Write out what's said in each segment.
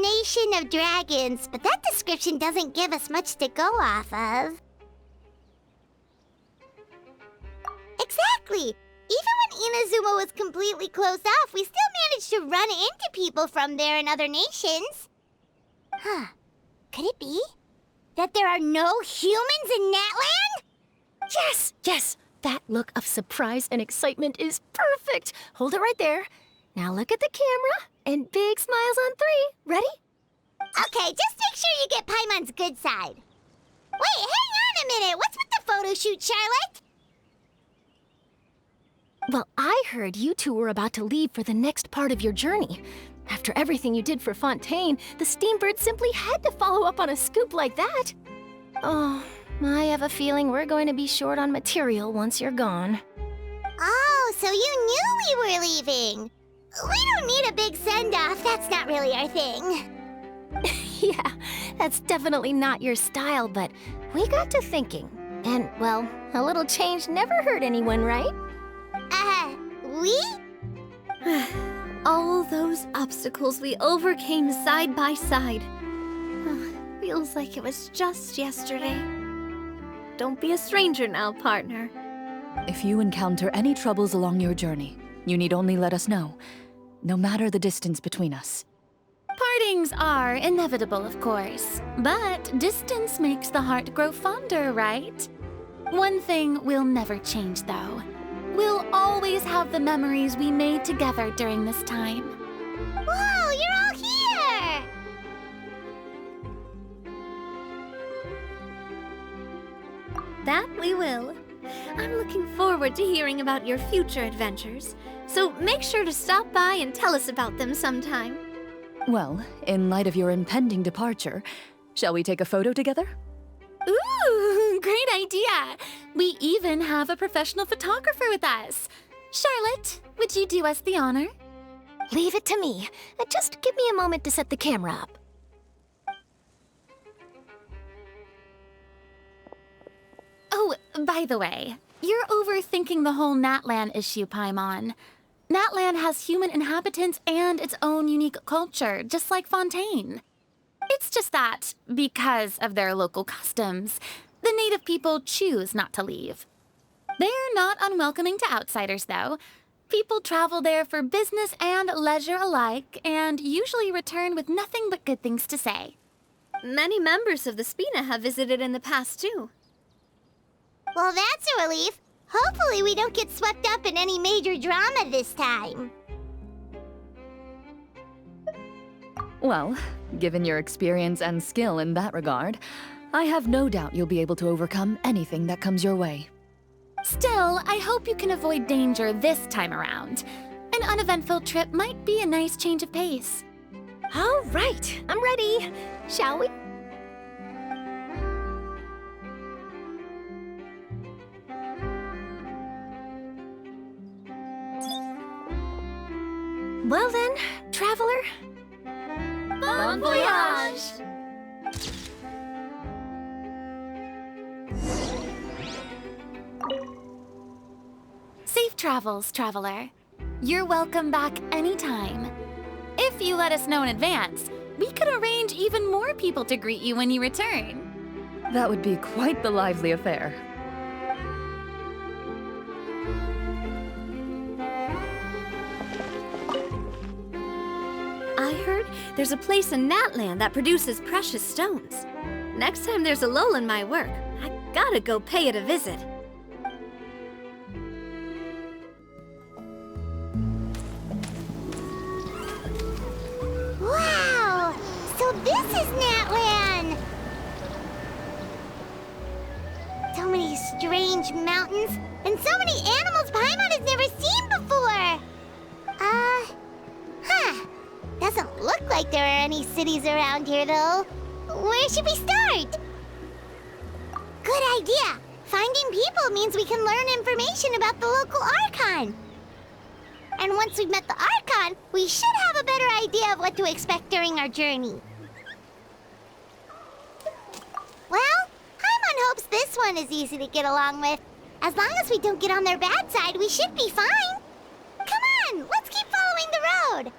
nation of dragons, but that description doesn't give us much to go off of. Exactly! Even when Inazuma was completely closed off, we still managed to run into people from there in other nations. Huh. Could it be that there are no humans in Natlan? Yes! Yes! That look of surprise and excitement is perfect! Hold it right there. Now look at the camera, and big smiles on 3. Ready? Okay, just make sure you get Paimon's good side. Wait, hang on a minute! What's with the photo shoot, Charlotte? Well, I heard you two were about to leave for the next part of your journey. After everything you did for Fontaine, the Steambird simply had to follow up on a scoop like that. Oh, I have a feeling we're going to be short on material once you're gone. Oh, so you knew we were leaving. We don't need a big send-off. That's not really our thing. Yeah, that's definitely not your style, but we got to thinking. And, well, a little change never hurt anyone, right? We? All those obstacles we overcame side by side. Feels like it was just yesterday. Don't be a stranger now, partner. If you encounter any troubles along your journey, you need only let us know, no matter the distance between us. Partings are inevitable, of course, but distance makes the heart grow fonder, right? One thing will never change, though. We'll always have the memories we made together during this time. Whoa, you're all here! That we will. I'm looking forward to hearing about your future adventures, so make sure to stop by and tell us about them sometime. Well, in light of your impending departure, shall we take a photo together? Ooh, great idea! We even have a professional photographer with us. Charlotte, would you do us the honor? Leave it to me. Just give me a moment to set the camera up. Oh, by the way, you're overthinking the whole Natlan issue, Paimon. Natlan has human inhabitants and its own unique culture, just like Fontaine. It's just that, because of their local customs, the native people choose not to leave. They're not unwelcoming to outsiders, though. People travel there for business and leisure alike, and usually return with nothing but good things to say. Many members of the Spina have visited in the past, too. Well, that's a relief. Hopefully we don't get swept up in any major drama this time. Well, given your experience and skill in that regard, I have no doubt you'll be able to overcome anything that comes your way. Still, I hope you can avoid danger this time around. An uneventful trip might be a nice change of pace. All right, I'm ready. Shall we? Well then, traveler. Bon voyage! Safe travels, traveler. You're welcome back anytime. If you let us know in advance, we could arrange even more people to greet you when you return. That would be quite the lively affair. I heard there's a place in Natlan that produces precious stones. Next time there's a lull in my work, I gotta go pay it a visit. Wow! So this is Natlan! So many strange mountains, and so many animals Paimon has never seen before! Doesn't look like there are any cities around here, though. Where should we start? Good idea! Finding people means we can learn information about the local Archon. And once we've met the Archon, we should have a better idea of what to expect during our journey. Well, Paimon hopes this one is easy to get along with. As long as we don't get on their bad side, we should be fine. Come on, let's keep following the road.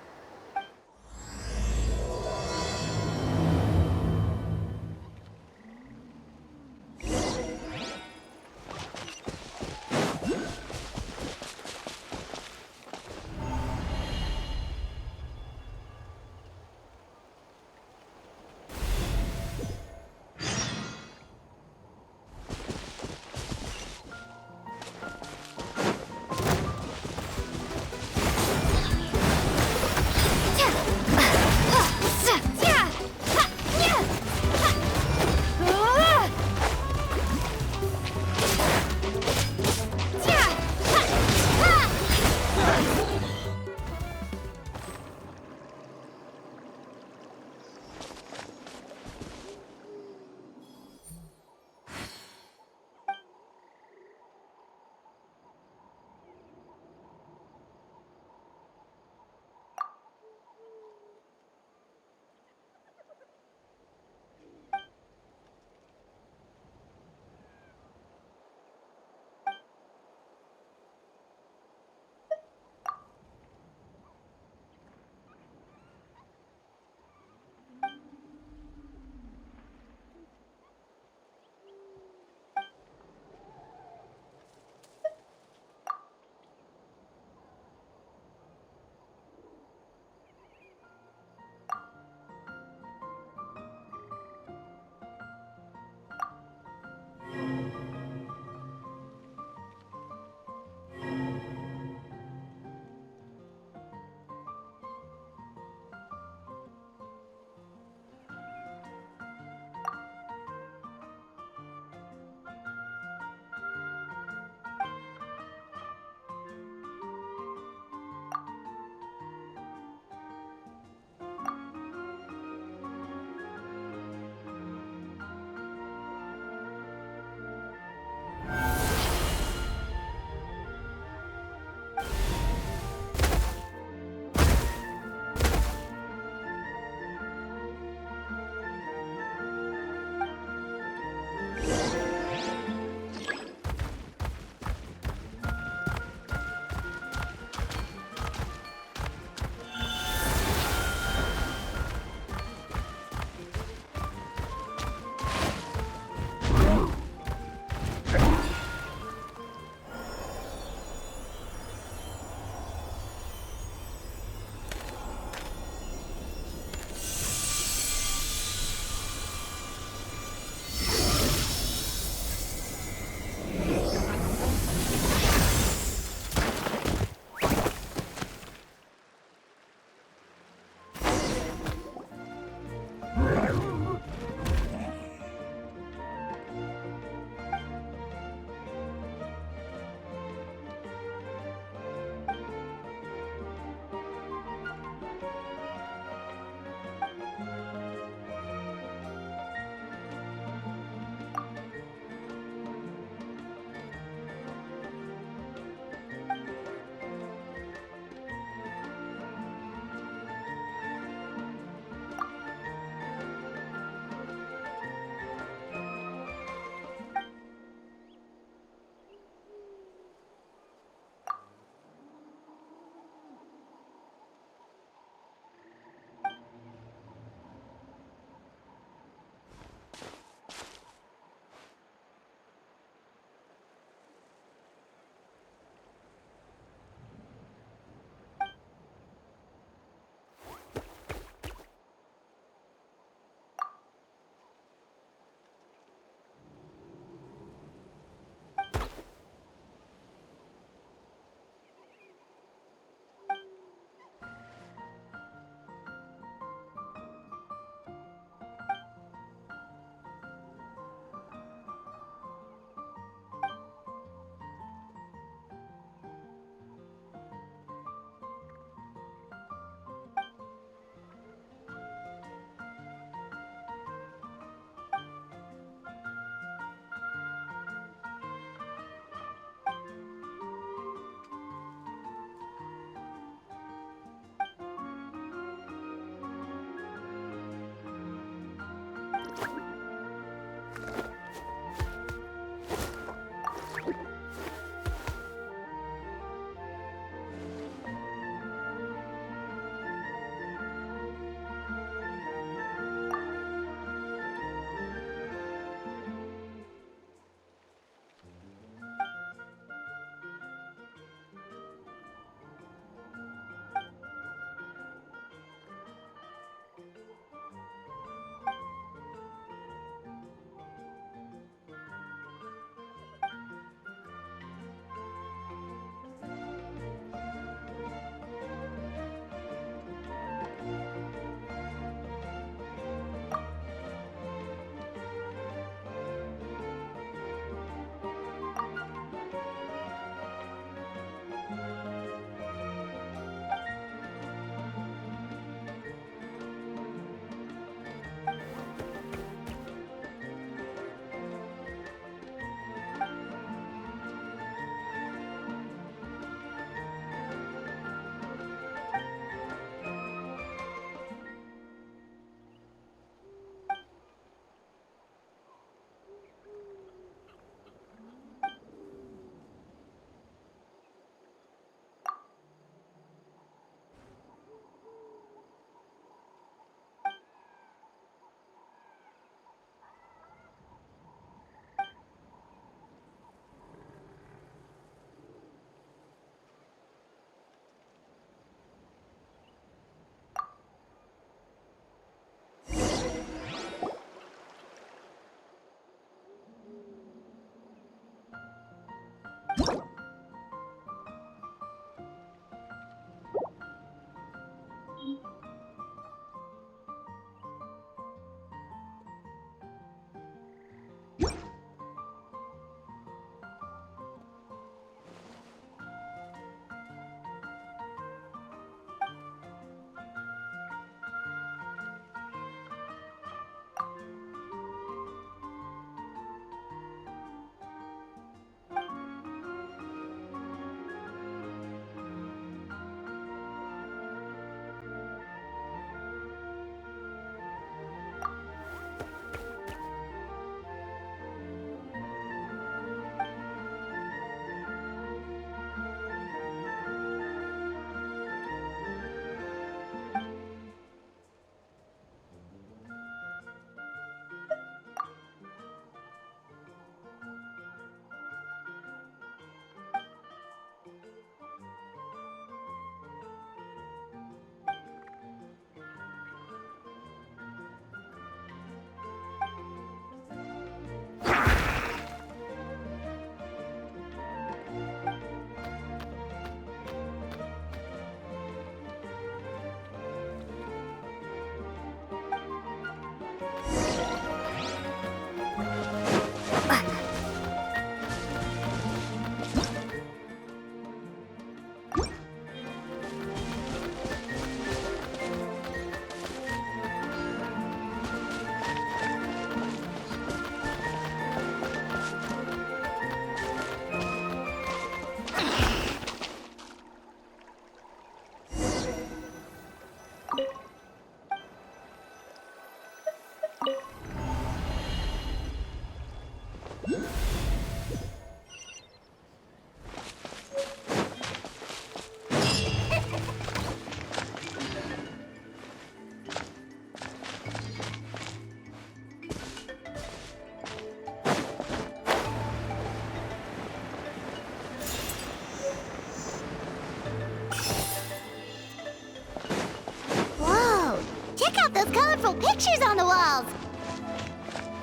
colorful pictures on the walls.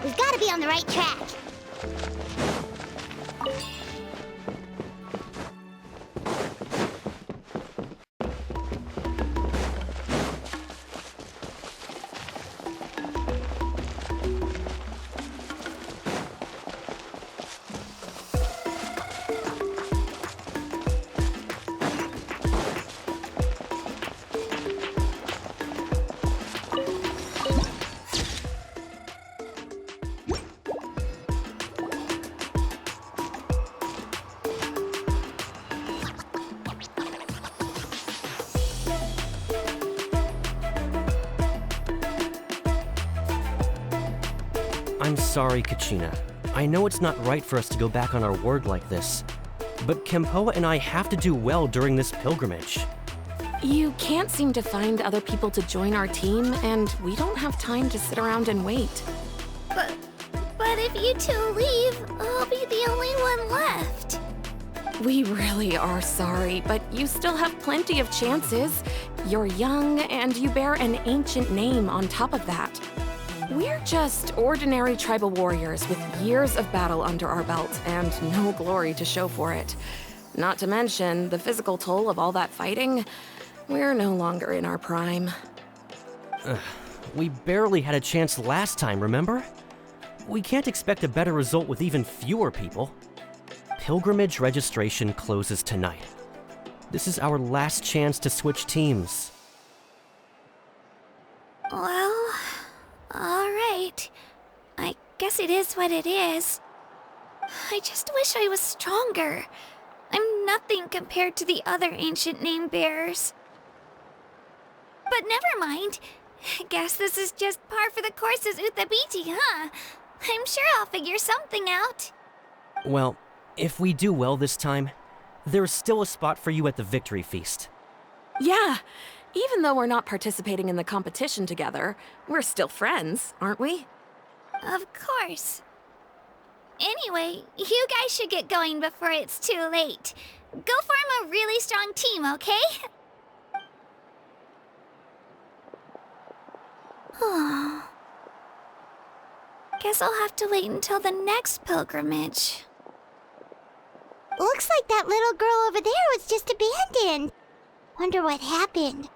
We've got to be on the right track. I'm sorry, Kachina. I know it's not right for us to go back on our word like this, but Kempoa and I have to do well during this pilgrimage. You can't seem to find other people to join our team, and we don't have time to sit around and wait. But if you two leave, I'll be the only one left. We really are sorry, but you still have plenty of chances. You're young, and you bear an ancient name on top of that. We're just ordinary tribal warriors with years of battle under our belt and no glory to show for it. Not to mention the physical toll of all that fighting. We're no longer in our prime. We barely had a chance last time, remember? We can't expect a better result with even fewer people. Pilgrimage registration closes tonight. This is our last chance to switch teams. Well, alright. I guess it is what it is. I just wish I was stronger. I'm nothing compared to the other ancient name bearers. But never mind. Guess this is just par for the course as Uthabiti, huh? I'm sure I'll figure something out. Well, if we do well this time, there's still a spot for you at the Victory Feast. Yeah, even though we're not participating in the competition together, we're still friends, aren't we? Of course. Anyway, you guys should get going before it's too late. Go form a really strong team, okay? Guess I'll have to wait until the next pilgrimage. Looks like that little girl over there was just abandoned. Wonder what happened.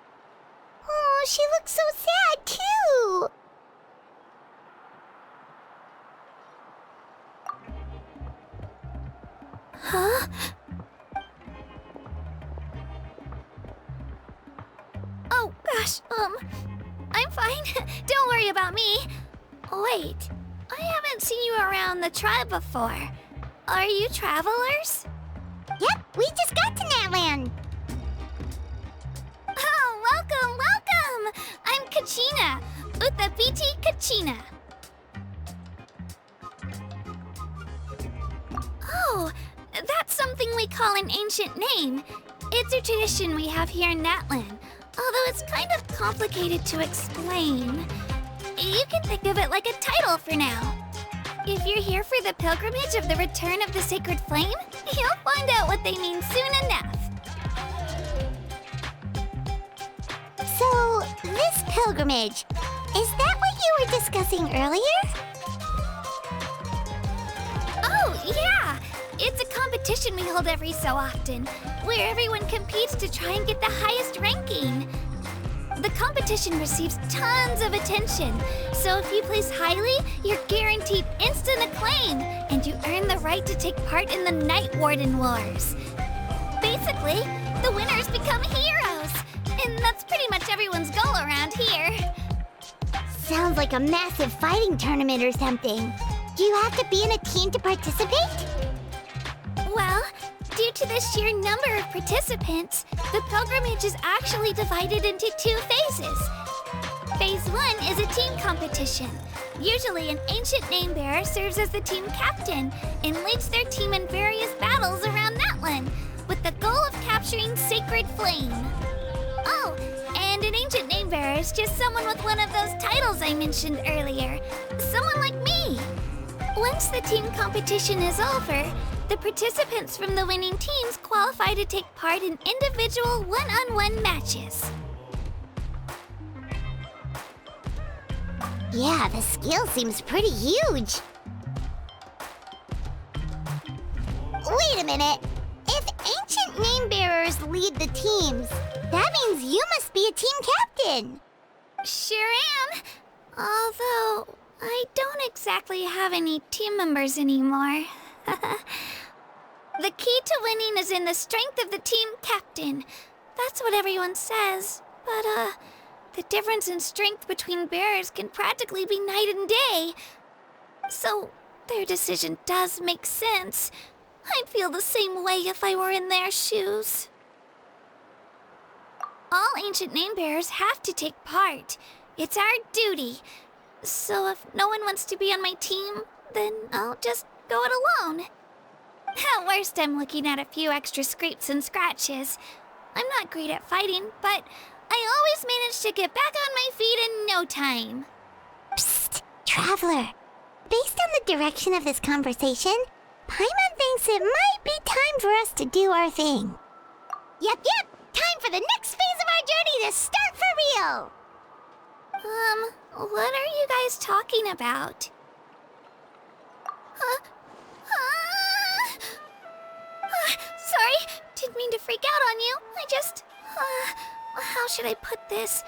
Oh, she looks so sad, too. Huh? Oh, gosh, I'm fine. Don't worry about me. Wait, I haven't seen you around the tribe before. Are you travelers? Yep, we just got to Natlan. Oh, welcome, welcome! I'm Kachina, Uthabiti Kachina. Oh, that's something we call an ancient name. It's a tradition we have here in Natlan, although it's kind of complicated to explain. You can think of it like a title for now. If you're here for the pilgrimage of the return of the sacred flame, you'll find out what they mean soon enough. So, this pilgrimage, is that what you were discussing earlier? Oh, yeah! It's a competition we hold every so often, where everyone competes to try and get the highest ranking. The competition receives tons of attention, so if you place highly, you're guaranteed instant acclaim, and you earn the right to take part in the Night Warden Wars. Basically, the winners become heroes, and that's pretty much everyone's goal around here. Sounds like a massive fighting tournament or something. Do you have to be in a team to participate? Well, due to the sheer number of participants, the pilgrimage is actually divided into 2 phases. Phase 1 is a team competition. Usually an ancient name bearer serves as the team captain and leads their team in various battles around Natlan, with the goal of capturing Sacred Flame. Oh, and an ancient name bearer is just someone with one of those titles I mentioned earlier. Someone like me. Once the team competition is over, the participants from the winning teams qualify to take part in individual one-on-one matches. Yeah, the skill seems pretty huge. Wait a minute. If ancient name bearers lead the teams, that means you must be a team captain. Sure am. Although, I don't exactly have any team members anymore. The key to winning is in the strength of the team captain. That's what everyone says. But, the difference in strength between bearers can practically be night and day. So, their decision does make sense. I'd feel the same way if I were in their shoes. All ancient name bearers have to take part. It's our duty. So if no one wants to be on my team, then I'll just go it alone. At worst, I'm looking at a few extra scrapes and scratches. I'm not great at fighting, but I always manage to get back on my feet in no time. Psst, Traveler. Based on the direction of this conversation, Paimon thinks it might be time for us to do our thing. Yep. Time for the next phase of our journey to start for real. What are you guys talking about? Sorry, didn't mean to freak out on you. I just, how should I put this?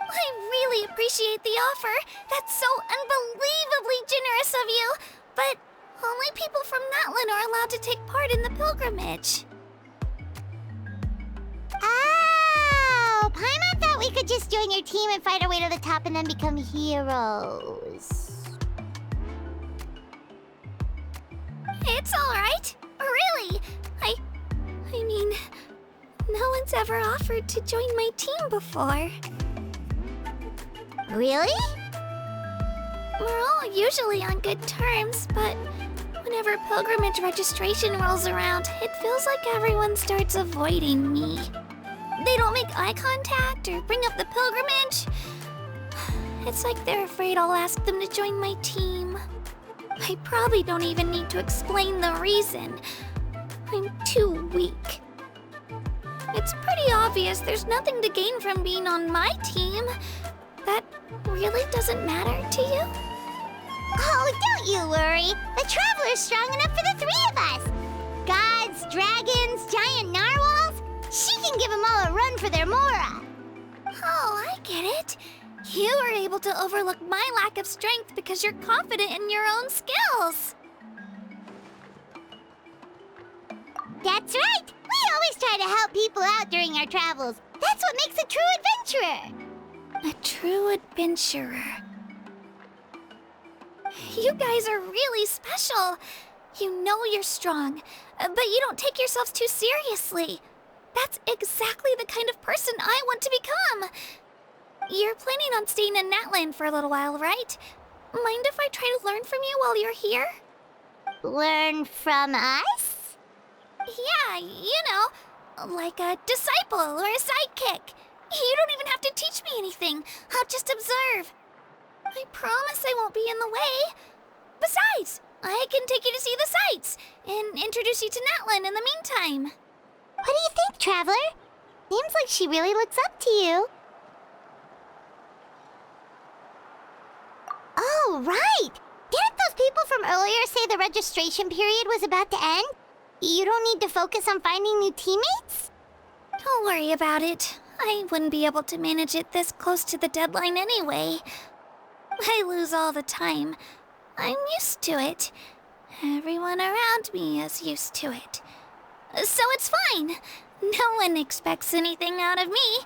I really appreciate the offer. That's so unbelievably generous of you. But only people from Natlan are allowed to take part in the pilgrimage. Oh, Paimon thought we could just join your team and fight our way to the top and then become heroes. It's all right. Really. I mean, no one's ever offered to join my team before. Really? We're all usually on good terms, but whenever pilgrimage registration rolls around, it feels like everyone starts avoiding me. They don't make eye contact or bring up the pilgrimage. It's like they're afraid I'll ask them to join my team. I probably don't even need to explain the reason. I'm too weak. It's pretty obvious there's nothing to gain from being on my team. That really doesn't matter to you? Oh, don't you worry. The Traveler's strong enough for the three of us. Gods, dragons, giant narwhals. She can give them all a run for their Mora. Oh, I get it. You were able to overlook my lack of strength because you're confident in your own skills. That's right. We always try to help people out during our travels. That's what makes a true adventurer. A true adventurer. You guys are really special. You know you're strong, but you don't take yourselves too seriously. That's exactly the kind of person I want to become. You're planning on staying in Natlan for a little while, right? Mind if I try to learn from you while you're here? Learn from us? Yeah, you know, like a disciple or a sidekick. You don't even have to teach me anything. I'll just observe. I promise I won't be in the way. Besides, I can take you to see the sights and introduce you to Natlan in the meantime. What do you think, Traveler? Seems like she really looks up to you. Oh, right! Didn't those people from earlier say the registration period was about to end? You don't need to focus on finding new teammates? Don't worry about it. I wouldn't be able to manage it this close to the deadline anyway. I lose all the time. I'm used to it. Everyone around me is used to it. So it's fine. No one expects anything out of me.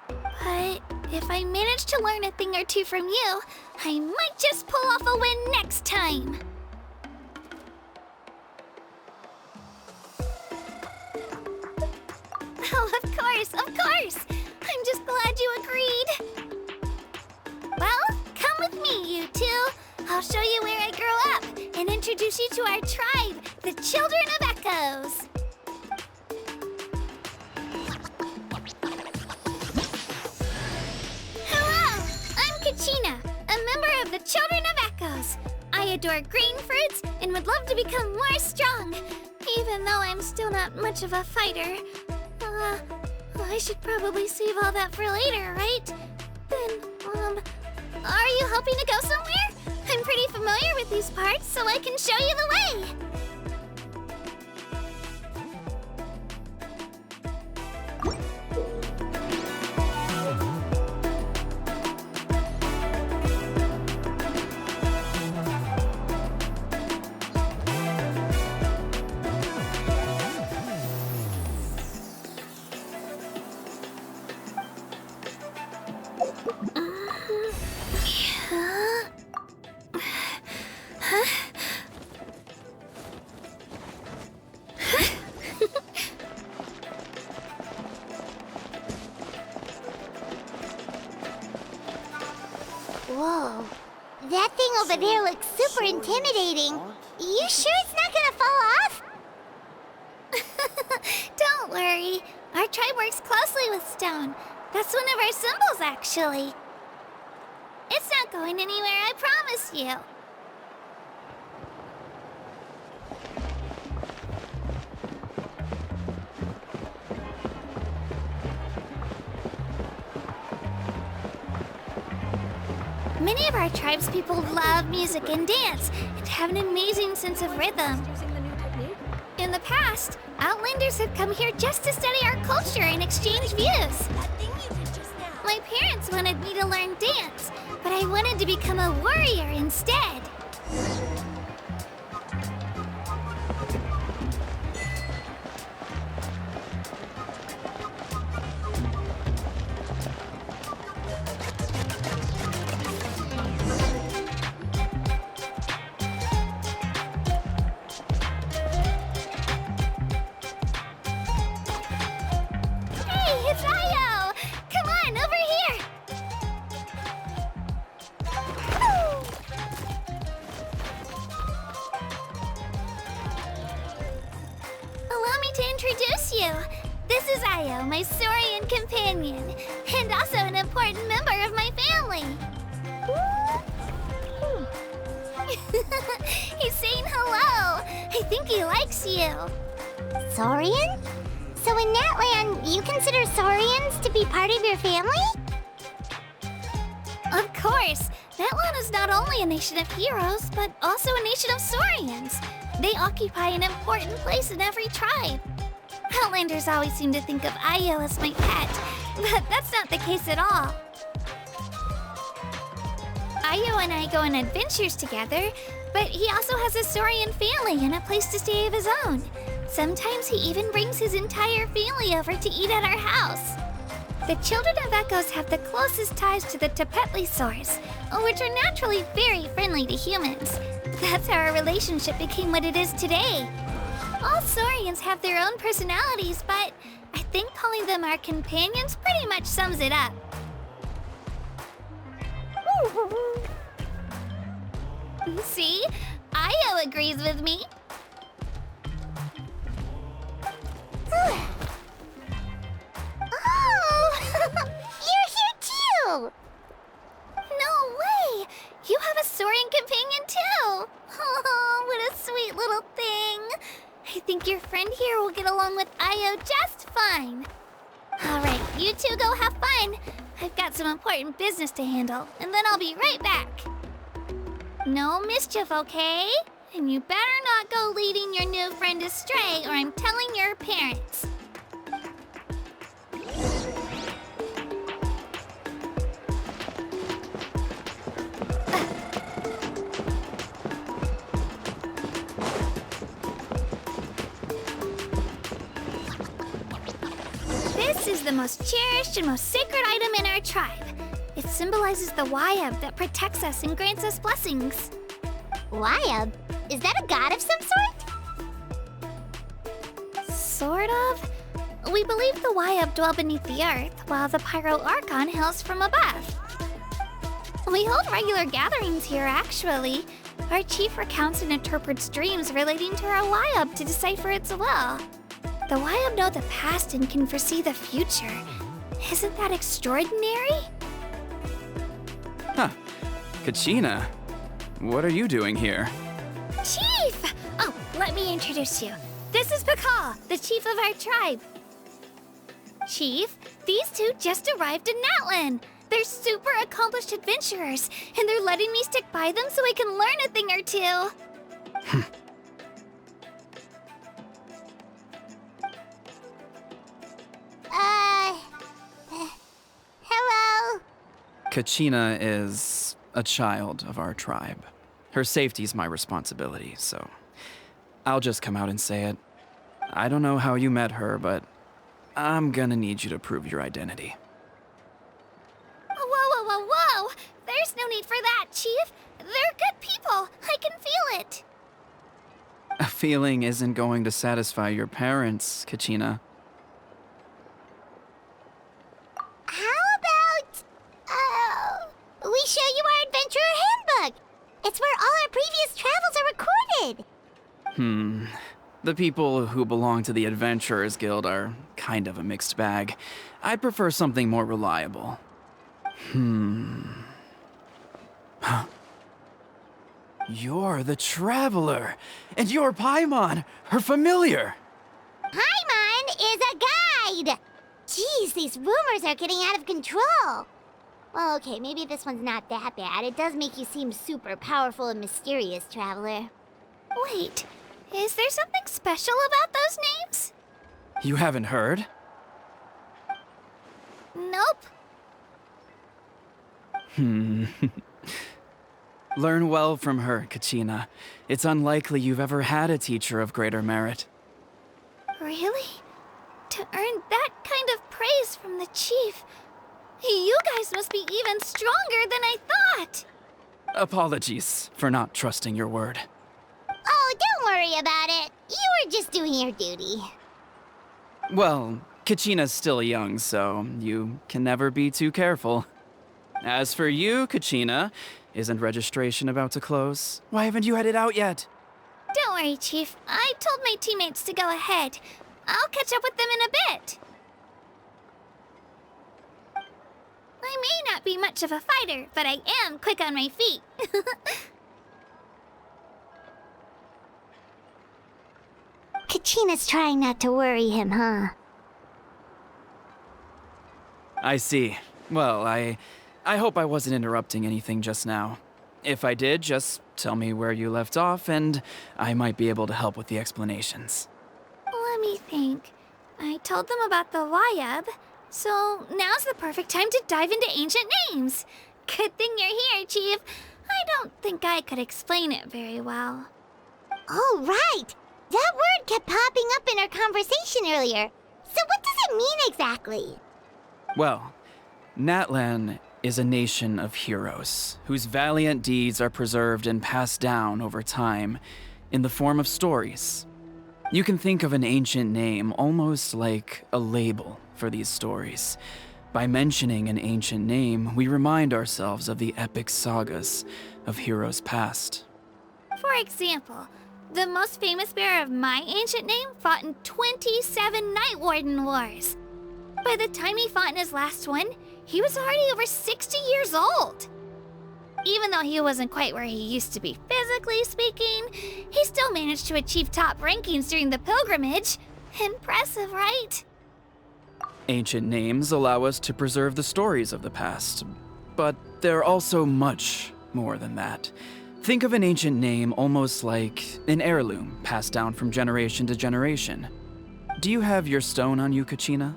But if I manage to learn a thing or two from you, I might just pull off a win next time. Oh, of course, of course. I'm just glad you agreed. Well, come with me, you two. I'll show you where I grew up and introduce you to our tribe, the Children of Echoes. Hello, I'm Kachina, a member of the Children of Echoes. I adore green fruits and would love to become more strong, even though I'm still not much of a fighter. I should probably save all that for later, right? Then, are you hoping to go somewhere? I'm pretty familiar with these parts, so I can show you the way. Whoa. That thing over there looks super intimidating. You sure it's not gonna fall off? Don't worry. Our tribe works closely with stone. That's one of our symbols, actually. It's not going anywhere, I promise you. Many of our tribe's people love music and dance and have an amazing sense of rhythm. In the past, Outlanders have come here just to study our culture and exchange views. My parents wanted me to learn dance, but I wanted to become a warrior instead. Introduce you. This is Io, my Saurian companion, and also an important member of my family. He's saying hello. I think he likes you. Saurian? So in Natlan, you consider Saurians to be part of your family? Of course. Natlan is not only a nation of heroes, but also a nation of Saurians. They occupy an important place in every tribe. Outlanders always seem to think of Io as my pet, but that's not the case at all. Io and I go on adventures together, but he also has a Saurian family and a place to stay of his own. Sometimes he even brings his entire family over to eat at our house. The children of Echoes have the closest ties to the Tepetlisaurs, which are naturally very friendly to humans. That's how our relationship became what it is today. All Saurians have their own personalities, but I think calling them our companions pretty much sums it up. See? Io agrees with me. Oh! You're here too! No way! You have a Saurian companion too! Oh, what a sweet little thing! I think your friend here will get along with Io just fine. Alright, you two go have fun. I've got some important business to handle, and then I'll be right back. No mischief, okay? And you better not go leading your new friend astray, or I'm telling your parents. This is the most cherished and most sacred item in our tribe. It symbolizes the Wayab that protects us and grants us blessings. Wayab? Is that a god of some sort? Sort of. We believe the Wayab dwell beneath the earth, while the Pyro Archon hails from above. We hold regular gatherings here, actually. Our chief recounts and interprets dreams relating to our Wayab to decipher its will. The Wayab know the past and can foresee the future. Isn't that extraordinary? Huh. Kachina, what are you doing here? Chief! Oh, let me introduce you. This is Pakal, the chief of our tribe. Chief, these two just arrived in Natlan. They're super accomplished adventurers, and they're letting me stick by them so I can learn a thing or two. Hello? Kachina is a child of our tribe. Her safety's my responsibility, so I'll just come out and say it. I don't know how you met her, but I'm gonna need you to prove your identity. Whoa! There's no need for that, Chief. They're good people. I can feel it. A feeling isn't going to satisfy your parents, Kachina. How about, we show you our adventurer handbook? It's where all our previous travels are recorded. The people who belong to the Adventurers Guild are kind of a mixed bag. I'd prefer something more reliable. You're the Traveler, and you're Paimon, her familiar. Paimon is a guide! Jeez, these rumors are getting out of control. Well, okay, maybe this one's not that bad. It does make you seem super powerful and mysterious, Traveler. Wait, is there something special about those names? You haven't heard? Nope. Learn well from her, Kachina. It's unlikely you've ever had a teacher of greater merit. Really? To earn that kind of praise from the Chief, you guys must be even stronger than I thought. Apologies for not trusting your word. Oh, don't worry about it. You were just doing your duty. Well, Kachina's still young, so you can never be too careful. As for you, Kachina, isn't registration about to close? Why haven't you headed out yet? Don't worry, Chief. I told my teammates to go ahead. I'll catch up with them in a bit. I may not be much of a fighter, but I am quick on my feet. Kachina's trying not to worry him, huh? I see. Well, I hope I wasn't interrupting anything just now. If I did, just tell me where you left off, and I might be able to help with the explanations. Let me think. I told them about the Wayab, so now's the perfect time to dive into ancient names. Good thing you're here, Chief. I don't think I could explain it very well. Oh, right! That word kept popping up in our conversation earlier. So what does it mean exactly? Well, Natlan is a nation of heroes whose valiant deeds are preserved and passed down over time in the form of stories. You can think of an ancient name almost like a label for these stories. By mentioning an ancient name, we remind ourselves of the epic sagas of heroes past. For example, the most famous bearer of my ancient name fought in 27 Night Warden Wars. By the time he fought in his last one, he was already over 60 years old. Even though he wasn't quite where he used to be physically speaking, he still managed to achieve top rankings during the pilgrimage. Impressive, right? Ancient names allow us to preserve the stories of the past, but they're also much more than that. Think of an ancient name almost like an heirloom passed down from generation to generation. Do you have your stone on you, Kachina?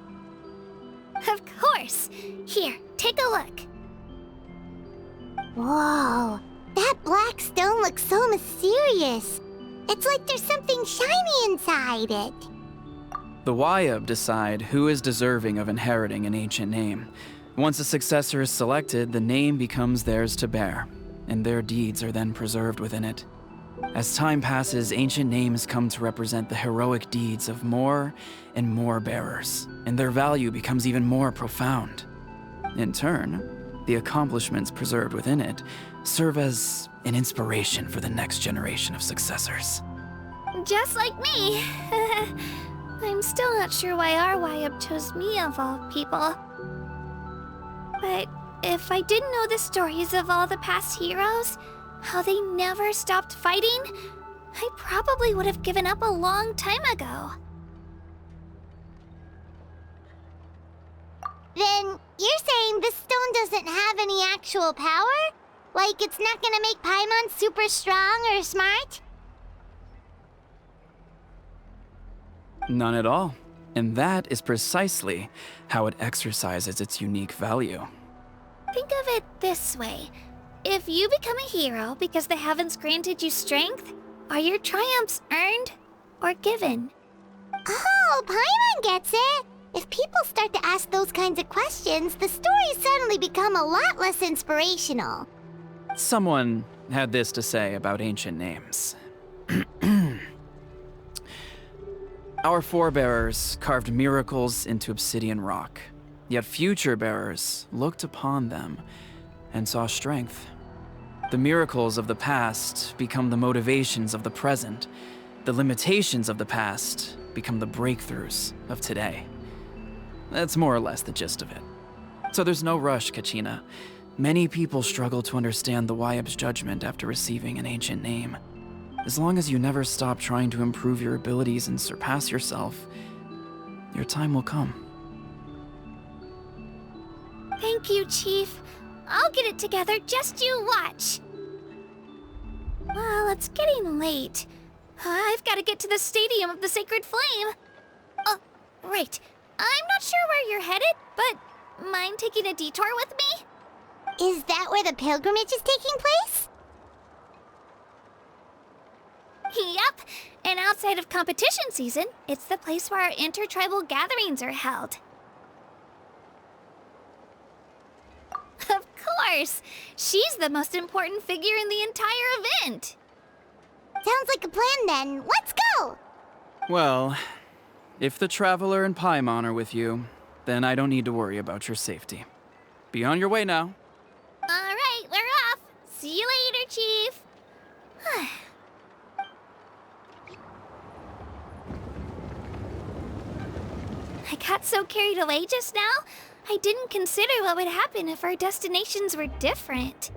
Of course. Here, take a look. Whoa, that black stone looks so mysterious. It's like there's something shiny inside it. The Wayab decide who is deserving of inheriting an ancient name. Once a successor is selected, the name becomes theirs to bear, and their deeds are then preserved within it. As time passes, ancient names come to represent the heroic deeds of more and more bearers, and their value becomes even more profound. In turn, the accomplishments preserved within it serve as an inspiration for the next generation of successors. Just like me. I'm still not sure why our Wayab chose me of all people. But if I didn't know the stories of all the past heroes, how they never stopped fighting, I probably would have given up a long time ago. Then you're saying this stone does doesn't have any actual power? Like it's not gonna make Paimon super strong or smart? None at all. And that is precisely how it exercises its unique value. Think of it this way. If you become a hero because the heavens granted you strength, are your triumphs earned or given? Oh, Paimon gets it! If people start to ask those kinds of questions, the stories suddenly become a lot less inspirational. Someone had this to say about ancient names. Our forebearers carved miracles into obsidian rock, yet future bearers looked upon them and saw strength. The miracles of the past become the motivations of the present. The limitations of the past become the breakthroughs of today. That's more or less the gist of it. So there's no rush, Kachina. Many people struggle to understand the Wyab's judgment after receiving an ancient name. As long as you never stop trying to improve your abilities and surpass yourself, your time will come. Thank you, Chief. I'll get it together, just you watch. Well, it's getting late. I've got to get to the Stadium of the Sacred Flame. Oh, right. I'm not sure where you're headed, but mind taking a detour with me? Is that where the pilgrimage is taking place? Yep, and outside of competition season, it's the place where our intertribal gatherings are held. Of course! She's the most important figure in the entire event! Sounds like a plan then. Let's go! Well, if the Traveler and Paimon are with you, then I don't need to worry about your safety. Be on your way now. Alright, we're off! See you later, Chief! I got so carried away just now, I didn't consider what would happen if our destinations were different.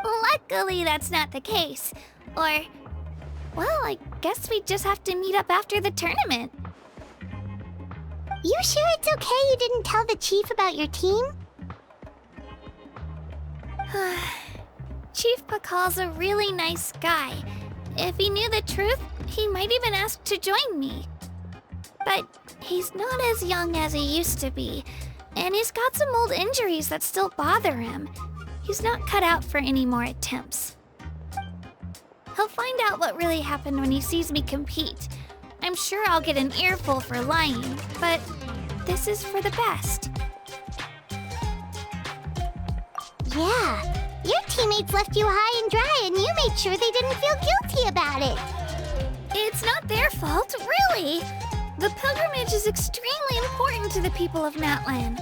Luckily, that's not the case. Or, well, I guess we just have to meet up after the tournament. You sure it's okay you didn't tell the chief about your team? Chief Pakal's a really nice guy. If he knew the truth, he might even ask to join me. But he's not as young as he used to be, and he's got some old injuries that still bother him. He's not cut out for any more attempts. He'll find out what really happened when he sees me compete. I'm sure I'll get an earful for lying, but this is for the best. Yeah, your teammates left you high and dry and you made sure they didn't feel guilty about it. It's not their fault, really. The pilgrimage is extremely important to the people of Natlan.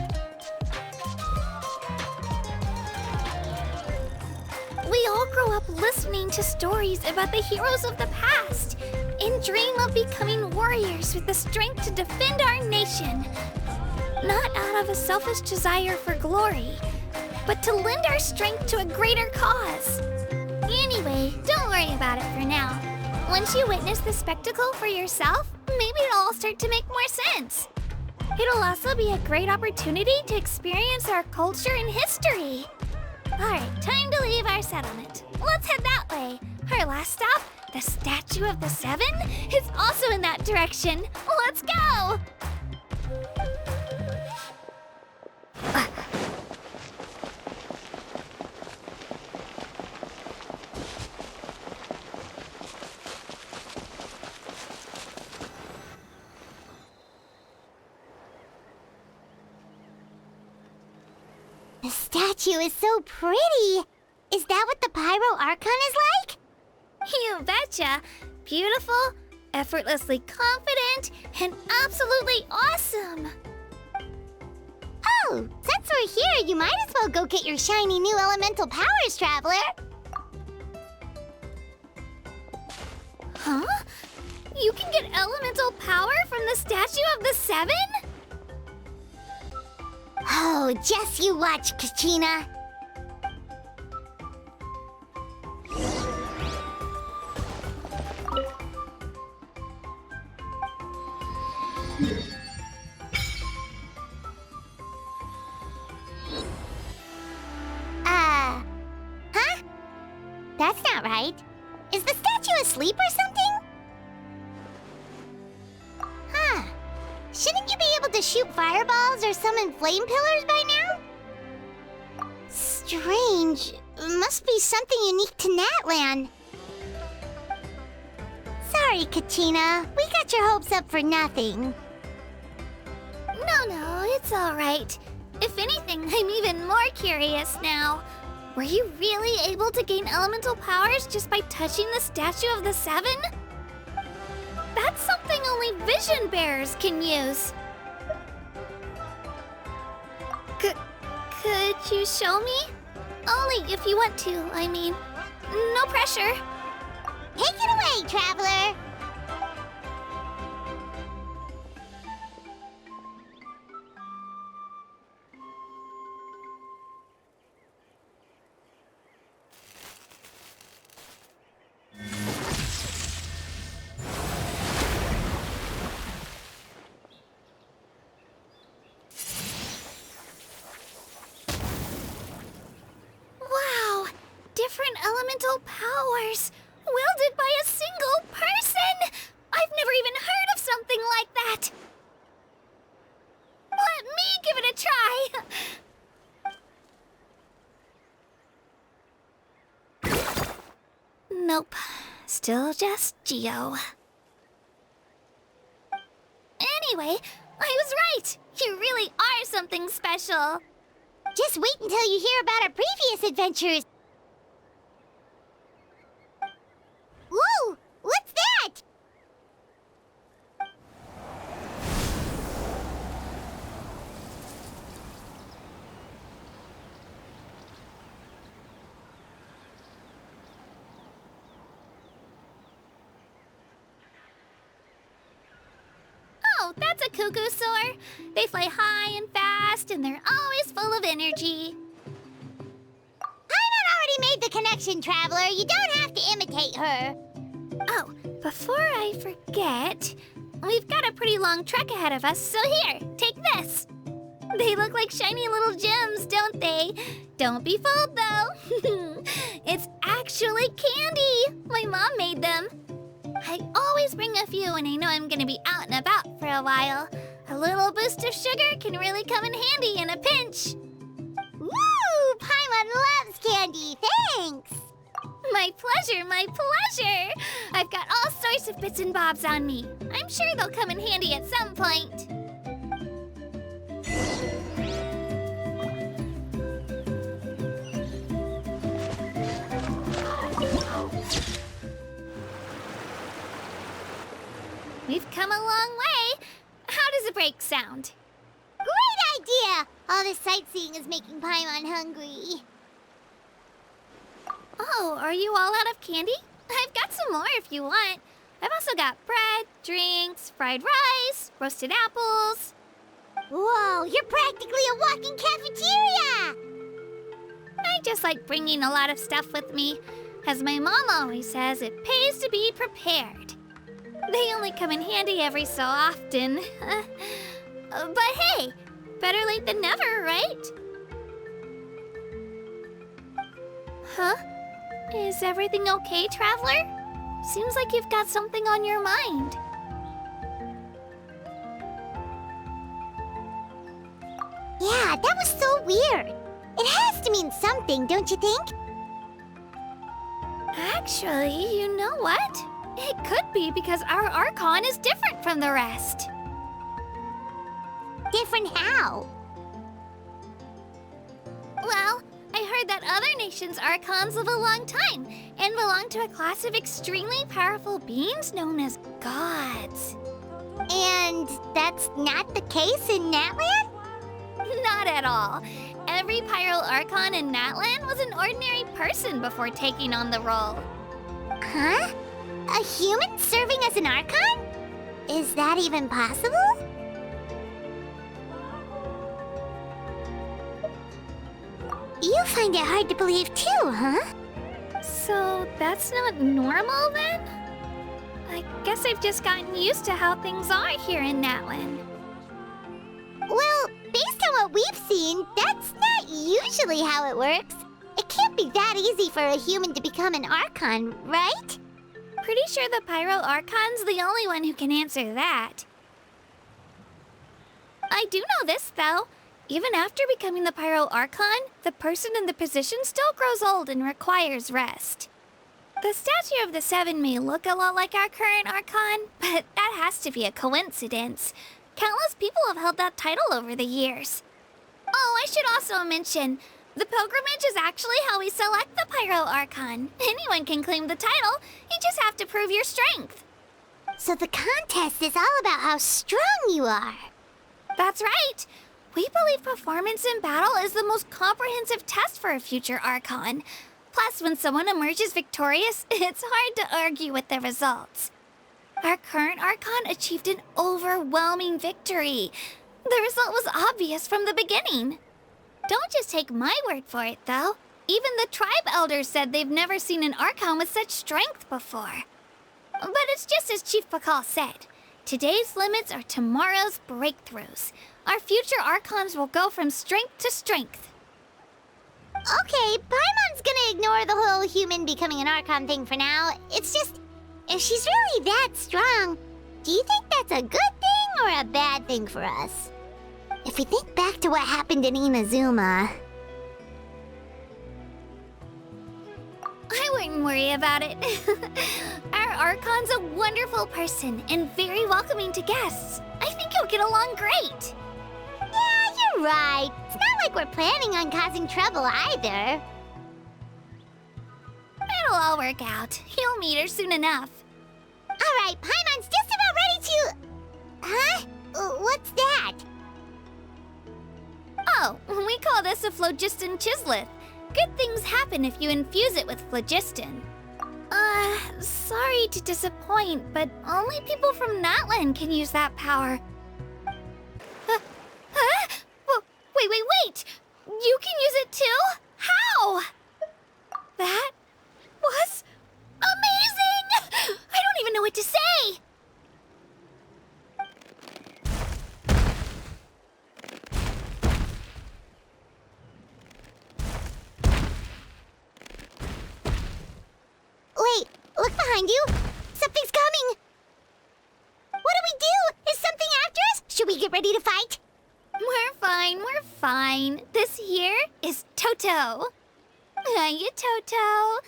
We all grow up listening to stories about the heroes of the past and dream of becoming warriors with the strength to defend our nation. Not out of a selfish desire for glory, but to lend our strength to a greater cause. Anyway, don't worry about it for now. Once you witness the spectacle for yourself, maybe it'll all start to make more sense. It'll also be a great opportunity to experience our culture and history. Alright, time to leave our settlement. Let's head that way. Our last stop, the Statue of the Seven, is also in that direction. Let's go! The statue is so pretty. Is that what the Pyro Archon is like? You betcha. Beautiful, effortlessly confident, and absolutely awesome. Oh, since we're here, you might as well go get your shiny new elemental powers, Traveler. Huh? You can get elemental power from the Statue of the Seven? Oh, just you watch, Kachina. Is the statue asleep or something? Huh. Shouldn't you be able to shoot fireballs or summon flame pillars by now? Strange. Must be something unique to Natlan. Sorry, Katina. We got your hopes up for nothing. No, it's all right. If anything, I'm even more curious now. Were you really able to gain elemental powers just by touching the Statue of the Seven? That's something only vision bearers can use. Could you show me? Only if you want to, I mean. No pressure. Take it away, Traveler! Wow! Different elemental powers! Wielded by a single person! I've never even heard of something like that! Let me give it a try! Nope. Still just Geo. Anyway, I was right! You really are something special! Just wait until you hear about our previous adventures. Whoa! What's that? Oh, that's a cuckoo soar. They fly high and fast, and they're always full of energy. Paimon already made the connection, Traveler. You don't have to imitate her. Oh, before I forget, we've got a pretty long trek ahead of us, so here, take this. They look like shiny little gems, don't they? Don't be fooled, though. It's actually candy. My mom made them. I always bring a few when I know I'm gonna be out and about for a while. A little boost of sugar can really come in handy in a pinch. Woo! Paimon loves candy. Thanks. My pleasure, my pleasure! I've got all sorts of bits and bobs on me. I'm sure they'll come in handy at some point. We've come a long way. How does a break sound? Great idea! All this sightseeing is making Paimon hungry. Oh, are you all out of candy? I've got some more if you want. I've also got bread, drinks, fried rice, roasted apples. Whoa, you're practically a walking cafeteria! I just like bringing a lot of stuff with me. As my mom always says, it pays to be prepared. They only come in handy every so often. But hey, better late than never, right? Huh? Is everything okay, Traveler? Seems like you've got something on your mind. Yeah, that was so weird. It has to mean something, don't you think? Actually, you know what? It could be because our Archon is different from the rest. Different how? Well, I heard that other nations' Archons live a long time and belong to a class of extremely powerful beings known as gods. And that's not the case in Natlan? Not at all. Every Pyral Archon in Natlan was an ordinary person before taking on the role. Huh? A human serving as an Archon? Is that even possible? You find it hard to believe too, huh? So that's not normal then? I guess I've just gotten used to how things are here in Natlan. Well, based on what we've seen, that's not usually how it works. It can't be that easy for a human to become an Archon, right? pretty sure the Pyro Archon's the only one who can answer that. I do know this, though. Even after becoming the Pyro Archon, the person in the position still grows old and requires rest. The statue of the Seven may look a lot like our current Archon, but that has to be a coincidence. Countless people have held that title over the years. Oh, I should also mention, the pilgrimage is actually how we select the Pyro Archon. Anyone can claim the title, you just have to prove your strength. So the contest is all about how strong you are. That's right. We believe performance in battle is the most comprehensive test for a future Archon. Plus, when someone emerges victorious, it's hard to argue with the results. Our current Archon achieved an overwhelming victory. The result was obvious from the beginning. Don't just take my word for it, though. Even the tribe elders said they've never seen an Archon with such strength before. But it's just as Chief Pakal said. Today's limits are tomorrow's breakthroughs. Our future Archons will go from strength to strength. Okay, Paimon's gonna ignore the whole human becoming an Archon thing for now. It's just, if she's really that strong, do you think that's a good thing or a bad thing for us? If we think back to what happened in Inazuma... I wouldn't worry about it. Our Archon's a wonderful person and very welcoming to guests. I think you'll get along great. Yeah, you're right. It's not like we're planning on causing trouble either. It'll all work out. You'll meet her soon enough. All right, Paimon's just about ready to... Huh? What's that? Oh, we call this a phlogiston chisleth. Good things happen if you infuse it with phlogiston. Sorry to disappoint, but only people from Natlan can use that power. Wait! You can use it too? How? That was amazing! I don't even know what to say! Wait, look behind you. Something's coming. What do we do? Is something after us? Should we get ready to fight? We're fine. This here is Toto. Hiya, Toto.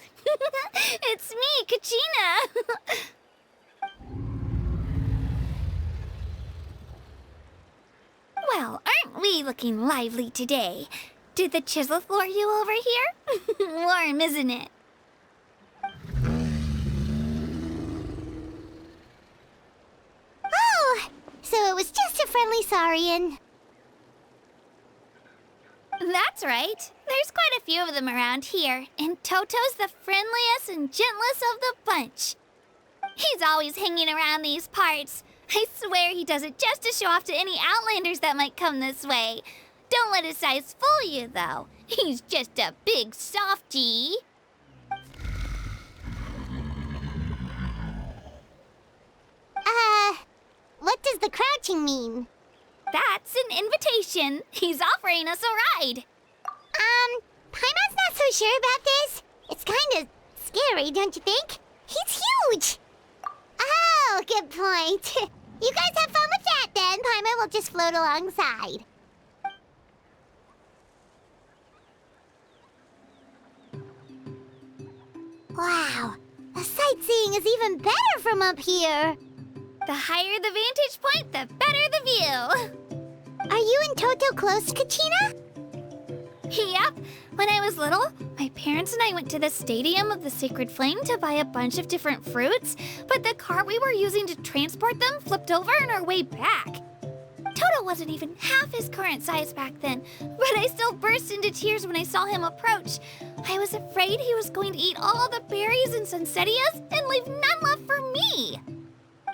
It's me, Kachina. Well, aren't we looking lively today? Did the chisleth lure you over here? Warm, isn't it? Oh, so it was just a friendly saurian. That's right. There's quite a few of them around here, and Toto's the friendliest and gentlest of the bunch. He's always hanging around these parts. I swear he does it just to show off to any outlanders that might come this way. Don't let his size fool you, though. He's just a big softie. What does the crouching mean? That's an invitation. He's offering us a ride. Paimon's not so sure about this. It's kind of scary, don't you think? He's huge. Oh, good point. You guys have fun with that then. Paimon will just float alongside. Wow, the sightseeing is even better from up here. The higher the vantage point, the better the view. Are you and Toto close, Kachina? Yep. When I was little, my parents and I went to the Stadium of the Sacred Flame to buy a bunch of different fruits, but the cart we were using to transport them flipped over on our way back. Toto wasn't even half his current size back then, but I still burst into tears when I saw him approach. I was afraid he was going to eat all the berries and sunsettias and leave none left for me.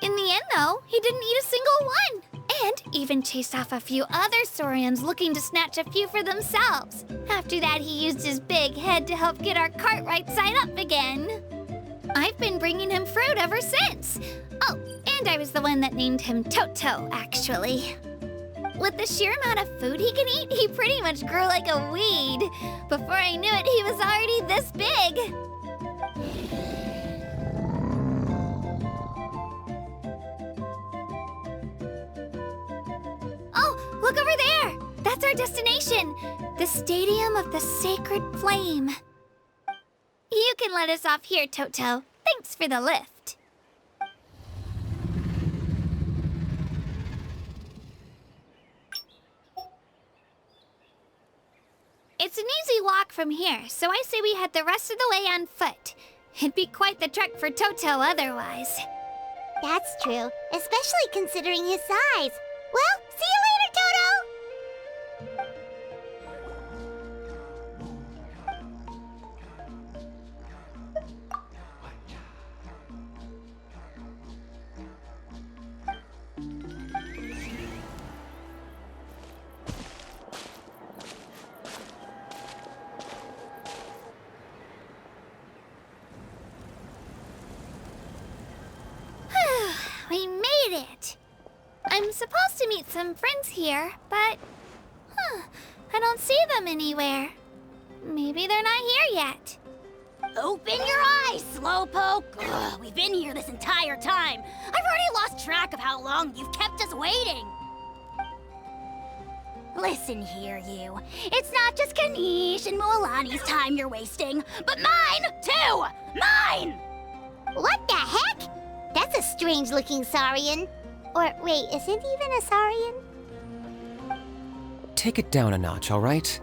In the end, though, he didn't eat a single one. And even chased off a few other saurians looking to snatch a few for themselves. After that, he used his big head to help get our cart right side up again. I've been bringing him fruit ever since. Oh, and I was the one that named him Toto, actually. With the sheer amount of food he can eat, he pretty much grew like a weed. Before I knew it, he was already this big. Stadium of the Sacred Flame. You can let us off here, Toto. Thanks for the lift. It's an easy walk from here, so I say we head the rest of the way on foot. It'd be quite the trek for Toto otherwise. That's true, especially considering his size. Well, see you later, Toto! We made it! I'm supposed to meet some friends here, but... I don't see them anywhere. Maybe they're not here yet. Open your eyes, Slowpoke! Ugh, we've been here this entire time. I've already lost track of how long you've kept us waiting. Listen here, you. It's not just Kanish and Moalani's time you're wasting, but mine, too! Mine! What the heck? That's a strange-looking Saurian. Or, wait, is it even a Saurian? Take it down a notch, all right?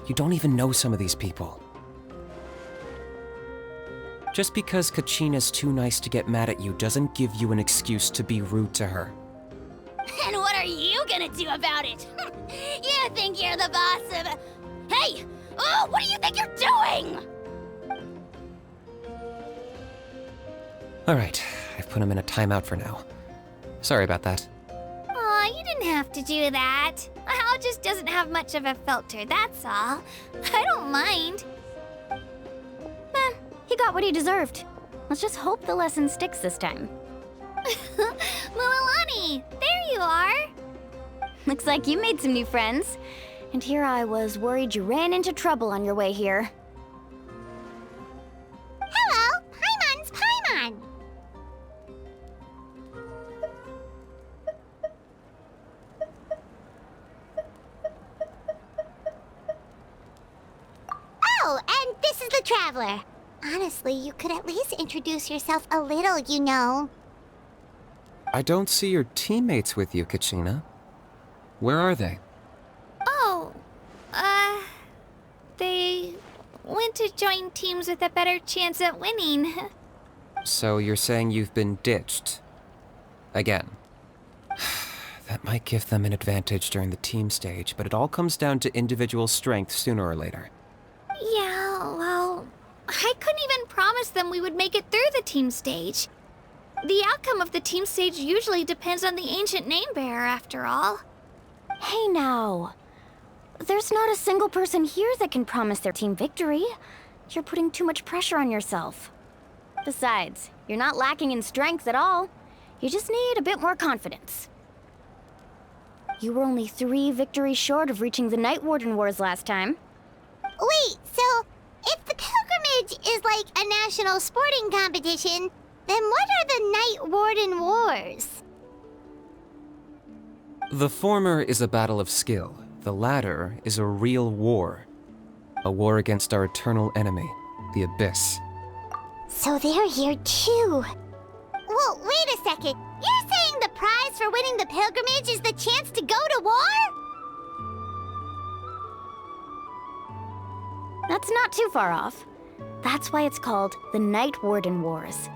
You don't even know some of these people. Just because Kachina's too nice to get mad at you doesn't give you an excuse to be rude to her. And what are you gonna do about it? You think you're the boss of... Hey! Oh, what do you think you're doing? All right, I've put him in a timeout for now. Sorry about that. Aw, you didn't have to do that. Hal just doesn't have much of a filter, that's all. I don't mind. He got what he deserved. Let's just hope the lesson sticks this time. Mualani, there you are. Looks like you made some new friends. And here I was worried you ran into trouble on your way here. Hello, Paimon's Paimon! Oh, and this is the Traveler. Honestly, you could at least introduce yourself a little, you know. I don't see your teammates with you, Kachina. Where are they? Oh, they went to join teams with a better chance at winning. So you're saying you've been ditched? Again. That might give them an advantage during the team stage, but it all comes down to individual strength sooner or later. Yeah, well, I couldn't even promise them we would make it through the team stage. The outcome of the team stage usually depends on the ancient name bearer, after all. Hey now. There's not a single person here that can promise their team victory. You're putting too much pressure on yourself. Besides, you're not lacking in strength at all. You just need a bit more confidence. You were only 3 victories short of reaching the Night Warden Wars last time. Wait, so if the pilgrimage is like a national sporting competition, then what are the Night Warden Wars? The former is a battle of skill. The latter is a real war. A war against our eternal enemy, the Abyss. So they're here too. Whoa, wait a second. You're saying the prize for winning the pilgrimage is the chance to go to war? That's not too far off. That's why it's called the Night Warden Wars.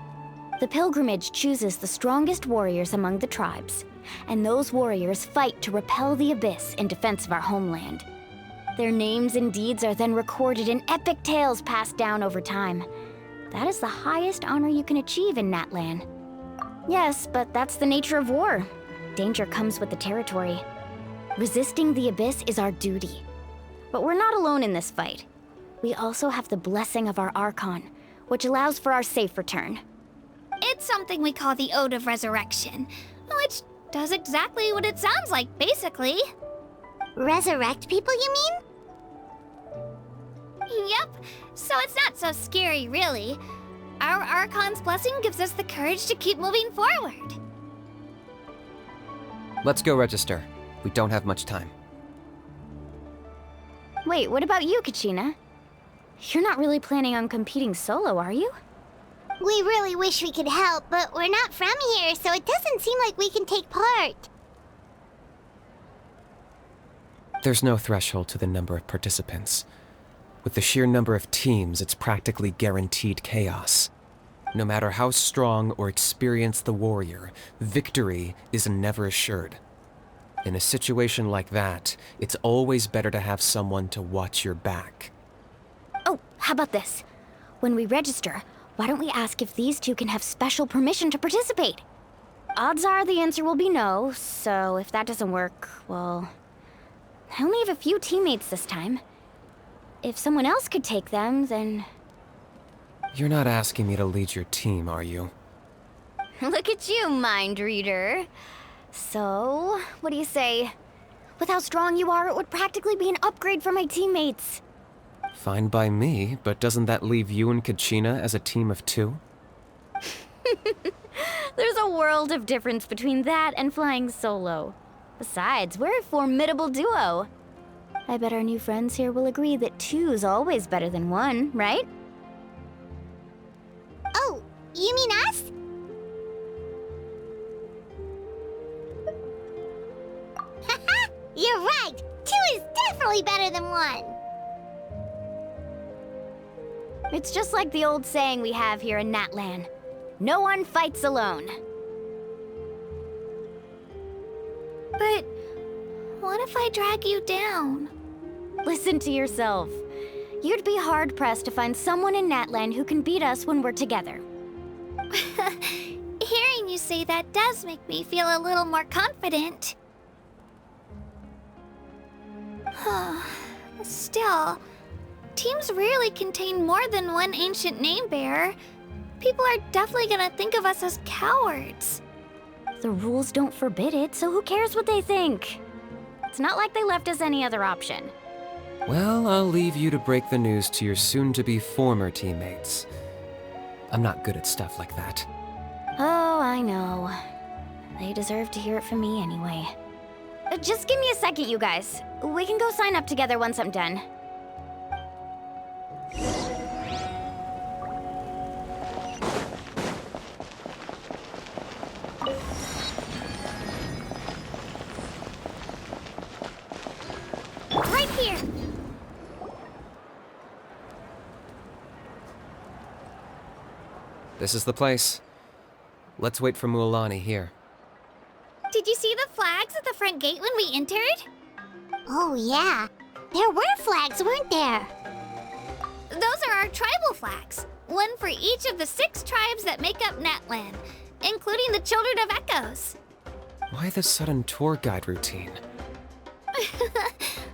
The pilgrimage chooses the strongest warriors among the tribes, and those warriors fight to repel the Abyss in defense of our homeland. Their names and deeds are then recorded in epic tales passed down over time. That is the highest honor you can achieve in Natlan. Yes, but that's the nature of war. Danger comes with the territory. Resisting the Abyss is our duty. But we're not alone in this fight. We also have the blessing of our Archon, which allows for our safe return. It's something we call the Ode of Resurrection, which does exactly what it sounds like, basically. Resurrect people, you mean? Yep, so it's not so scary, really. Our Archon's blessing gives us the courage to keep moving forward. Let's go register. We don't have much time. Wait, what about you, Kachina? You're not really planning on competing solo, are you? We really wish we could help, but we're not from here, so it doesn't seem like we can take part. There's no threshold to the number of participants. With the sheer number of teams, it's practically guaranteed chaos. No matter how strong or experienced the warrior, victory is never assured. In a situation like that, it's always better to have someone to watch your back. Oh, how about this? When we register, why don't we ask if these two can have special permission to participate? Odds are the answer will be no, so if that doesn't work, well... I only have a few teammates this time. If someone else could take them, then... You're not asking me to lead your team, are you? Look at you, mind reader. So, what do you say? With how strong you are, it would practically be an upgrade for my teammates. Fine by me, but doesn't that leave you and Kachina as a team of 2? There's a world of difference between that and flying solo. Besides, we're a formidable duo. I bet our new friends here will agree that 2's always better than 1, right? Oh, you mean us? Haha, you're right! 2 is definitely better than 1! It's just like the old saying we have here in Natlan. No one fights alone. But what if I drag you down? Listen to yourself. You'd be hard-pressed to find someone in Natlan who can beat us when we're together. Hearing you say that does make me feel a little more confident. Still, teams rarely contain more than one ancient name bearer. People are definitely gonna think of us as cowards. The rules don't forbid it, so who cares what they think? It's not like they left us any other option. Well, I'll leave you to break the news to your soon-to-be former teammates. I'm not good at stuff like that. Oh, I know. They deserve to hear it from me anyway. Just give me a second, you guys. We can go sign up together once I'm done. Right here! This is the place. Let's wait for Mualani here. Did you see the flags at the front gate when we entered? Oh yeah, there were flags, weren't there? Those are our tribal flags. One for each of the 6 tribes that make up Natlan, including the Children of Echoes. Why the sudden tour guide routine?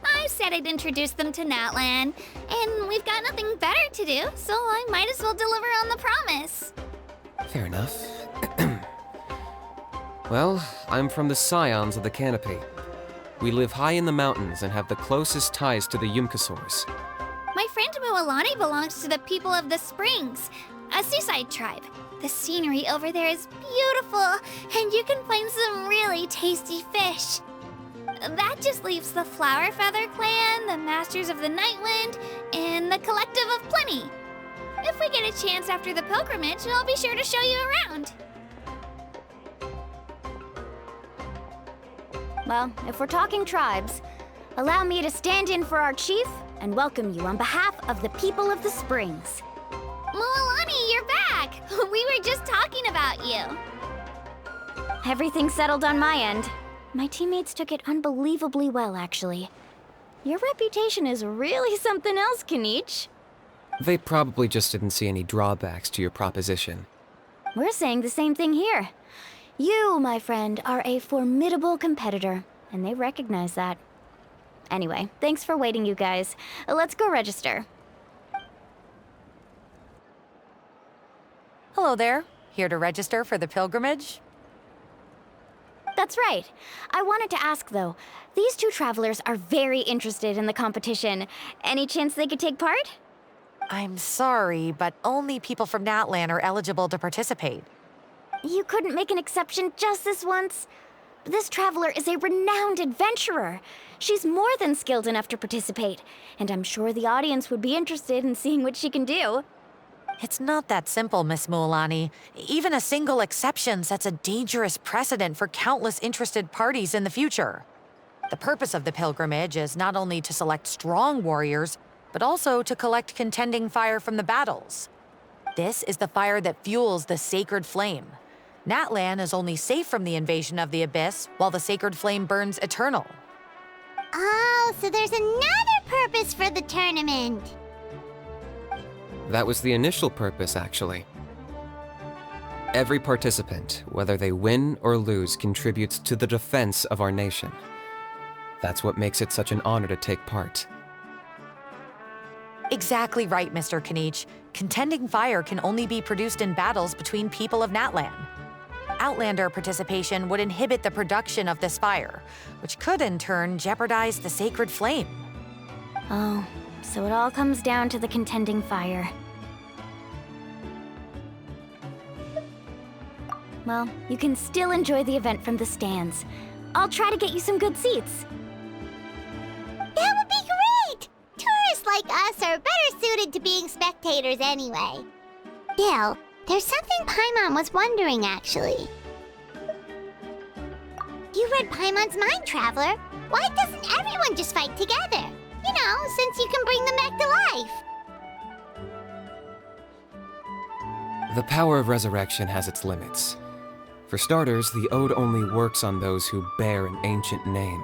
I said I'd introduce them to Natlan, and we've got nothing better to do, so I might as well deliver on the promise. Fair enough. Well, I'm from the Scions of the Canopy. We live high in the mountains and have the closest ties to the Yumkasaurs. My friend Mualani belongs to the people of the Springs, a seaside tribe. The scenery over there is beautiful, and you can find some really tasty fish. That just leaves the Flower Feather Clan, the Masters of the Nightwind, and the Collective of Plenty. If we get a chance after the pilgrimage, I'll be sure to show you around. Well, if we're talking tribes, allow me to stand in for our chief and welcome you on behalf of the people of the Springs. Mualani, you're back! We were just talking about you. Everything's settled on my end. My teammates took it unbelievably well, actually. Your reputation is really something else, Kanich. They probably just didn't see any drawbacks to your proposition. We're saying the same thing here. You, my friend, are a formidable competitor, and they recognize that. Anyway, thanks for waiting, you guys. Let's go register. Hello there. Here to register for the pilgrimage? That's right. I wanted to ask, though. These 2 travelers are very interested in the competition. Any chance they could take part? I'm sorry, but only people from Natlan are eligible to participate. You couldn't make an exception just this once? This traveler is a renowned adventurer. She's more than skilled enough to participate, and I'm sure the audience would be interested in seeing what she can do. It's not that simple, Miss Mualani. Even a single exception sets a dangerous precedent for countless interested parties in the future. The purpose of the pilgrimage is not only to select strong warriors, but also to collect contending fire from the battles. This is the fire that fuels the sacred flame. Natlan is only safe from the invasion of the Abyss, while the sacred flame burns eternal. Oh, so there's another purpose for the tournament. That was the initial purpose, actually. Every participant, whether they win or lose, contributes to the defense of our nation. That's what makes it such an honor to take part. Exactly right, Mr. Kanich. Contending fire can only be produced in battles between people of Natlan. Outlander participation would inhibit the production of this fire, which could in turn jeopardize the sacred flame. Oh, so it all comes down to the contending fire. Well, you can still enjoy the event from the stands. I'll try to get you some good seats. That would be great! Tourists like us are better suited to being spectators anyway. Still, there's something Paimon was wondering, actually. You read Paimon's mind, Traveler. Why doesn't everyone just fight together? You know, since you can bring them back to life. The power of resurrection has its limits. For starters, the Ode only works on those who bear an ancient name.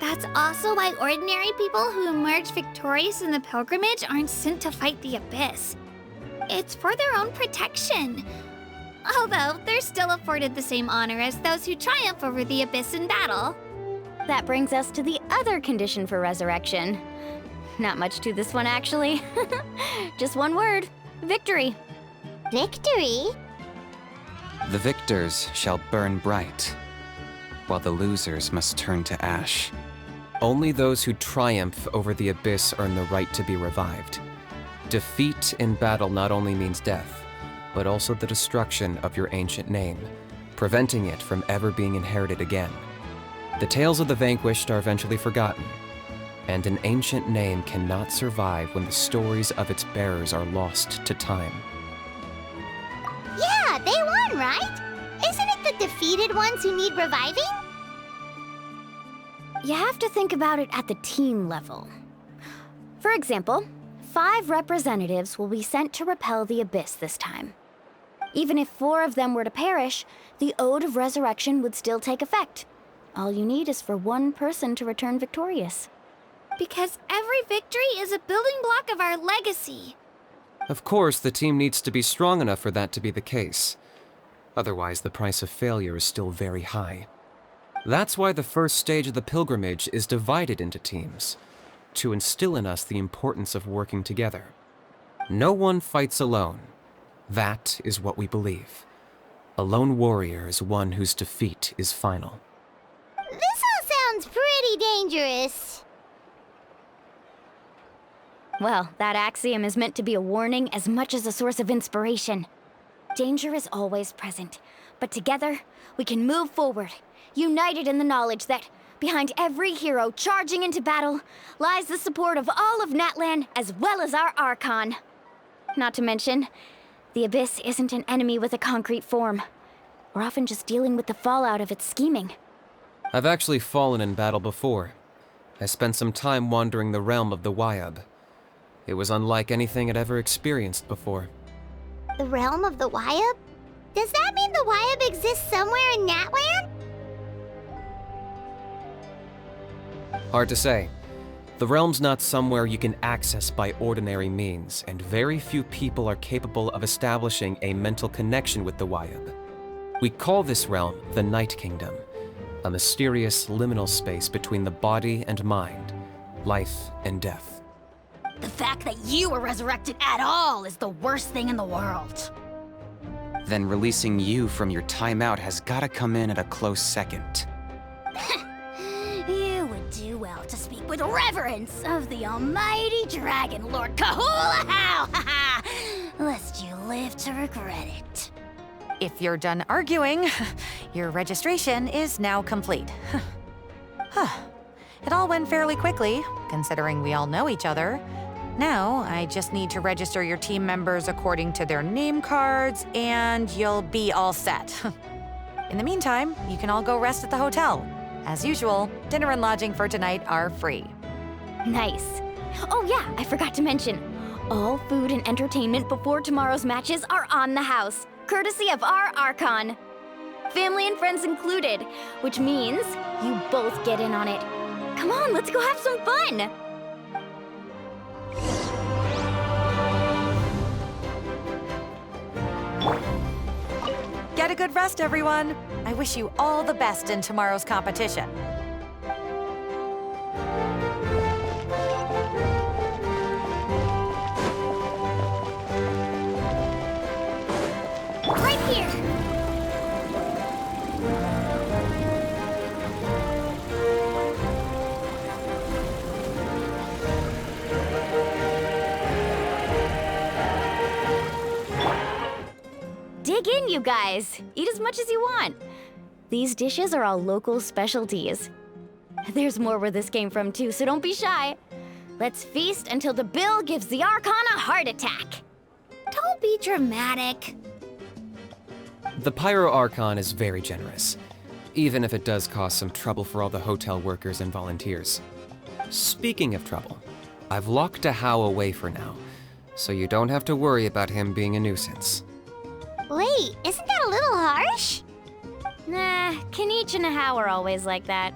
That's also why ordinary people who emerge victorious in the pilgrimage aren't sent to fight the Abyss. It's for their own protection. Although, they're still afforded the same honor as those who triumph over the Abyss in battle. That brings us to the other condition for resurrection. Not much to this one, actually. Just one word: victory. Victory? The victors shall burn bright, while the losers must turn to ash. Only those who triumph over the Abyss earn the right to be revived. Defeat in battle not only means death, but also the destruction of your ancient name, preventing it from ever being inherited again. The tales of the vanquished are eventually forgotten, and an ancient name cannot survive when the stories of its bearers are lost to time. Yeah, they won, right? Isn't it the defeated ones who need reviving? You have to think about it at the team level. For example, 5 representatives will be sent to repel the Abyss this time. Even if 4 of them were to perish, the Ode of Resurrection would still take effect. All you need is for 1 person to return victorious. Because every victory is a building block of our legacy. Of course, the team needs to be strong enough for that to be the case. Otherwise, the price of failure is still very high. That's why the first stage of the pilgrimage is divided into teams, to instill in us the importance of working together. No one fights alone. That is what we believe. A lone warrior is one whose defeat is final. This all sounds pretty dangerous. Well, that axiom is meant to be a warning as much as a source of inspiration. Danger is always present, but together, we can move forward, united in the knowledge that behind every hero charging into battle lies the support of all of Natlan as well as our Archon. Not to mention, the Abyss isn't an enemy with a concrete form. We're often just dealing with the fallout of its scheming. I've actually fallen in battle before. I spent some time wandering the realm of the Wyab. It was unlike anything I'd ever experienced before. The realm of the Wyab? Does that mean the Wyab exists somewhere in Natlan? Hard to say. The realm's not somewhere you can access by ordinary means, and very few people are capable of establishing a mental connection with the Wyab. We call this realm the Night Kingdom, a mysterious liminal space between the body and mind, life and death. The fact that you were resurrected at all is the worst thing in the world. Then releasing you from your timeout has gotta come in at a close second. You would do well to speak with reverence of the almighty Dragon Lord Kahula-How! Lest you live to regret it. If you're done arguing, Your registration is now complete. It all went fairly quickly, considering we all know each other. Now, I just need to register your team members according to their name cards, and you'll be all set. In the meantime, you can all go rest at the hotel. As usual, dinner and lodging for tonight are free. Nice. Oh yeah, I forgot to mention. All food and entertainment before tomorrow's matches are on the house, courtesy of our Archon. Family and friends included, which means you both get in on it. Come on, let's go have some fun! Get a good rest, everyone. I wish you all the best in tomorrow's competition. Right here! Dig in, you guys. Eat as much as you want. These dishes are all local specialties. There's more where this came from too, so don't be shy. Let's feast until the bill gives the Archon a heart attack. Don't be dramatic. The Pyro Archon is very generous, even if it does cause some trouble for all the hotel workers and volunteers. Speaking of trouble, I've locked a How away for now, so you don't have to worry about him being a nuisance. Wait, isn't that a little harsh? Nah, Kenichi and How are always like that.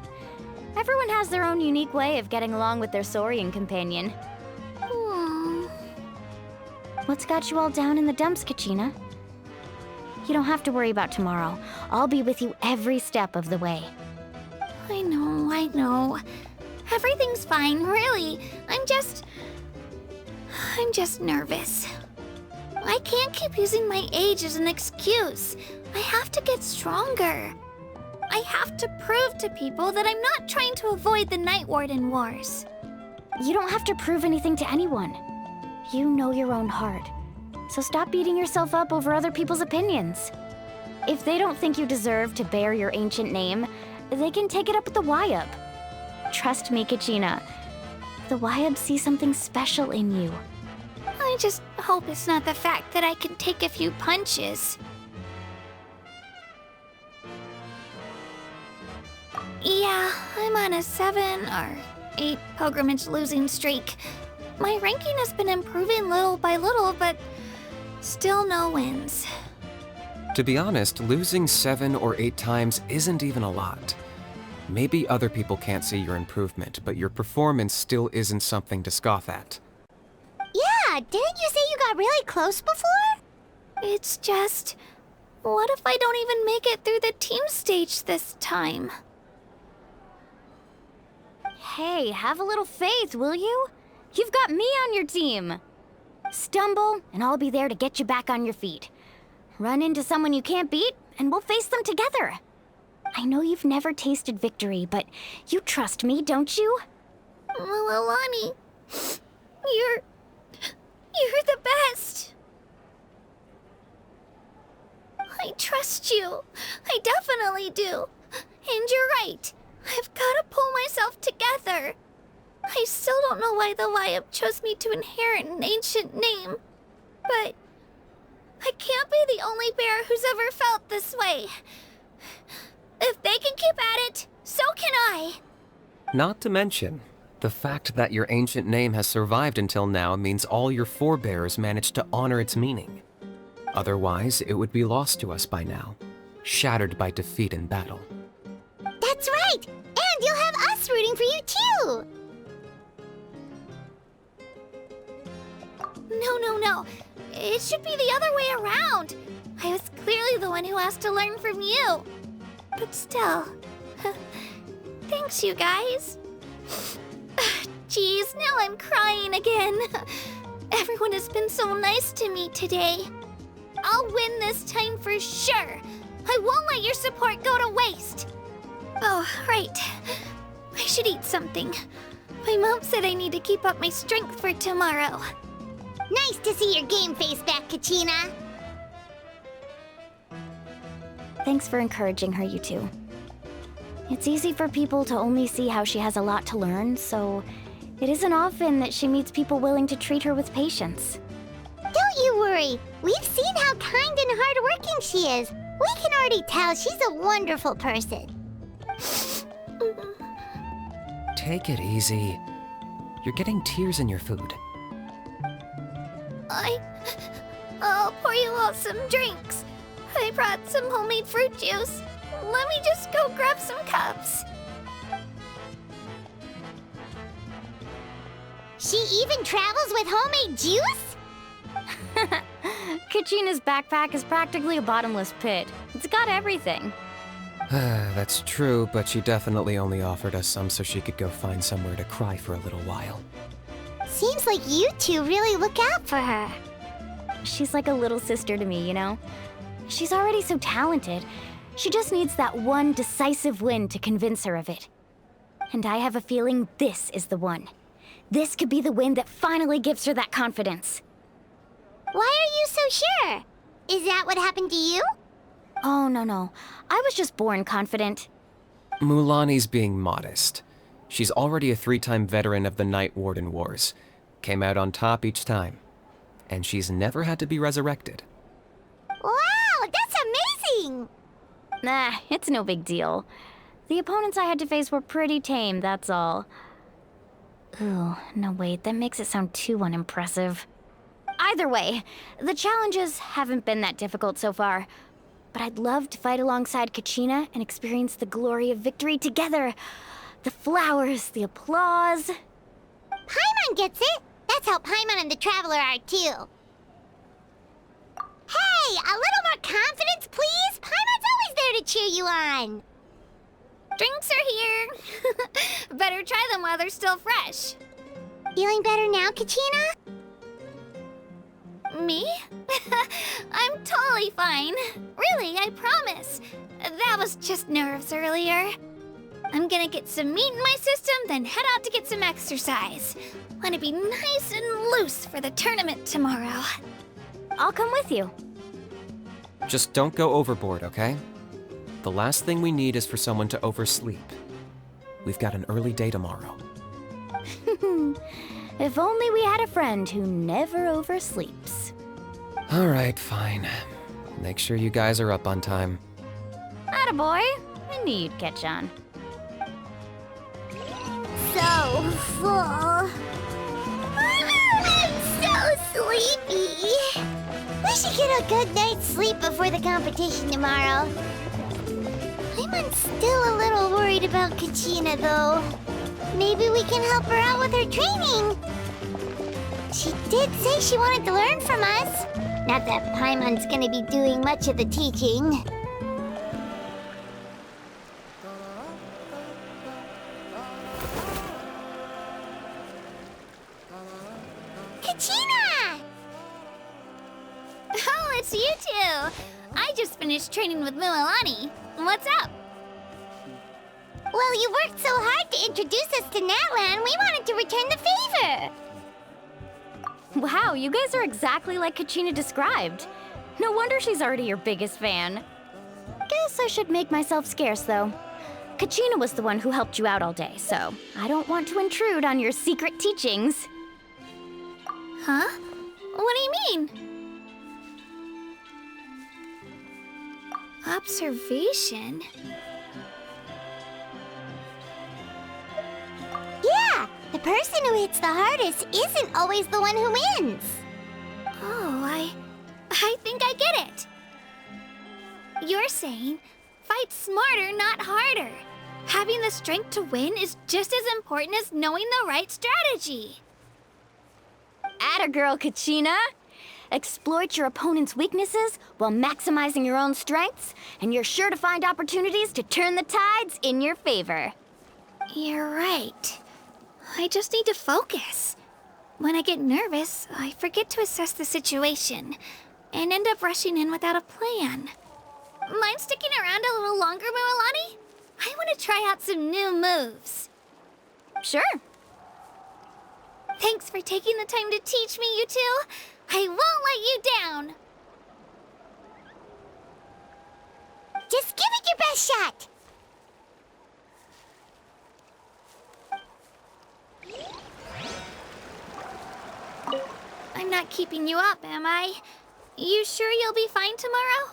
Everyone has their own unique way of getting along with their Saurian companion. What's got you all down in the dumps, Kachina? You don't have to worry about tomorrow. I'll be with you every step of the way. I know. Everything's fine, really. I'm just nervous. I can't keep using my age as an excuse. I have to get stronger. I have to prove to people that I'm not trying to avoid the Night Warden Wars. You don't have to prove anything to anyone. You know your own heart. So stop beating yourself up over other people's opinions. If they don't think you deserve to bear your ancient name, they can take it up with the Wyub. Trust me, Kachina. The Wyub see something special in you. I just hope it's not the fact that I can take a few punches. Yeah, I'm on a 7 or 8 pilgrimage losing streak. My ranking has been improving little by little, but still no wins. To be honest, losing 7 or 8 times isn't even a lot. Maybe other people can't see your improvement, but your performance still isn't something to scoff at. Yeah, didn't you say you got really close before? It's just, what if I don't even make it through the team stage this time? Hey, have a little faith, will you? You've got me on your team. Stumble, and I'll be there to get you back on your feet. Run into someone you can't beat, and we'll face them together. I know you've never tasted victory, but you trust me, don't you? Alani, you're the best. I trust you. I definitely do. And you're right. I've got to pull myself together. I still don't know why the Wyub chose me to inherit an ancient name. But I can't be the only bear who's ever felt this way. If they can keep at it, so can I. Not to mention, the fact that your ancient name has survived until now means all your forebears managed to honor its meaning. Otherwise, it would be lost to us by now, shattered by defeat in battle. That's right! And you'll have us rooting for you too! No. It should be the other way around. I was clearly the one who asked to learn from you. But still, thanks you guys. Geez, now I'm crying again. Everyone has been so nice to me today. I'll win this time for sure. I won't let your support go to waste. Oh, right. I should eat something. My mom said I need to keep up my strength for tomorrow. Nice to see your game face back, Kachina. Thanks for encouraging her, you two. It's easy for people to only see how she has a lot to learn, so it isn't often that she meets people willing to treat her with patience. Don't you worry. We've seen how kind and hardworking she is. We can already tell she's a wonderful person. Take it easy. You're getting tears in your food. I'll pour you all some drinks. I brought some homemade fruit juice. Let me just go grab some cups. She even travels with homemade juice? Kachina's backpack is practically a bottomless pit. It's got everything. That's true, but she definitely only offered us some so she could go find somewhere to cry for a little while. Seems like you two really look out for her. She's like a little sister to me, you know? She's already so talented. She just needs that one decisive win to convince her of it. And I have a feeling this is the one. This could be the win that finally gives her that confidence. Why are you so sure? Is that what happened to you? Oh, no. I was just born confident. Mulanni's being modest. She's already a 3-time veteran of the Night Warden Wars. Came out on top each time. And she's never had to be resurrected. Wow, that's amazing! Nah, it's no big deal. The opponents I had to face were pretty tame, that's all. Ooh, no wait, that makes it sound too unimpressive. Either way, the challenges haven't been that difficult so far. But I'd love to fight alongside Kachina and experience the glory of victory together. The flowers, the applause. Paimon gets it! That's how Paimon and the Traveler are too. Hey, a little more confidence, please! Paimon's always there to cheer you on! Drinks are here. Better try them while they're still fresh. Feeling better now, Kachina? Me? I'm totally fine. Really, I promise. That was just nerves earlier. I'm gonna get some meat in my system, then head out to get some exercise. Want to be nice and loose for the tournament tomorrow. I'll come with you. Just don't go overboard, okay? The last thing we need is for someone to oversleep. We've got an early day tomorrow. If only we had a friend who never oversleeps. All right, fine. Make sure you guys are up on time. Attaboy. I knew you'd catch on. So full. I'm so sleepy. We should get a good night's sleep before the competition tomorrow. I'm still a little worried about Kachina, though. Maybe we can help her out with her training. She did say she wanted to learn from us. Not that Paimon's gonna be doing much of the teaching. Kachina! Oh, it's you two. I just finished training with Mualani. What's up? Well, you worked so hard to introduce us to Natlan, we wanted to return the favor. Wow, you guys are exactly like Kachina described. No wonder she's already your biggest fan. Guess I should make myself scarce, though. Kachina was the one who helped you out all day, so I don't want to intrude on your secret teachings. Huh? What do you mean? Observation? Yeah, the person who hits the hardest isn't always the one who wins. Oh, I think I get it. You're saying, fight smarter, not harder. Having the strength to win is just as important as knowing the right strategy. Atta girl, Kachina! Exploit your opponent's weaknesses while maximizing your own strengths, and you're sure to find opportunities to turn the tides in your favor. You're right. I just need to focus. When I get nervous, I forget to assess the situation and end up rushing in without a plan. Mind sticking around a little longer, Mualani? I want to try out some new moves. Sure. Thanks for taking the time to teach me, you two. I won't let you down. Just give it your best shot! I'm not keeping you up, am I? You sure you'll be fine tomorrow?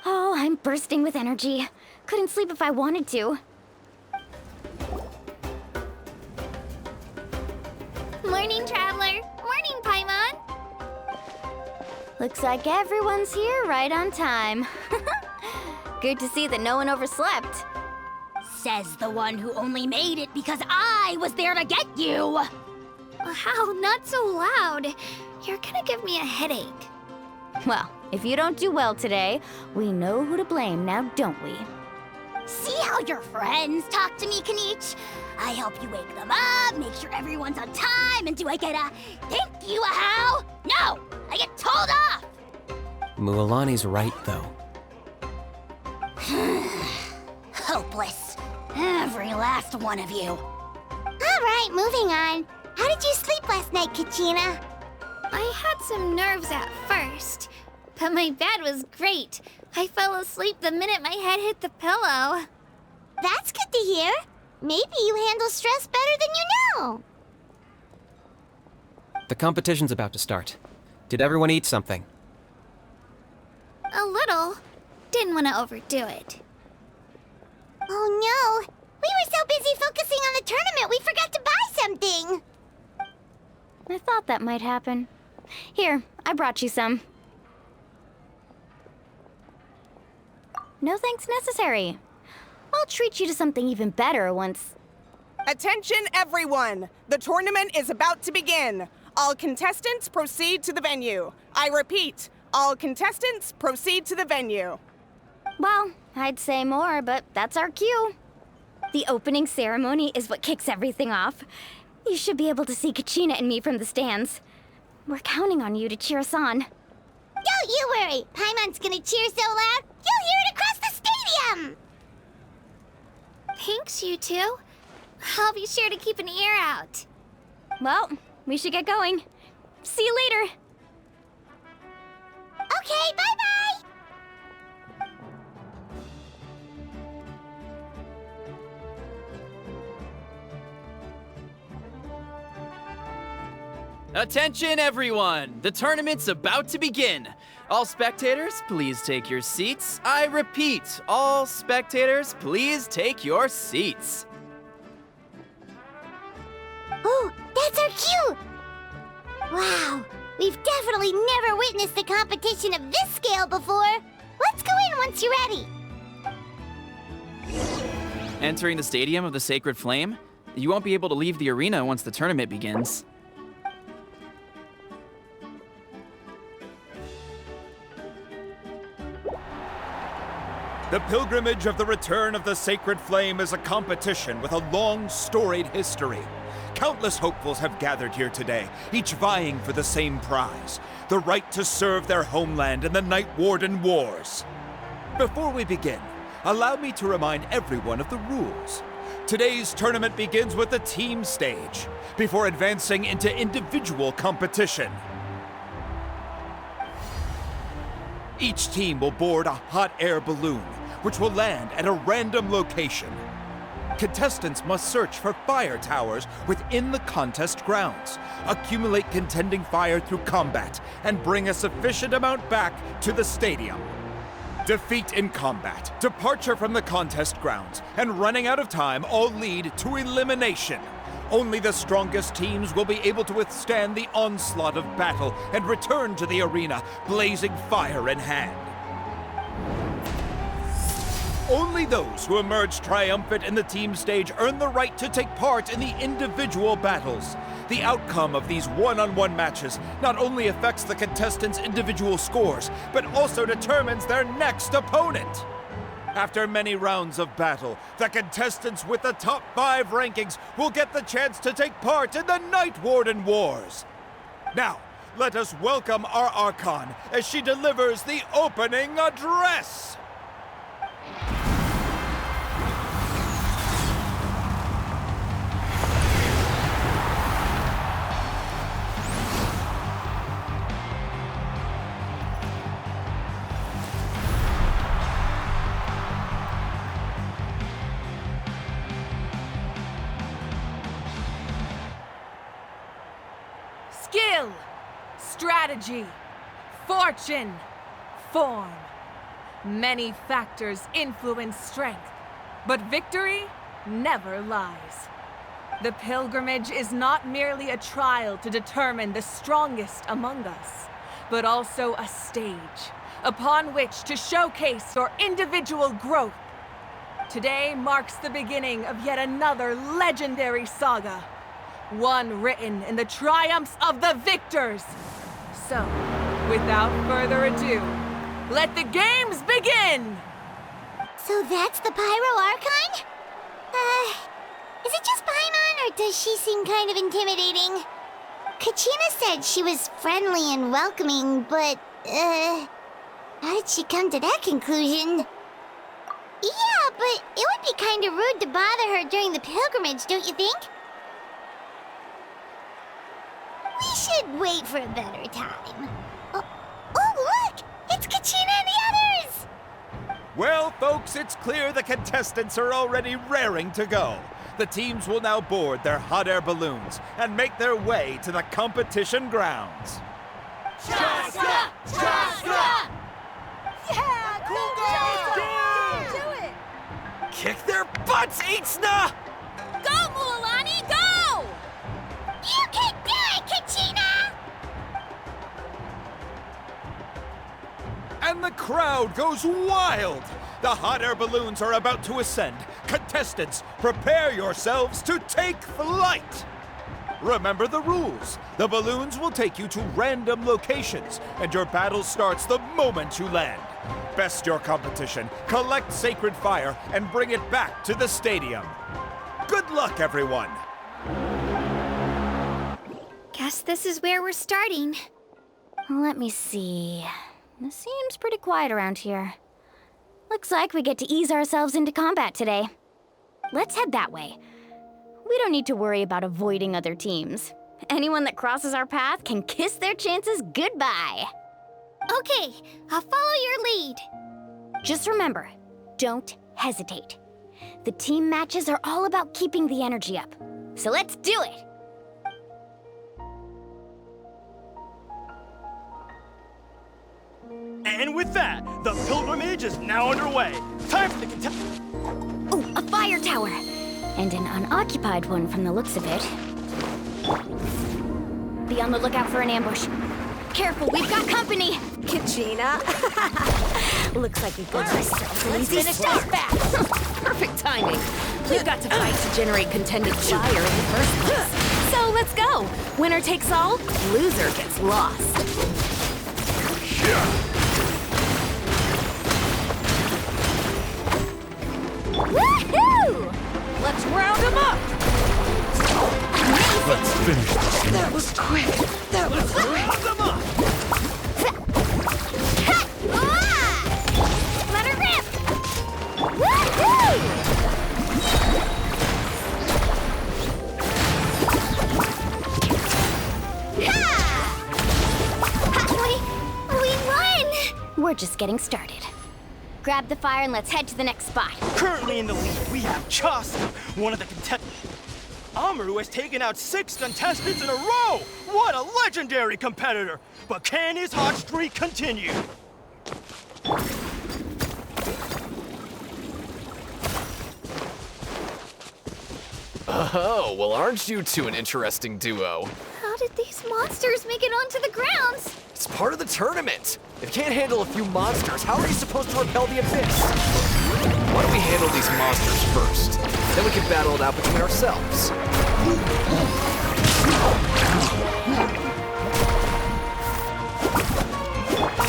Oh, I'm bursting with energy. Couldn't sleep if I wanted to. Morning, Traveler. Morning, Paimon. Looks like everyone's here right on time. Good to see that no one overslept. Says the one who only made it because I was there to get you! Wow, not so loud. You're gonna give me a headache. Well, if you don't do well today, we know who to blame now, don't we? See how your friends talk to me, Kanich? I help you wake them up, make sure everyone's on time, and do I get a thank you, a how? No! I get told off! Mualani's right, though. Hopeless. Every last one of you. Alright, moving on. How did you sleep last night, Kachina? I had some nerves at first, but my bed was great. I fell asleep the minute my head hit the pillow. That's good to hear. Maybe you handle stress better than you know. The competition's about to start. Did everyone eat something? A little. Didn't want to overdo it. Oh no! We were so busy focusing on the tournament we forgot to buy something! I thought that might happen. Here, I brought you some. No thanks necessary. I'll treat you to something even better once... Attention, everyone! The tournament is about to begin. All contestants proceed to the venue. I repeat, all contestants proceed to the venue. Well, I'd say more, but that's our cue. The opening ceremony is what kicks everything off. You should be able to see Kachina and me from the stands. We're counting on you to cheer us on. Don't you worry! Paimon's gonna cheer so loud, you'll hear it across the stadium! Thanks, you two. I'll be sure to keep an ear out. Well, we should get going. See you later. Okay, bye-bye! Attention, everyone! The tournament's about to begin. All spectators, please take your seats. I repeat, all spectators, please take your seats. Oh, that's our cue! Wow, we've definitely never witnessed a competition of this scale before. Let's go in once you're ready. Entering the Stadium of the Sacred Flame, you won't be able to leave the arena once the tournament begins. The Pilgrimage of the Return of the Sacred Flame is a competition with a long, storied history. Countless hopefuls have gathered here today, each vying for the same prize, the right to serve their homeland in the Night Warden Wars. Before we begin, allow me to remind everyone of the rules. Today's tournament begins with the team stage, before advancing into individual competition. Each team will board a hot air balloon, which will land at a random location. Contestants must search for fire towers within the contest grounds, accumulate contending fire through combat, and bring a sufficient amount back to the stadium. Defeat in combat, departure from the contest grounds, and running out of time all lead to elimination. Only the strongest teams will be able to withstand the onslaught of battle and return to the arena, blazing fire in hand. Only those who emerge triumphant in the team stage earn the right to take part in the individual battles. The outcome of these one-on-one matches not only affects the contestants' individual scores, but also determines their next opponent. After many rounds of battle, the contestants with the top 5 rankings will get the chance to take part in the Night Warden Wars. Now, let us welcome our Archon as she delivers the opening address. skill, strategy, fortune, form. Many factors influence strength, but victory never lies. The pilgrimage is not merely a trial to determine the strongest among us, but also a stage upon which to showcase your individual growth. Today marks the beginning of yet another legendary saga, one written in the triumphs of the victors. So, without further ado, let the games begin! So that's the Pyro Archon? Is it just Paimon, or does she seem kind of intimidating? Kachina said she was friendly and welcoming, but, how did she come to that conclusion? Yeah, but it would be kind of rude to bother her during the pilgrimage, don't you think? We should wait for a better time. Oh, look! It's Kachina and the others! Well, folks, it's clear the contestants are already raring to go. The teams will now board their hot air balloons and make their way to the competition grounds. Chaska! Chaska! Yeah, cool! Do it! Kick their butts, Itzna! Go, Mualani, go! You can do it, Kachina! And the crowd goes wild! The hot air balloons are about to ascend. Contestants, prepare yourselves to take flight! Remember the rules. The balloons will take you to random locations, and your battle starts the moment you land. Best your competition, collect sacred fire, and bring it back to the stadium. Good luck, everyone! Guess this is where we're starting. Let me see. It seems pretty quiet around here. Looks like we get to ease ourselves into combat today. Let's head that way. We don't need to worry about avoiding other teams. Anyone that crosses our path can kiss their chances goodbye. Okay, I'll follow your lead. Just remember, don't hesitate. The team matches are all about keeping the energy up. So let's do it! And with that, the pilgrimage is now underway. Time for the Oh, a fire tower! And an unoccupied one from the looks of it. Be on the lookout for an ambush. Careful, we've got company! Kachina. Looks like we've got ourselves an easy finish start. this fast. Perfect timing. We've got to fight to generate contended fire in the first place. So let's go. Winner takes all, loser gets lost. Woohoo! Let's round them up. Let's finish this. That was quick. That was quick. Let her rip! Woohoo! We won! We're just getting started. Grab the fire and let's head to the next spot. Currently in the lead, we have Chaska, one of the contestants. Amaru has taken out 6 contestants in a row! What a legendary competitor! But can his hot streak continue? Oh, well, aren't you two an interesting duo? How did these monsters make it onto the grounds? It's part of the tournament. If you can't handle a few monsters, how are you supposed to repel the abyss? Why don't we handle these monsters first? Then we can battle it out between ourselves.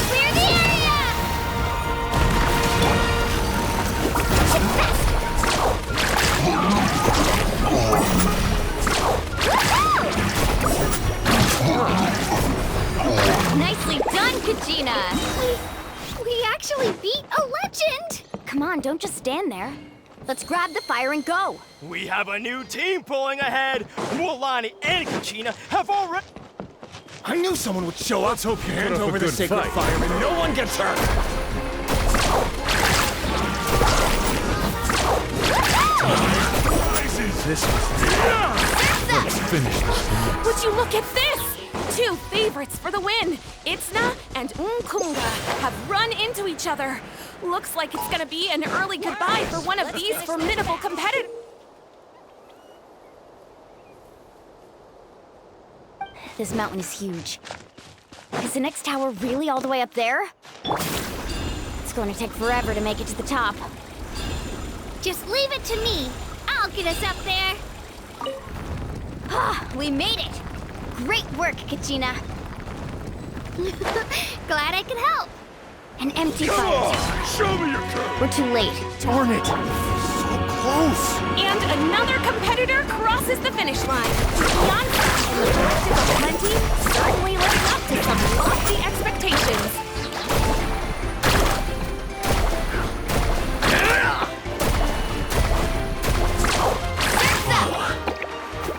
Clear the area! Nicely done, Kachina! We actually beat a legend! Come on, don't just stand there. Let's grab the fire and go. We have a new team pulling ahead. Mualani and Kachina have already... I knew someone would show up. Let's hope you hand over the sacred fire and no one gets hurt. This was... Let's finish this. Would you look at this? Two favorites for the win! Itzna and Nikunga have run into each other. Looks like it's gonna be an early goodbye for one of these formidable competitors. This mountain is huge. Is the next tower really all the way up there? It's going to take forever to make it to the top. Just leave it to me. I'll get us up there. Ah, we made it! Great work, Kachina. Glad I could help. An empty fire tower. Show me your curve! We're too late. Darn it! So close! And another competitor crosses the finish line. Bianca and the collective of plenty certainly living up to some lofty expectations.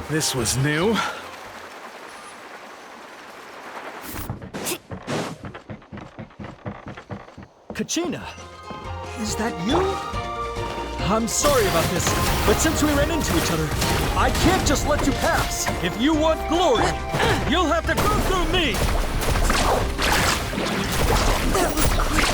This was new. Kachina, is that you? I'm sorry about this, but since we ran into each other, I can't just let you pass. If you want glory, you'll have to go through me. That was quick.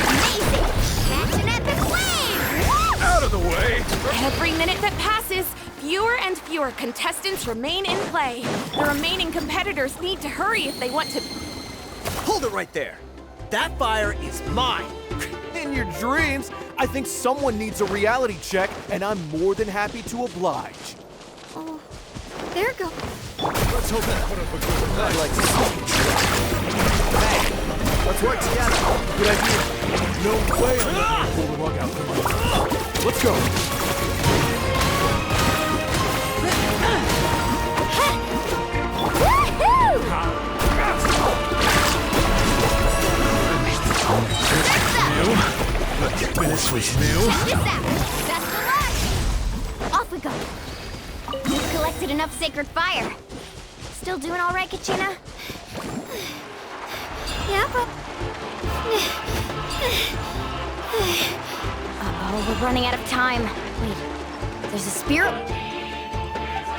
Amazing. That's an epic wave. Out of the way! Every minute that passes, fewer and fewer contestants remain in play. The remaining competitors need to hurry if they want to... Hold it right there. That fire is mine. In your dreams, I think someone needs a reality check, and I'm more than happy to oblige. Oh, there go. Let's hope that put up a good I'd fight. like to see you try. Hey, let's work together. Good idea. No way I'm gonna pull the rug out from under. Let's go. New? This was new. Check this out. Best of luck. Off we go. We've collected enough sacred fire. Still doing all right, Kachina? Yeah, but... Uh-oh, we're running out of time. Wait, there's a spirit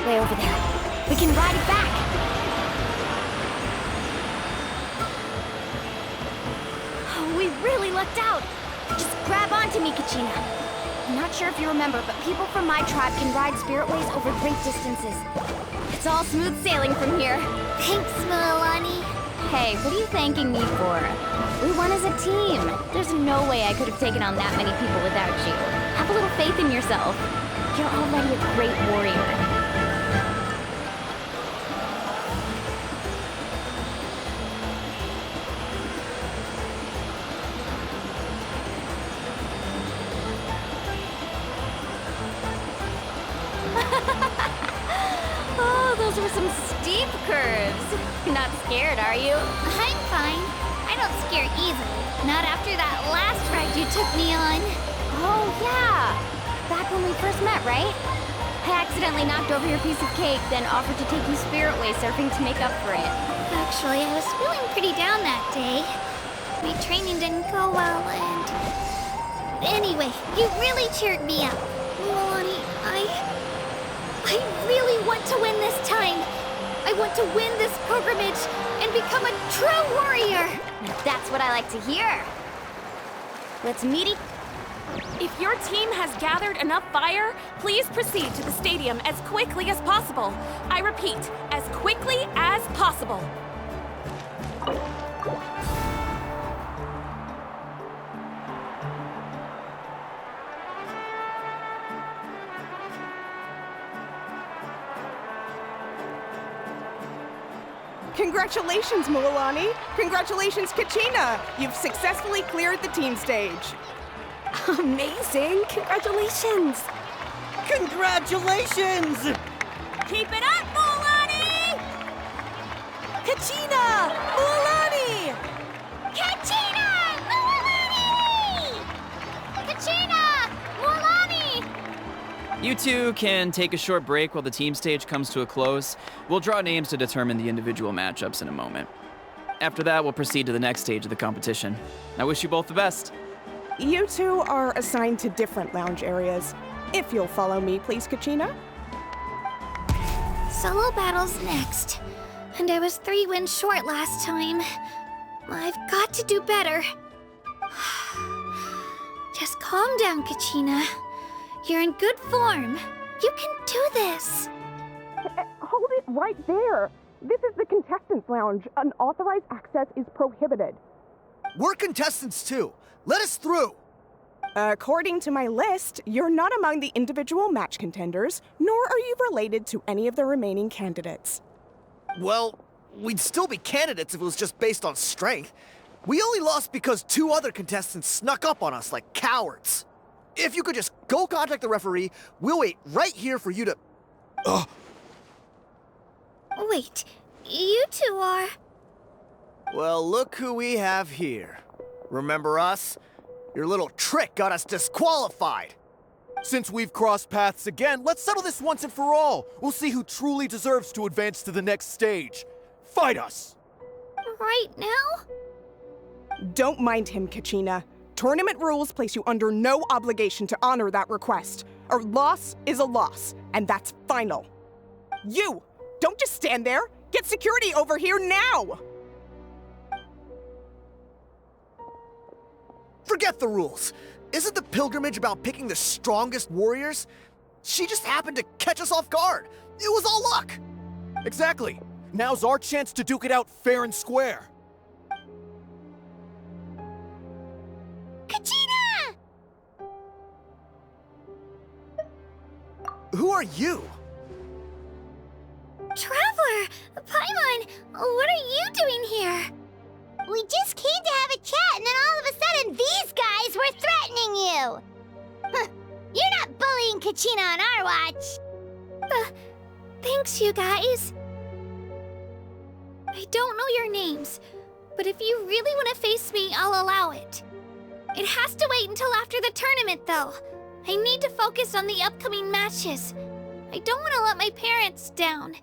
way over there. We can ride it back. Oh, we really lucked out. Just grab onto me, Kachina. I'm not sure if you remember, but people from my tribe can ride spiritways over great distances. It's all smooth sailing from here. Thanks, Milani. Hey, what are you thanking me for? We won as a team. There's no way I could have taken on that many people without you. Have a little faith in yourself. You're already a great warrior. Oh, those were some steep curves. You're not scared, are you? I'm fine. I don't scare easily. Not after that last ride you took me on. Oh, yeah. Back when we first met, right? I accidentally knocked over your piece of cake, then offered to take you spiritway surfing to make up for it. Actually, I was feeling pretty down that day. My training didn't go well, and... Anyway, you really cheered me up. Milani, I really want to win this time. I want to win this pilgrimage and become a true warrior. That's what I like to hear. Let's meet it. If your team has gathered enough fire, please proceed to the stadium as quickly as possible. I repeat, as quickly as possible. Congratulations, Milani. Congratulations, Kachina. You've successfully cleared the team stage. Amazing! Congratulations! Congratulations! Keep it up, Milani! Kachina! Milani! Kachina! Milani! Kachina! Milani! You two can take a short break while the team stage comes to a close. We'll draw names to determine the individual matchups in a moment. After that, we'll proceed to the next stage of the competition. I wish you both the best. You two are assigned to different lounge areas. If you'll follow me, please, Kachina. Solo battles next. And I was 3 wins short last time. I've got to do better. Just calm down, Kachina. You're in good form. You can do this. Hold it right there. This is the contestants' lounge. Unauthorized access is prohibited. We're contestants too. Let us through. According to my list, you're not among the individual match contenders, nor are you related to any of the remaining candidates. Well, we'd still be candidates if it was just based on strength. We only lost because 2 other contestants snuck up on us like cowards. If you could just go contact the referee, we'll wait right here for you to... Wait, you 2 are... Well, look who we have here. Remember us? Your little trick got us disqualified. Since we've crossed paths again, let's settle this once and for all. We'll see who truly deserves to advance to the next stage. Fight us! Right now? Don't mind him, Kachina. Tournament rules place you under no obligation to honor that request. A loss is a loss, and that's final. You! Don't just stand there! Get security over here now! Forget the rules. Isn't the pilgrimage about picking the strongest warriors? She just happened to catch us off guard. It was all luck. Exactly. Now's our chance to duke it out fair and square. Kachina! Who are you? Traveler! Paimon! What are you doing here? We just came to have a chat, and then all of a sudden these guys were threatening you! Huh, you're not bullying Kachina on our watch! Thanks, you guys. I don't know your names, but if you really want to face me, I'll allow it. It has to wait until after the tournament, though. I need to focus on the upcoming matches. I don't want to let my parents down,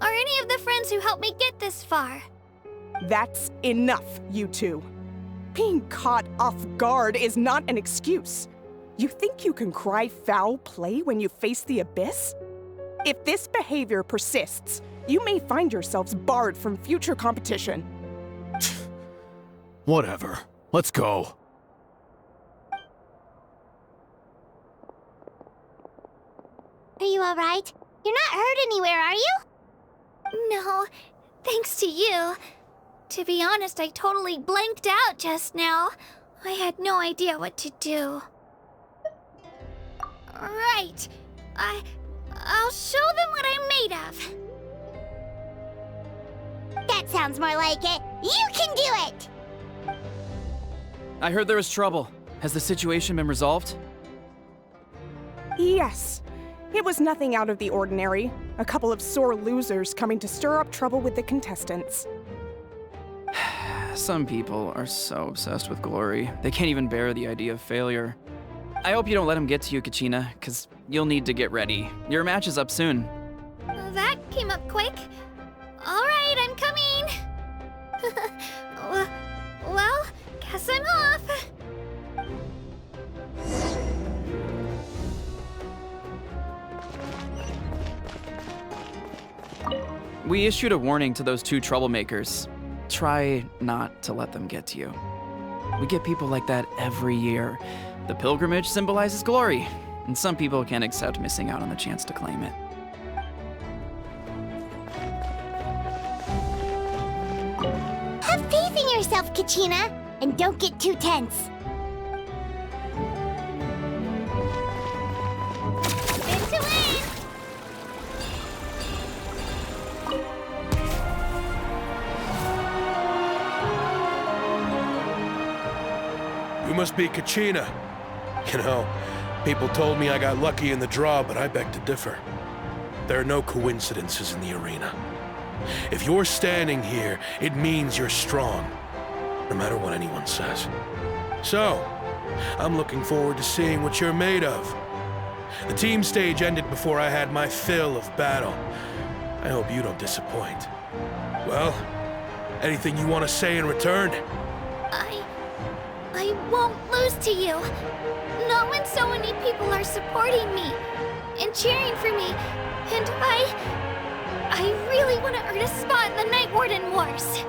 or any of the friends who helped me get this far. That's enough, you 2. Being caught off guard is not an excuse. You think you can cry foul play when you face the abyss? If this behavior persists, you may find yourselves barred from future competition. Whatever. Let's go. Are you alright? You're not hurt anywhere, are you? No, thanks to you. To be honest, I totally blanked out just now. I had no idea what to do. Right. I'll show them what I'm made of. That sounds more like it. You can do it! I heard there was trouble. Has the situation been resolved? Yes. It was nothing out of the ordinary. A couple of sore losers coming to stir up trouble with the contestants. Some people are so obsessed with glory, they can't even bear the idea of failure. I hope you don't let him get to you, Kachina, because you'll need to get ready. Your match is up soon. That came up quick. All right, I'm coming. Well, guess I'm off. We issued a warning to those 2 troublemakers. Try not to let them get to you. We get people like that every year. The pilgrimage symbolizes glory, and some people can't accept missing out on the chance to claim it. Have faith in yourself, Kachina, and don't get too tense. Spin to win! You must be Kachina. You know, people told me I got lucky in the draw, but I beg to differ. There are no coincidences in the arena. If you're standing here, it means you're strong, no matter what anyone says. So, I'm looking forward to seeing what you're made of. The team stage ended before I had my fill of battle. I hope you don't disappoint. Well, anything you want to say in return? I won't lose to you. Not when so many people are supporting me and cheering for me. And I really want to earn a spot in the night and worse.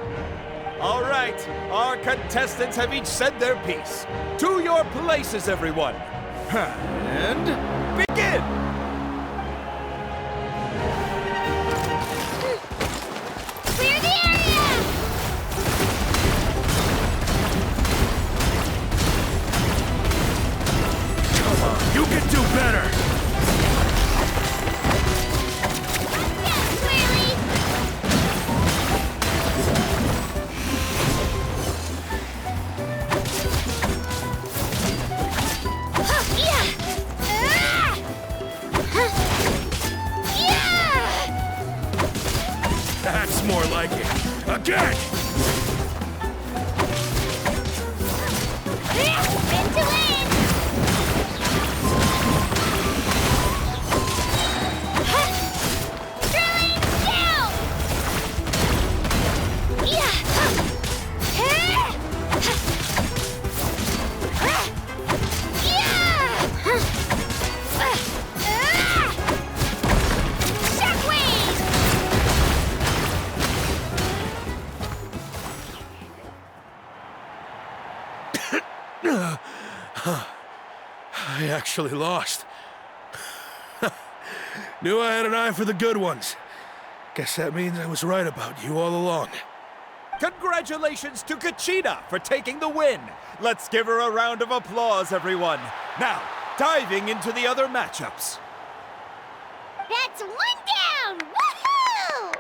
All right, our contestants have each said their piece. To your places, everyone. And begin! Clear the area! Come on, you can do better! That's more like it. Again! Spin to win! Drilling down! I actually lost. Knew I had an eye for the good ones. Guess that means I was right about you all along. Congratulations to Kachina for taking the win. Let's give her a round of applause, everyone. Now, diving into the other matchups. That's one down! Woohoo!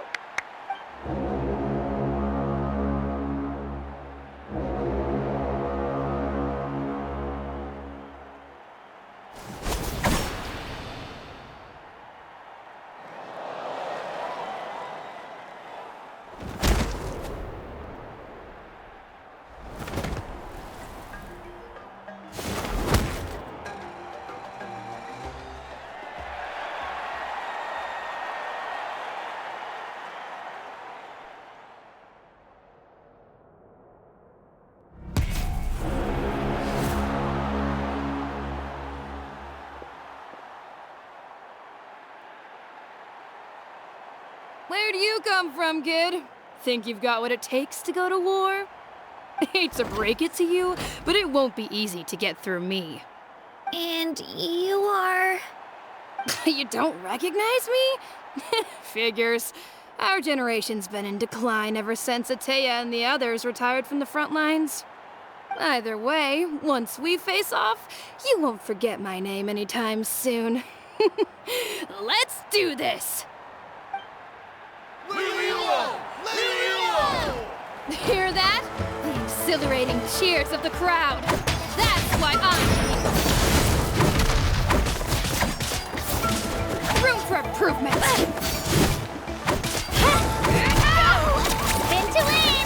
Where do you come from, kid? Think you've got what it takes to go to war? Hate to break it to you, but it won't be easy to get through me. And you are... You don't recognize me? Figures. Our generation's been in decline ever since Ateya and the others retired from the front lines. Either way, once we face off, you won't forget my name anytime soon. Let's do this! Liliuo! Liliuo! Hear that? The exhilarating cheers of the crowd. That's why room for improvement. Spin to win!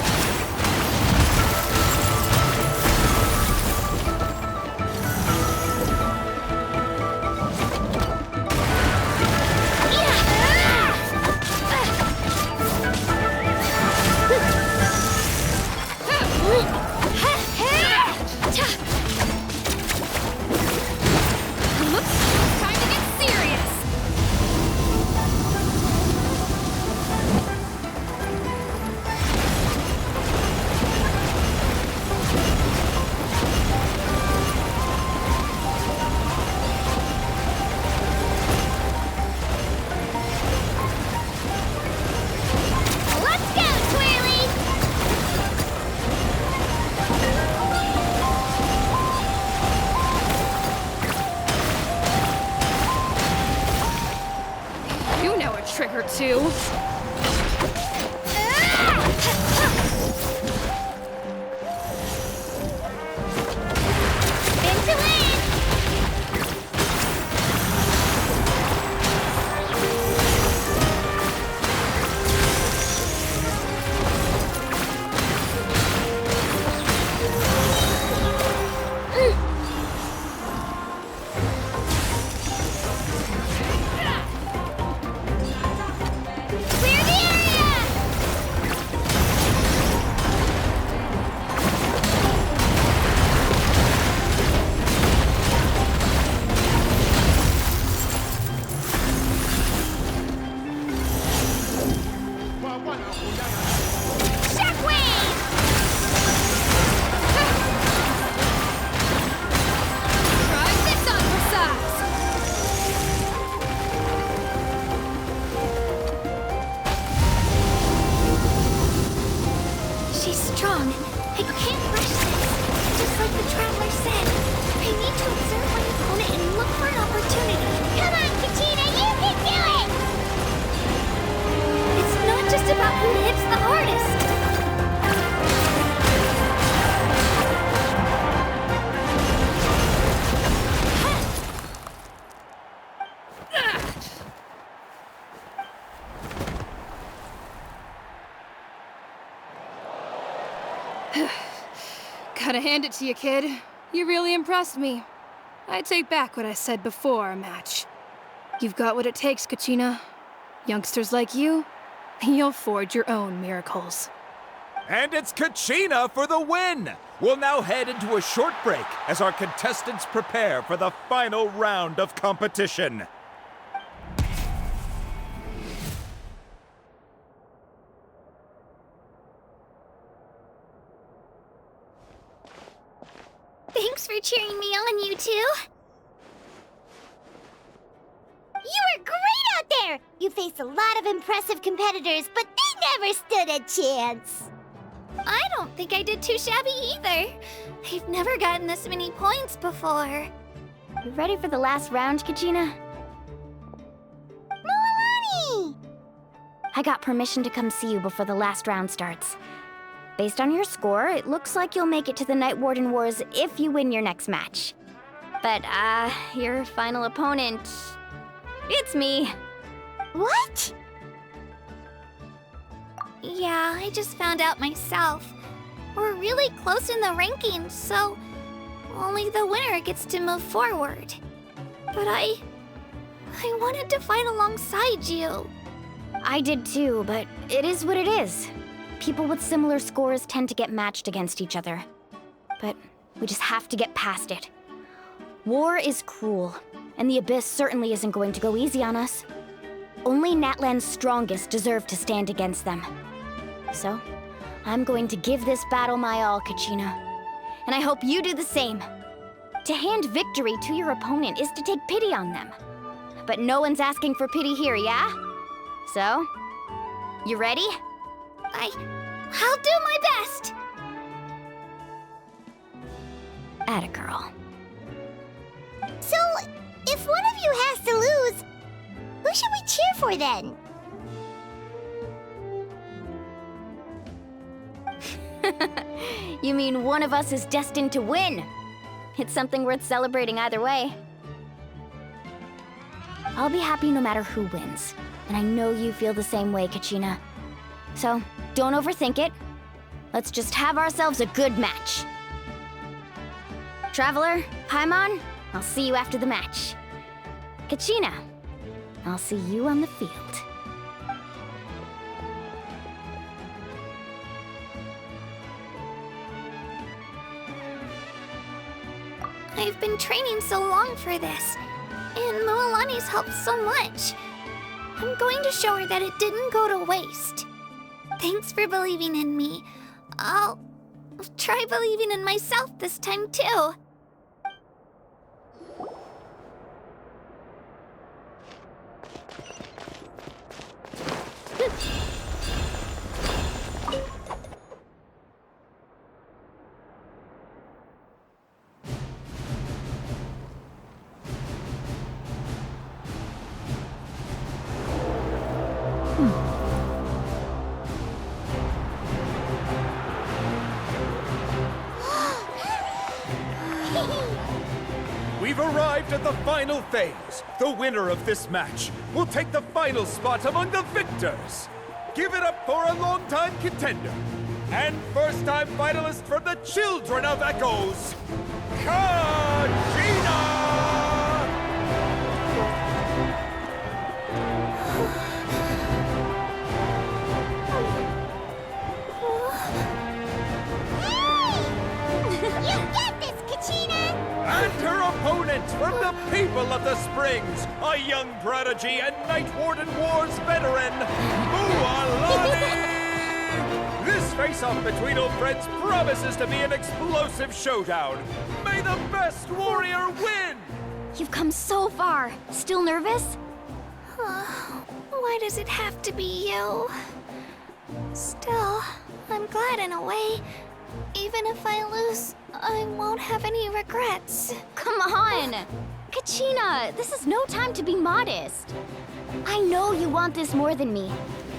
Time to get serious. Let's go, Twirly! You know a trick or two. Spin to win! strong. I can't rush this. Just like the Traveler said, I need to observe my opponent and look for an opportunity. Come on, Kachina, you can do it! It's not just about who hits the hardest. Gotta hand it to you, kid. You really impressed me. I take back what I said before our match. You've got what it takes, Kachina. Youngsters like you, you'll forge your own miracles. And it's Kachina for the win! We'll now head into a short break as our contestants prepare for the final round of competition. Thanks for cheering me on, you two. You were great out there! You faced a lot of impressive competitors, but they never stood a chance. I don't think I did too shabby either. I've never gotten this many points before. You ready for the last round, Kachina? Milani! I got permission to come see you before the last round starts. Based on your score, it looks like you'll make it to the Night Warden Wars if you win your next match. But, your final opponent... it's me. What? Yeah, I just found out myself. We're really close in the rankings, so only the winner gets to move forward. But I wanted to fight alongside you. I did too, but it is what it is. People with similar scores tend to get matched against each other. But we just have to get past it. War is cruel, and the Abyss certainly isn't going to go easy on us. Only Natlan's strongest deserve to stand against them. So, I'm going to give this battle my all, Kachina. And I hope you do the same. To hand victory to your opponent is to take pity on them. But no one's asking for pity here, yeah? So, you ready? I'll do my best! Atta girl. So, if one of you has to lose, who should we cheer for then? You mean one of us is destined to win? It's something worth celebrating either way. I'll be happy no matter who wins, and I know you feel the same way, Kachina. So, don't overthink it. Let's just have ourselves a good match. Traveler, Paimon, I'll see you after the match. Kachina, I'll see you on the field. I've been training so long for this, and Milani's helped so much. I'm going to show her that it didn't go to waste. Thanks for believing in me. I'll try believing in myself this time too. We've arrived at the final phase. The winner of this match will take the final spot among the victors. Give it up for a longtime contender and first-time finalist from the Children of Echoes, Kachina! You get this, Kachina! And her opponent from the People of the Springs, a young prodigy and Night Warden Wars veteran, Mualani! This face-off between old friends promises to be an explosive showdown. May the best warrior win! You've come so far. Still nervous? Why does it have to be you? Still, I'm glad in a way. Even if I lose, I won't have any regrets. Come on! Kachina, this is no time to be modest. I know you want this more than me.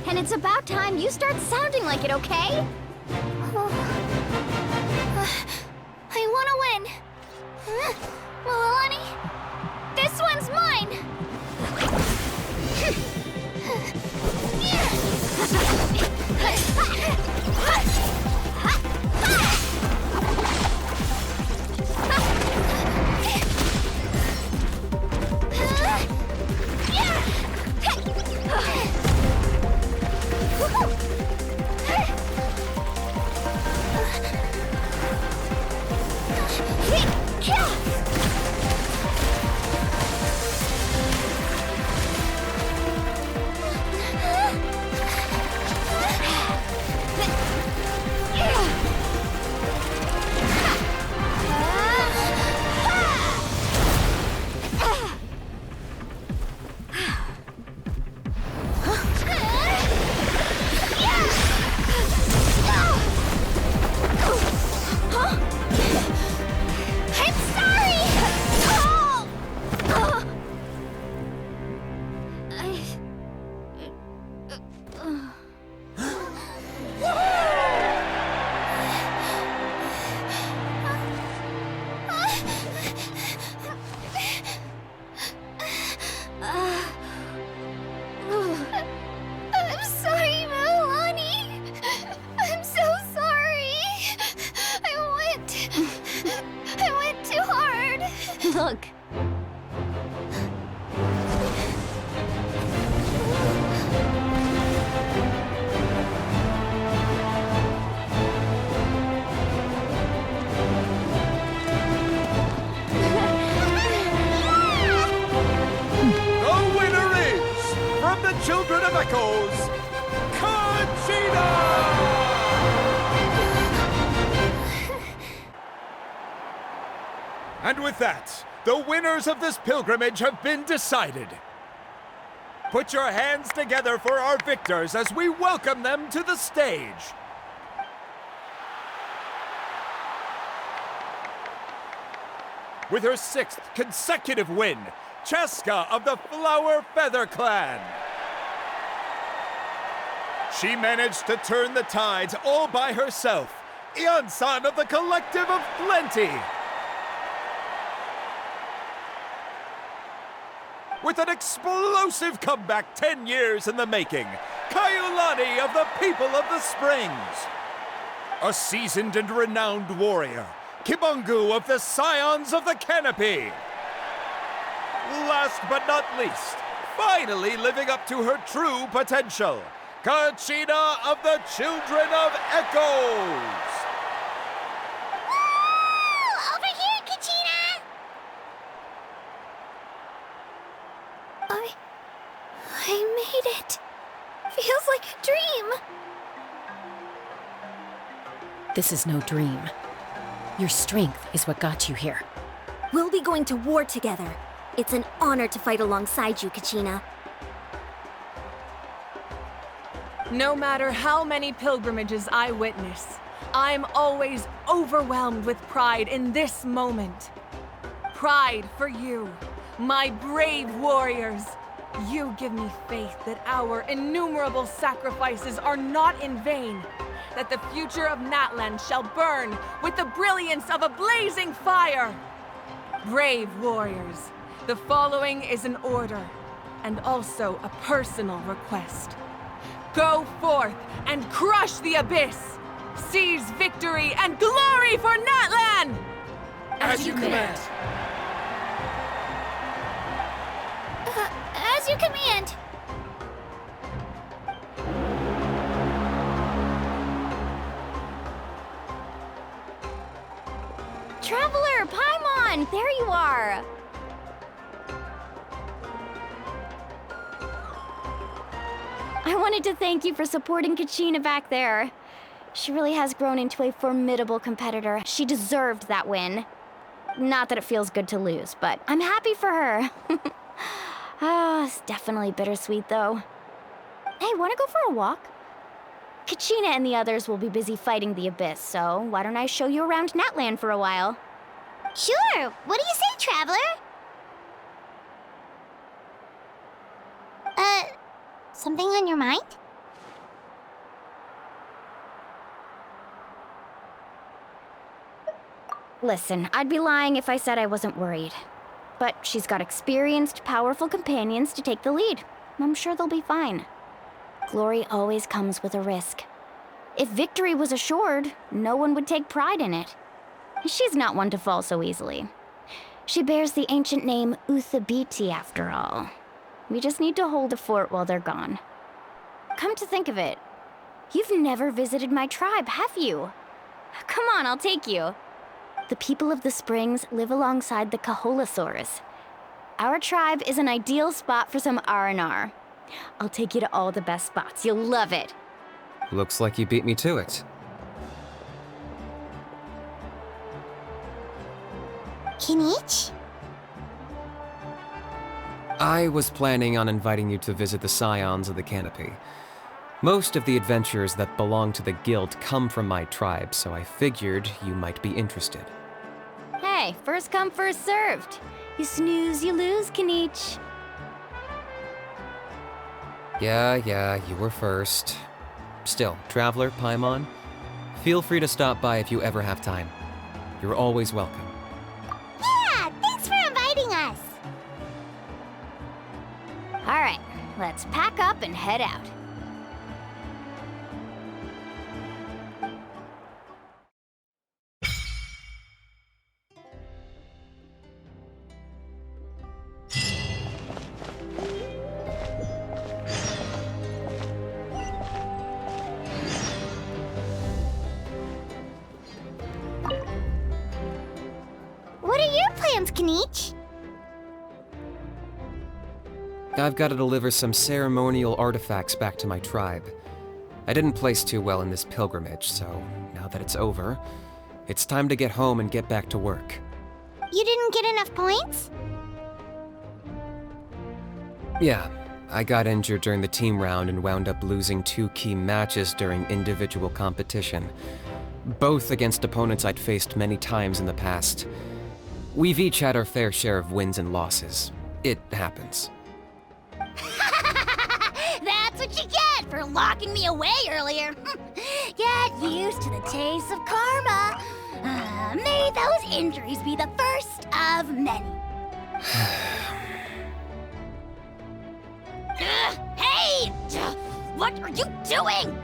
And it's about time you start sounding like it, okay? I want to win. Milani, this one's mine. Look. The winner is, from the Children of Echoes, Kachina! And with that, the winners of this pilgrimage have been decided. Put your hands together for our victors as we welcome them to the stage. With her 6th consecutive win, Cheska of the Flower Feather Clan. She managed to turn the tides all by herself. Ian-san of the Collective of Plenty. With an explosive comeback 10 years in the making, Kaiulani of the People of the Springs. A seasoned and renowned warrior, Kibangu of the Scions of the Canopy. Last but not least, finally living up to her true potential, Kachina of the Children of Echoes. Woo! Over here, Kachina! I made it. Feels like a dream. This is no dream. Your strength is what got you here. We'll be going to war together. It's an honor to fight alongside you, Kachina. No matter how many pilgrimages I witness, I'm always overwhelmed with pride in this moment. Pride for you, my brave warriors. You give me faith that our innumerable sacrifices are not in vain, that the future of Natlan shall burn with the brilliance of a blazing fire. Brave warriors, the following is an order, and also a personal request. Go forth and crush the abyss! Seize victory and glory for Natlan! As you command. As you command. Traveler, Paimon, there you are! I wanted to thank you for supporting Kachina back there. She really has grown into a formidable competitor. She deserved that win. Not that it feels good to lose, but I'm happy for her. It's definitely bittersweet, though. Hey, wanna go for a walk? Kachina and the others will be busy fighting the Abyss, so why don't I show you around Natlan for a while? Sure. What do you say, Traveler? Something on your mind? Listen, I'd be lying if I said I wasn't worried. But she's got experienced, powerful companions to take the lead. I'm sure they'll be fine. Glory always comes with a risk. If victory was assured, no one would take pride in it. She's not one to fall so easily. She bears the ancient name Uthabiti, after all. We just need to hold the fort while they're gone. Come to think of it, you've never visited my tribe, have you? Come on, I'll take you. The people of the Springs live alongside the Kaholasaurs. Our tribe is an ideal spot for some R&R. I'll take you to all the best spots. You'll love it. Looks like you beat me to it. Kinich? I was planning on inviting you to visit the Scions of the Canopy. Most of the adventurers that belong to the guild come from my tribe, so I figured you might be interested. Hey, first come, first served. You snooze, you lose, Kinich. Yeah, you were first. Still, Traveler, Paimon, feel free to stop by if you ever have time. You're always welcome. Yeah, thanks for inviting us. All right, let's pack up and head out. What are your plans, Kinich? I've got to deliver some ceremonial artifacts back to my tribe. I didn't place too well in this pilgrimage, so now that it's over, it's time to get home and get back to work. You didn't get enough points? Yeah, I got injured during the team round and wound up losing 2 key matches during individual competition, both against opponents I'd faced many times in the past. We've each had our fair share of wins and losses. It happens. That's what you get for locking me away earlier. Get used to the taste of karma. May those injuries be the first of many. Hey! What are you doing?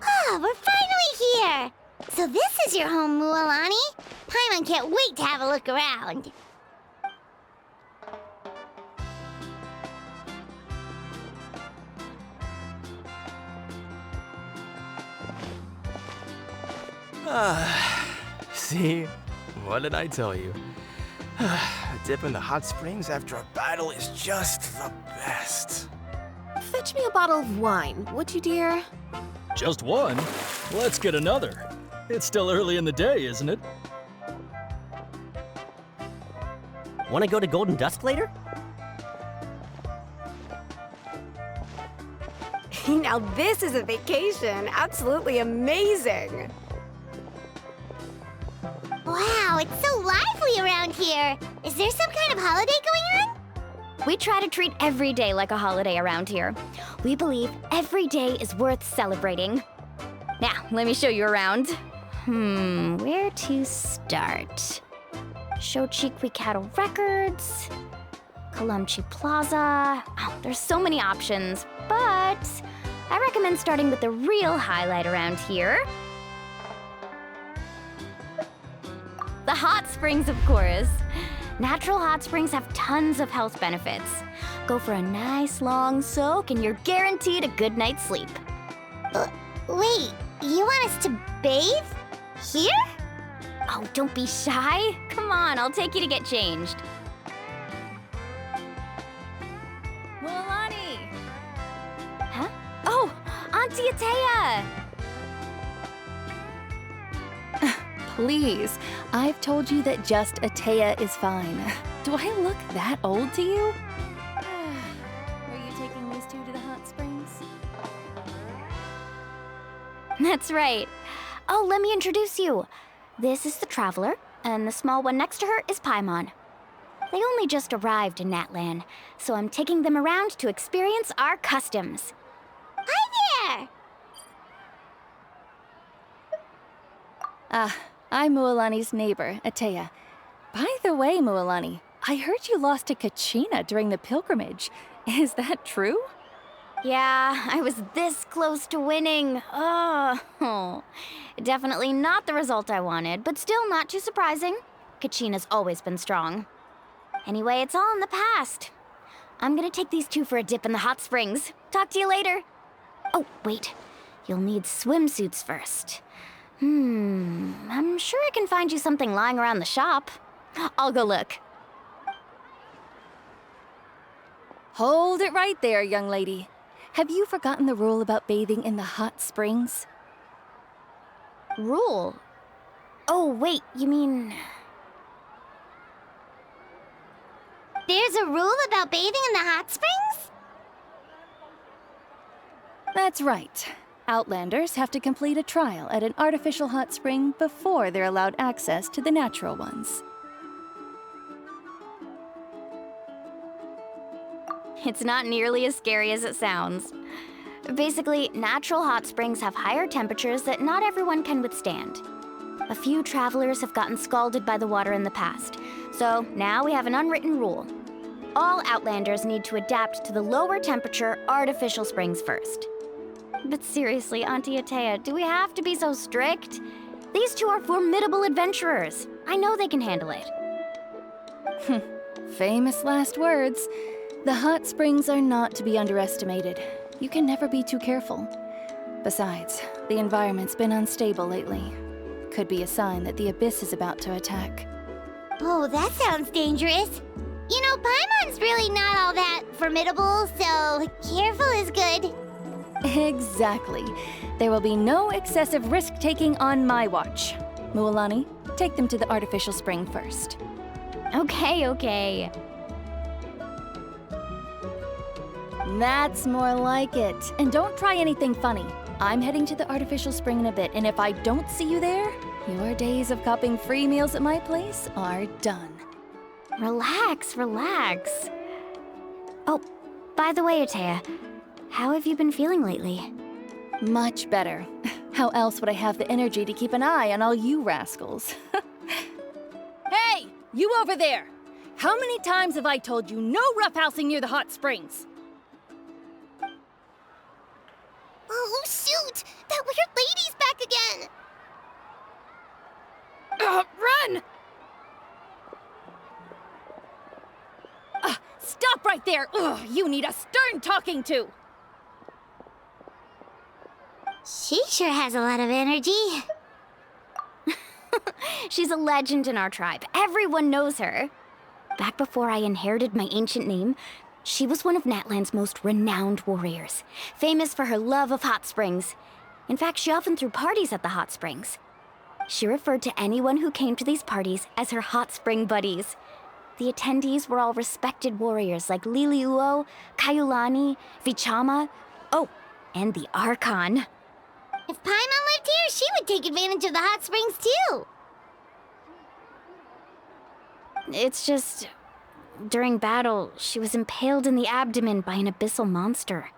Oh, we're finally here! So this is your home, Mualani? Paimon can't wait to have a look around. See? What did I tell you? A dip in the hot springs after a battle is just the best. Fetch me a bottle of wine, would you, dear? Just one? Let's get another. It's still early in the day, isn't it? Want to go to Golden Dusk later? Now this is a vacation. Absolutely amazing. Wow, it's so lively around here. Is there some kind of holiday going on? We try to treat every day like a holiday around here. We believe every day is worth celebrating. Now, let me show you around. Where to start? Shochiqui Cattle Records, Kalamchi Plaza. Oh, there's so many options, but I recommend starting with the real highlight around here. The hot springs, of course. Natural hot springs have tons of health benefits. Go for a nice long soak and you're guaranteed a good night's sleep. Wait, you want us to bathe? Here? Oh, don't be shy. Come on, I'll take you to get changed. Mualani! Huh? Oh, Auntie Atea! please. I've told you that just Atea is fine. Do I look that old to you? Are you taking these two to the hot springs? That's right. Oh, let me introduce you. This is the Traveler, and the small one next to her is Paimon. They only just arrived in Natlan, so I'm taking them around to experience our customs. Hi there! I'm Mualani's neighbor, Atea. By the way, Mualani, I heard you lost to Kachina during the pilgrimage. Is that true? Yeah, I was this close to winning. Oh, definitely not the result I wanted, but still not too surprising. Kachina's always been strong. Anyway, it's all in the past. I'm gonna take these two for a dip in the hot springs. Talk to you later. Oh, wait. You'll need swimsuits first. I'm sure I can find you something lying around the shop. I'll go look. Hold it right there, young lady. Have you forgotten the rule about bathing in the hot springs? Rule? Oh, wait, you mean... There's a rule about bathing in the hot springs? That's right. Outlanders have to complete a trial at an artificial hot spring before they're allowed access to the natural ones. It's not nearly as scary as it sounds. Basically, natural hot springs have higher temperatures that not everyone can withstand. A few travelers have gotten scalded by the water in the past, so now we have an unwritten rule. All Outlanders need to adapt to the lower temperature artificial springs first. But seriously, Auntie Atea, do we have to be so strict? These two are formidable adventurers. I know they can handle it. Famous last words. The hot springs are not to be underestimated. You can never be too careful. Besides, the environment's been unstable lately. Could be a sign that the Abyss is about to attack. Oh, that sounds dangerous. You know, Paimon's really not all that formidable, so careful is good. Exactly. There will be no excessive risk-taking on my watch. Mualani, take them to the artificial spring first. Okay. That's more like it. And don't try anything funny. I'm heading to the artificial spring in a bit, and if I don't see you there, your days of copping free meals at my place are done. Relax. Oh, by the way, Atea, how have you been feeling lately? Much better. How else would I have the energy to keep an eye on all you rascals? Hey, you over there! How many times have I told you no roughhousing near the hot springs? Oh, shoot! That weird lady's back again! Run! Stop right there! Ugh, you need a stern talking to! She sure has a lot of energy. She's a legend in our tribe. Everyone knows her. Back before I inherited my ancient name, she was one of Natlan's most renowned warriors, famous for her love of hot springs. In fact, she often threw parties at the hot springs. She referred to anyone who came to these parties as her hot spring buddies. The attendees were all respected warriors like Liliuo, Kaiulani, Vichama, and the Archon. If Paimon lived here, she would take advantage of the hot springs too. It's just, during battle, she was impaled in the abdomen by an abyssal monster.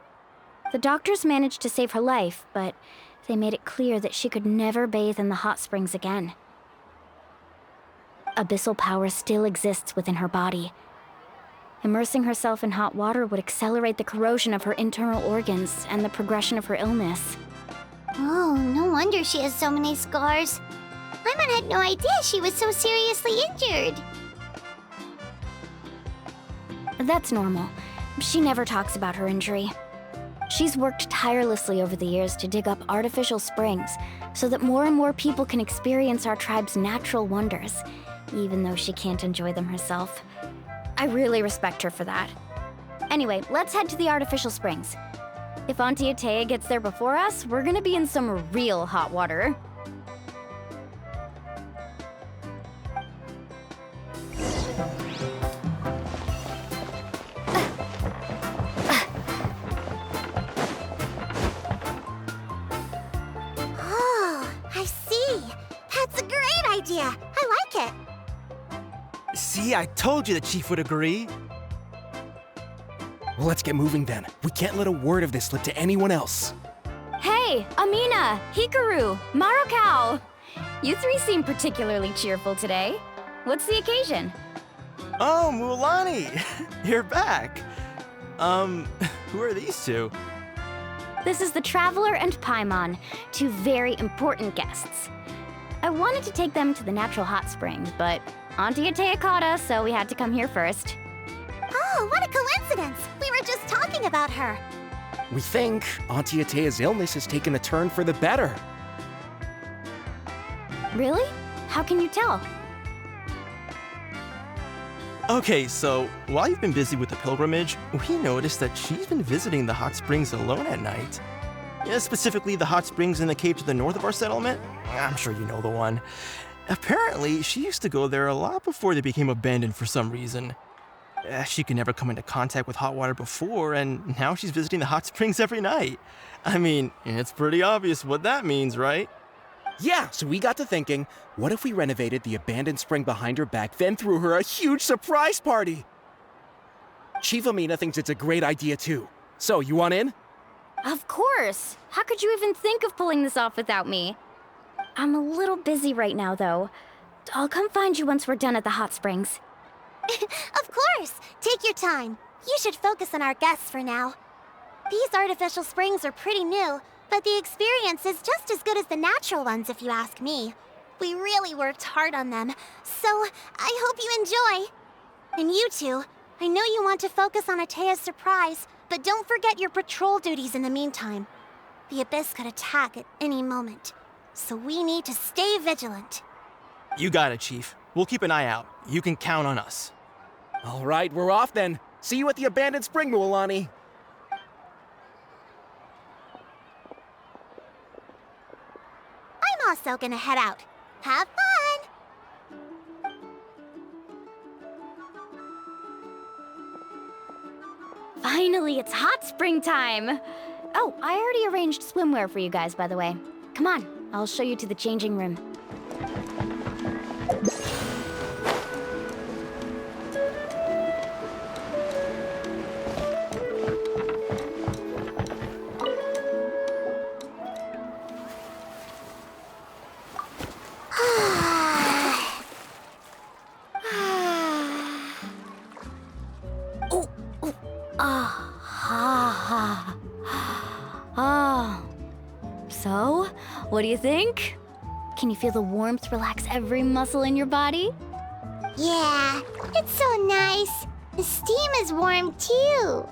The doctors managed to save her life, but they made it clear that she could never bathe in the hot springs again. Abyssal power still exists within her body. Immersing herself in hot water would accelerate the corrosion of her internal organs and the progression of her illness. Oh, no wonder she has so many scars. Paimon had no idea she was so seriously injured. That's normal. She never talks about her injury. She's worked tirelessly over the years to dig up artificial springs so that more and more people can experience our tribe's natural wonders, even though she can't enjoy them herself. I really respect her for that. Anyway, let's head to the artificial springs. If Auntie Atea gets there before us, we're gonna be in some real hot water. Oh, I see. That's a great idea. I like it. See, I told you the chief would agree. Well, let's get moving then. We can't let a word of this slip to anyone else. Hey, Amina, Hikaru, Marukao! You three seem particularly cheerful today. What's the occasion? Oh, Mualani! You're back! Who are these two? This is the Traveler and Paimon, two very important guests. I wanted to take them to the natural hot springs, but Auntie Atea caught us, so we had to come here first. Oh, what a coincidence! We were just talking about her. We think Auntie Atea's illness has taken a turn for the better. Really? How can you tell? Okay, so while you've been busy with the pilgrimage, we noticed that she's been visiting the hot springs alone at night. Yeah, specifically the hot springs in the cave to the north of our settlement. I'm sure you know the one. Apparently, she used to go there a lot before they became abandoned for some reason. She could never come into contact with hot water before, and now she's visiting the hot springs every night. I mean, it's pretty obvious what that means, right? Yeah, so we got to thinking, what if we renovated the abandoned spring behind her back, then threw her a huge surprise party? Chief Amina thinks it's a great idea too. So, you want in? Of course! How could you even think of pulling this off without me? I'm a little busy right now, though. I'll come find you once we're done at the hot springs. Of course! Take your time. You should focus on our guests for now. These artificial springs are pretty new, but the experience is just as good as the natural ones, if you ask me. We really worked hard on them, so I hope you enjoy. And you two, I know you want to focus on Atea's surprise, but don't forget your patrol duties in the meantime. The Abyss could attack at any moment, so we need to stay vigilant. You got it, Chief. We'll keep an eye out. You can count on us. All right, we're off then. See you at the abandoned spring, Mualani. I'm also gonna head out. Have fun! Finally, it's hot spring time! Oh, I already arranged swimwear for you guys, by the way. Come on, I'll show you to the changing room. So, what do you think? Can you feel the warmth relax every muscle in your body? Yeah, it's so nice. The steam is warm too.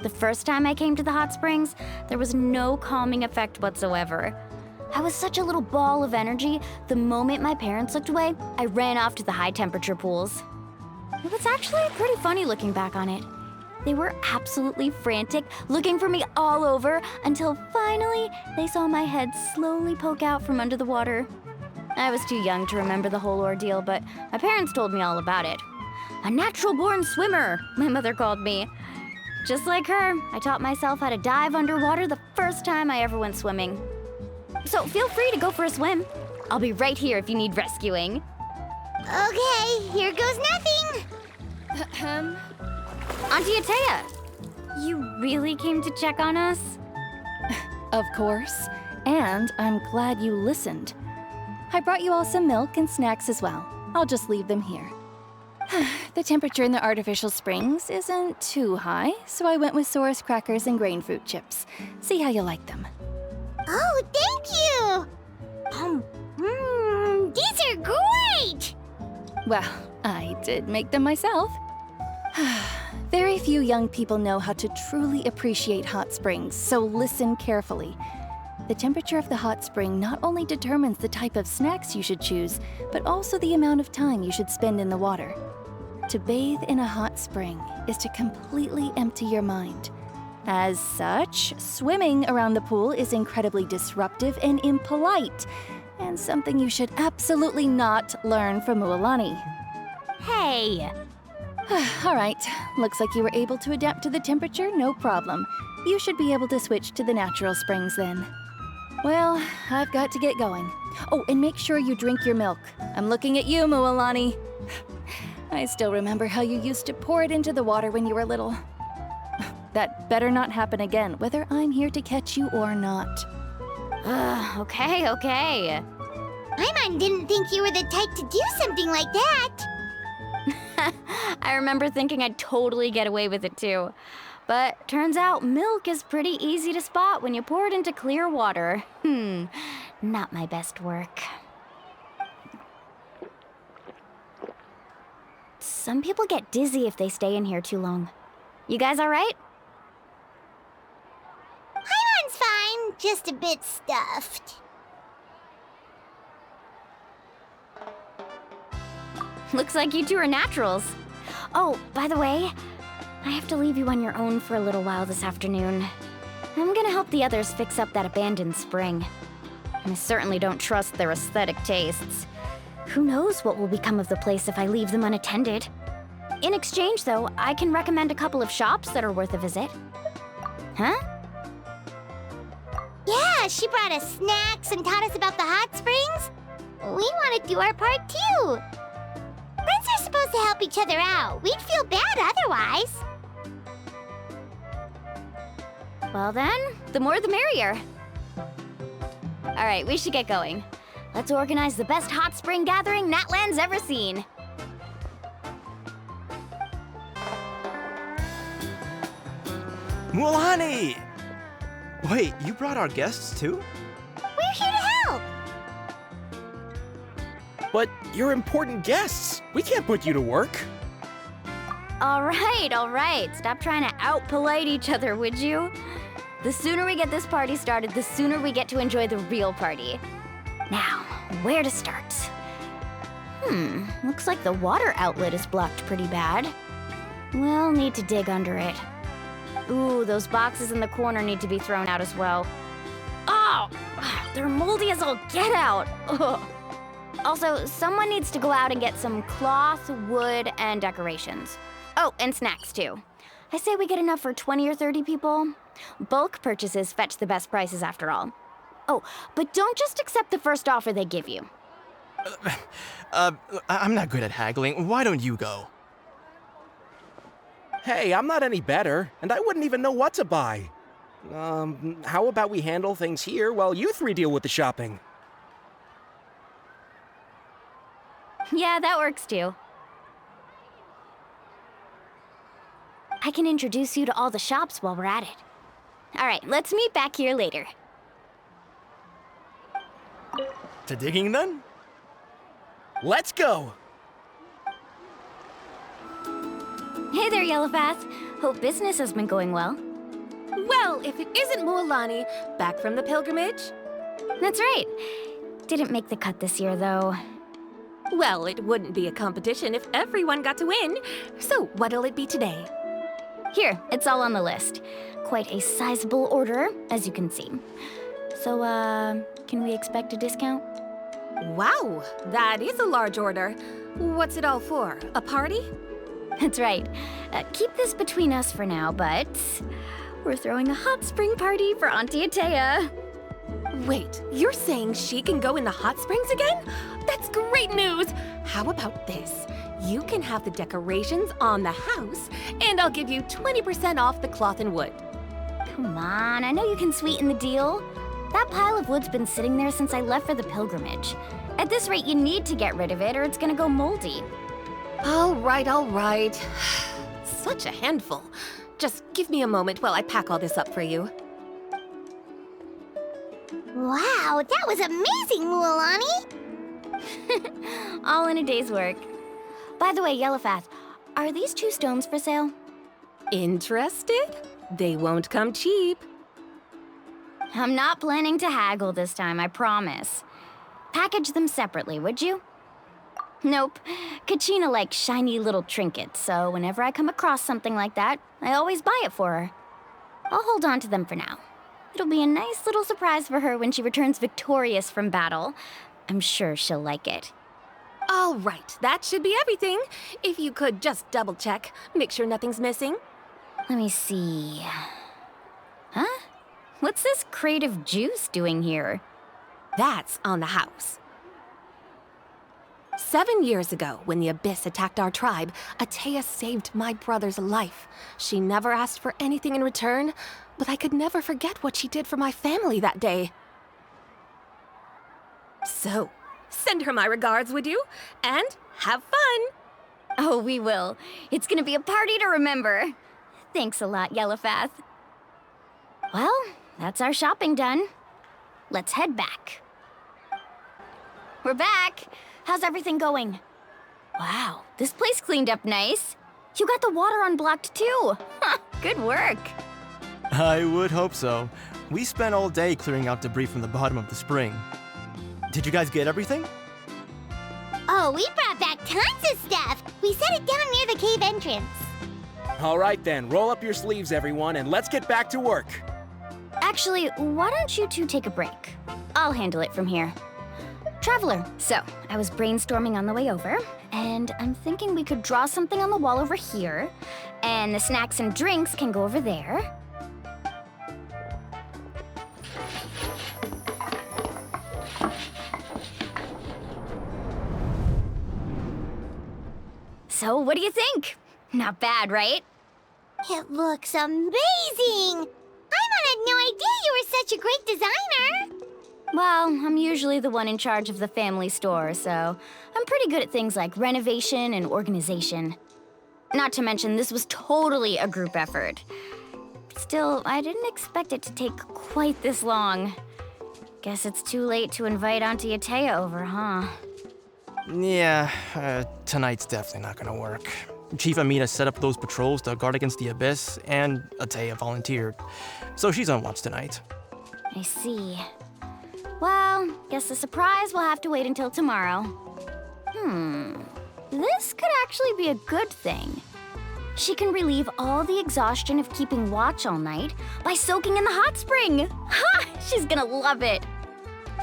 The first time I came to the hot springs, there was no calming effect whatsoever. I was such a little ball of energy, the moment my parents looked away, I ran off to the high temperature pools. It was actually pretty funny looking back on it. They were absolutely frantic, looking for me all over, until finally they saw my head slowly poke out from under the water. I was too young to remember the whole ordeal, but my parents told me all about it. A natural-born swimmer, my mother called me. Just like her, I taught myself how to dive underwater the first time I ever went swimming. So feel free to go for a swim. I'll be right here if you need rescuing. Okay, here goes nothing. Auntie Atea, you really came to check on us? Of course, and I'm glad you listened. I brought you all some milk and snacks as well. I'll just leave them here. The temperature in the artificial springs isn't too high, so I went with Saurus crackers and grain fruit chips. See how you like them. Oh, thank you! These are great! Well, I did make them myself. Very few young people know how to truly appreciate hot springs, so listen carefully. The temperature of the hot spring not only determines the type of snacks you should choose, but also the amount of time you should spend in the water. To bathe in a hot spring is to completely empty your mind. As such, swimming around the pool is incredibly disruptive and impolite, and something you should absolutely not learn from Mualani. Hey! All right. Looks like you were able to adapt to the temperature, no problem. You should be able to switch to the natural springs then. Well, I've got to get going. Oh, and make sure you drink your milk. I'm looking at you, Mualani. I still remember how you used to pour it into the water when you were little. That better not happen again, whether I'm here to catch you or not. Okay. Paimon didn't think you were the type to do something like that. I remember thinking I'd totally get away with it too. But turns out milk is pretty easy to spot when you pour it into clear water. Not my best work. Some people get dizzy if they stay in here too long. You guys all right? Paimon's fine, just a bit stuffed. Looks like you two are naturals. Oh, by the way, I have to leave you on your own for a little while this afternoon. I'm gonna help the others fix up that abandoned spring. I certainly don't trust their aesthetic tastes. Who knows what will become of the place if I leave them unattended. In exchange, though, I can recommend a couple of shops that are worth a visit. Huh? Yeah, she brought us snacks and taught us about the hot springs. We want to do our part too. Friends are supposed to help each other out. We'd feel bad otherwise. Well then, the more the merrier. All right, we should get going. Let's organize the best hot spring gathering Natlan's ever seen. Mualani! Wait, you brought our guests too? We're here to help. But you're important guests. We can't put you to work. All right. Stop trying to out-polite each other, would you? The sooner we get this party started, the sooner we get to enjoy the real party. Now, where to start? Looks like the water outlet is blocked pretty bad. We'll need to dig under it. Ooh, those boxes in the corner need to be thrown out as well. Oh, they're moldy as all get out. Ugh. Also, someone needs to go out and get some cloth, wood, and decorations. Oh, and snacks too. I say we get enough for 20 or 30 people. Bulk purchases fetch the best prices after all. Oh, but don't just accept the first offer they give you. I'm not good at haggling. Why don't you go? Hey, I'm not any better, and I wouldn't even know what to buy. How about we handle things here while you three deal with the shopping? Yeah, that works too. I can introduce you to all the shops while we're at it. All right, let's meet back here later. To digging then? Let's go! Hey there, Yellowfast. Hope business has been going well. Well, if it isn't Mualani, back from the pilgrimage? That's right. Didn't make the cut this year, though. Well, it wouldn't be a competition if everyone got to win. So what'll it be today? Here, it's all on the list. Quite a sizable order, as you can see. So, can we expect a discount? Wow, that is a large order. What's it all for? A party? That's right. Keep this between us for now, but we're throwing a hot spring party for Auntie Atea. Wait, you're saying she can go in the hot springs again? That's great news! How about this? You can have the decorations on the house, and I'll give you 20% off the cloth and wood. Come on, I know you can sweeten the deal. That pile of wood's been sitting there since I left for the pilgrimage. At this rate, you need to get rid of it or it's gonna go moldy. All right. Such a handful. Just give me a moment while I pack all this up for you. Wow, that was amazing, Mualani! All in a day's work. By the way, Yellowfast, are these 2 stones for sale? Interested? They won't come cheap. I'm not planning to haggle this time, I promise. Package them separately, would you? Nope. Kachina likes shiny little trinkets, so whenever I come across something like that, I always buy it for her. I'll hold on to them for now. It'll be a nice little surprise for her when she returns victorious from battle. I'm sure she'll like it. All right, that should be everything. If you could just double check, make sure nothing's missing. Let me see. Huh? What's this crate of juice doing here? That's on the house. 7 years ago, when the Abyss attacked our tribe, Atea saved my brother's life. She never asked for anything in return, but I could never forget what she did for my family that day. So, send her my regards, would you? And have fun! Oh, we will. It's gonna be a party to remember. Thanks a lot, Yellowfath. Well, that's our shopping done. Let's head back. We're back! How's everything going? Wow, this place cleaned up nice. You got the water unblocked too. Good work. I would hope so. We spent all day clearing out debris from the bottom of the spring. Did you guys get everything? Oh, we brought back tons of stuff. We set it down near the cave entrance. All right then, roll up your sleeves, everyone, and let's get back to work. Actually, why don't you two take a break? I'll handle it from here. Traveler, so I was brainstorming on the way over, and I'm thinking we could draw something on the wall over here, and the snacks and drinks can go over there. So, what do you think? Not bad, right? It looks amazing! Paimon had no idea you were such a great designer! Well, I'm usually the one in charge of the family store, so I'm pretty good at things like renovation and organization. Not to mention, this was totally a group effort. Still, I didn't expect it to take quite this long. Guess it's too late to invite Auntie Atea over, huh? Yeah, tonight's definitely not gonna work. Chief Amina set up those patrols to guard against the Abyss, and Atea volunteered. So she's on watch tonight. I see. Well, guess the surprise will have to wait until tomorrow. This could actually be a good thing. She can relieve all the exhaustion of keeping watch all night by soaking in the hot spring. Ha! She's gonna love it.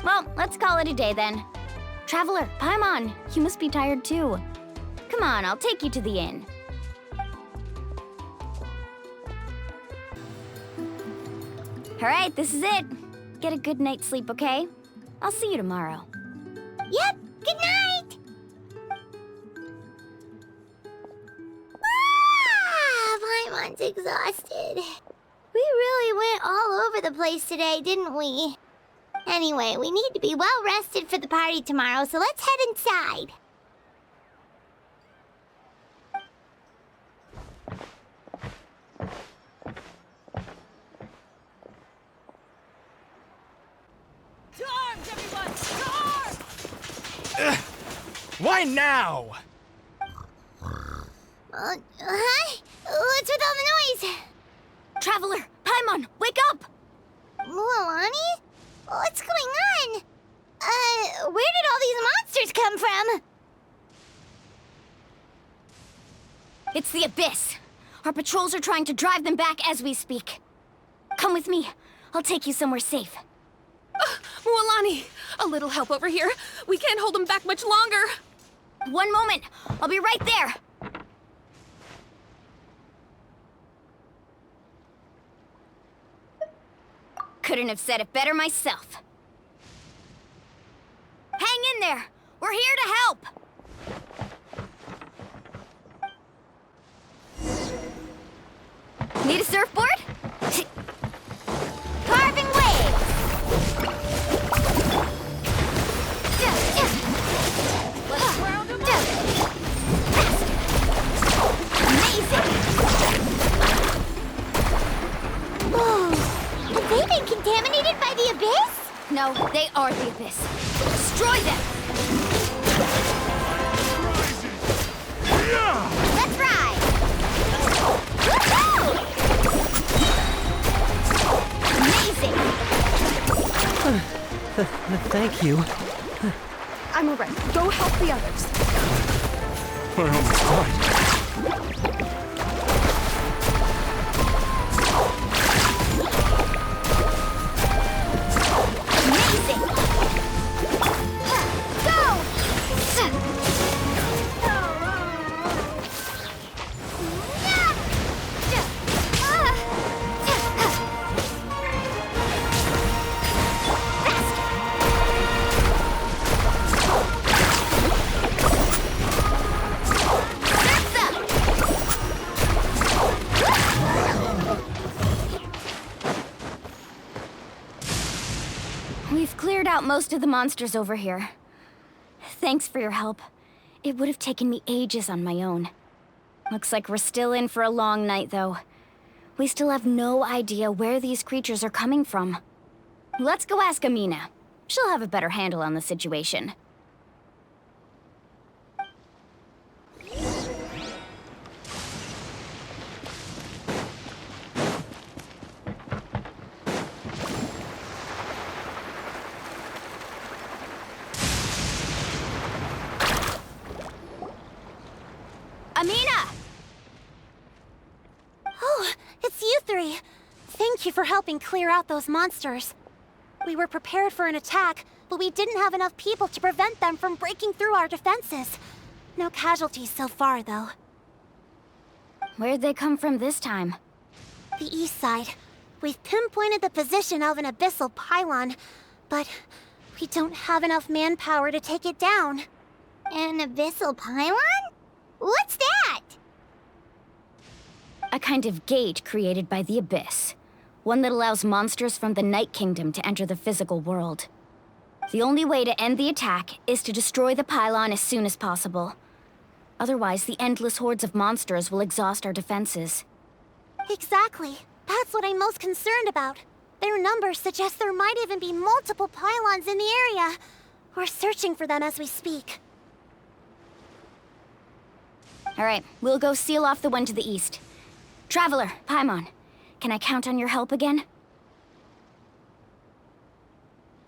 Well, let's call it a day then. Traveler, Paimon, you must be tired too. Come on, I'll take you to the inn. All right, this is it. Get a good night's sleep, okay? I'll see you tomorrow. Yep, good night! Paimon's exhausted. We really went all over the place today, didn't we? Anyway, we need to be well rested for the party tomorrow, so let's head inside. Why now? Huh? What's with all the noise? Traveler, Paimon, wake up! Mualani? What's going on? Where did all these monsters come from? It's the Abyss. Our patrols are trying to drive them back as we speak. Come with me. I'll take you somewhere safe. Mualani, a little help over here. We can't hold them back much longer. One moment. I'll be right there. Couldn't have said it better myself. Hang in there. We're here to help. Need a surfboard? Carving waves. Let's round them up. Amazing. Whoa. Have they been contaminated by the Abyss? No, they are the Abyss. Destroy them! Let's ride! Amazing! Thank you. I'm alright. Go help the others. We're almost done. Amazing! Go! most of the monsters over here. Thanks for your help. It would have taken me ages on my own. Looks like we're still in for a long night, though. We still have no idea where these creatures are coming from. Let's go ask Amina. She'll have a better handle on the situation. Amina! Oh, it's you three. Thank you for helping clear out those monsters. We were prepared for an attack, but we didn't have enough people to prevent them from breaking through our defenses. No casualties so far, though. Where'd they come from this time? The east side. We've pinpointed the position of an abyssal pylon, but we don't have enough manpower to take it down. An abyssal pylon? What's that? A kind of gate created by the Abyss. One that allows monsters from the Night Kingdom to enter the physical world. The only way to end the attack is to destroy the pylon as soon as possible. Otherwise, the endless hordes of monsters will exhaust our defenses. Exactly. That's what I'm most concerned about. Their numbers suggest there might even be multiple pylons in the area. We're searching for them as we speak. Alright, we'll go seal off the one to the east. Traveler, Paimon, can I count on your help again?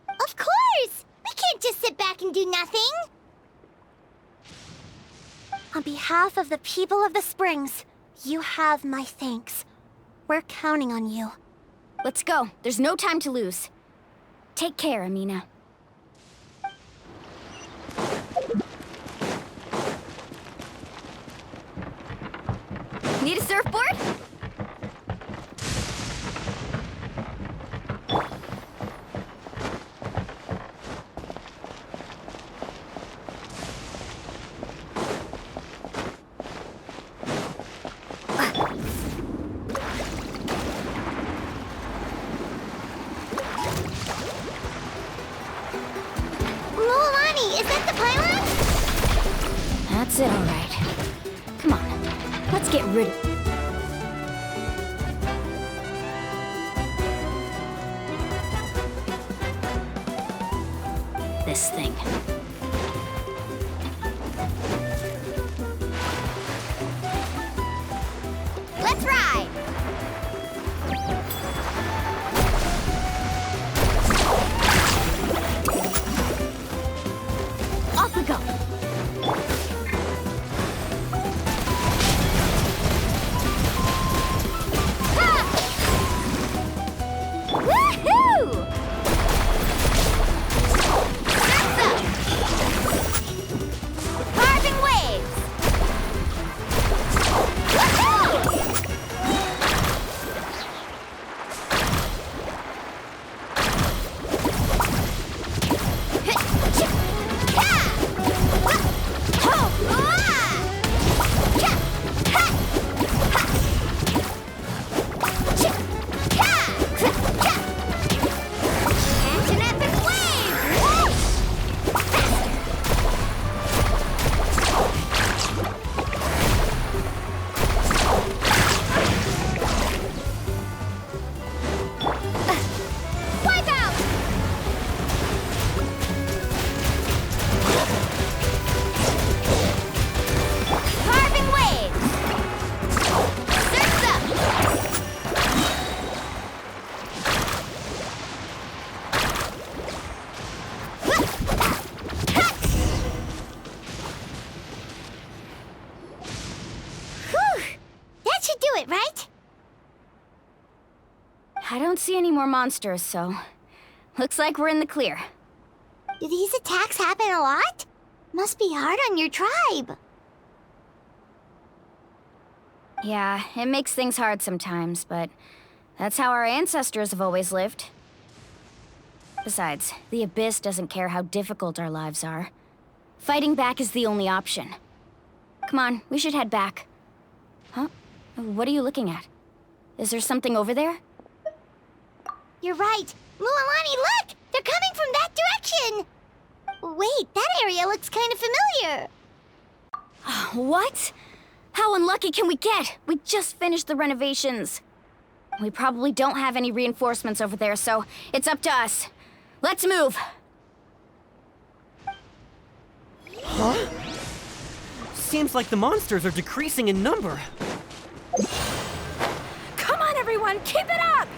Of course! We can't just sit back and do nothing! On behalf of the people of the Springs, you have my thanks. We're counting on you. Let's go. There's no time to lose. Take care, Amina. Need a surfboard? Is that the pylon? That's it, all right. Come on, let's get rid of... this thing. Let's ride! Off we go. Woohoo! Surf's up! Carving waves! Woohoo! Right? I don't see any more monsters, so... looks like we're in the clear. Do these attacks happen a lot? Must be hard on your tribe. Yeah, it makes things hard sometimes, but that's how our ancestors have always lived. Besides, the Abyss doesn't care how difficult our lives are. Fighting back is the only option. Come on, we should head back. Huh? What are you looking at? Is there something over there? You're right. Mualani, look! They're coming from that direction! Wait, that area looks kind of familiar. What? How unlucky can we get? We just finished the renovations. We probably don't have any reinforcements over there, so it's up to us. Let's move! Huh? Seems like the monsters are decreasing in number. Come on, everyone, keep it up!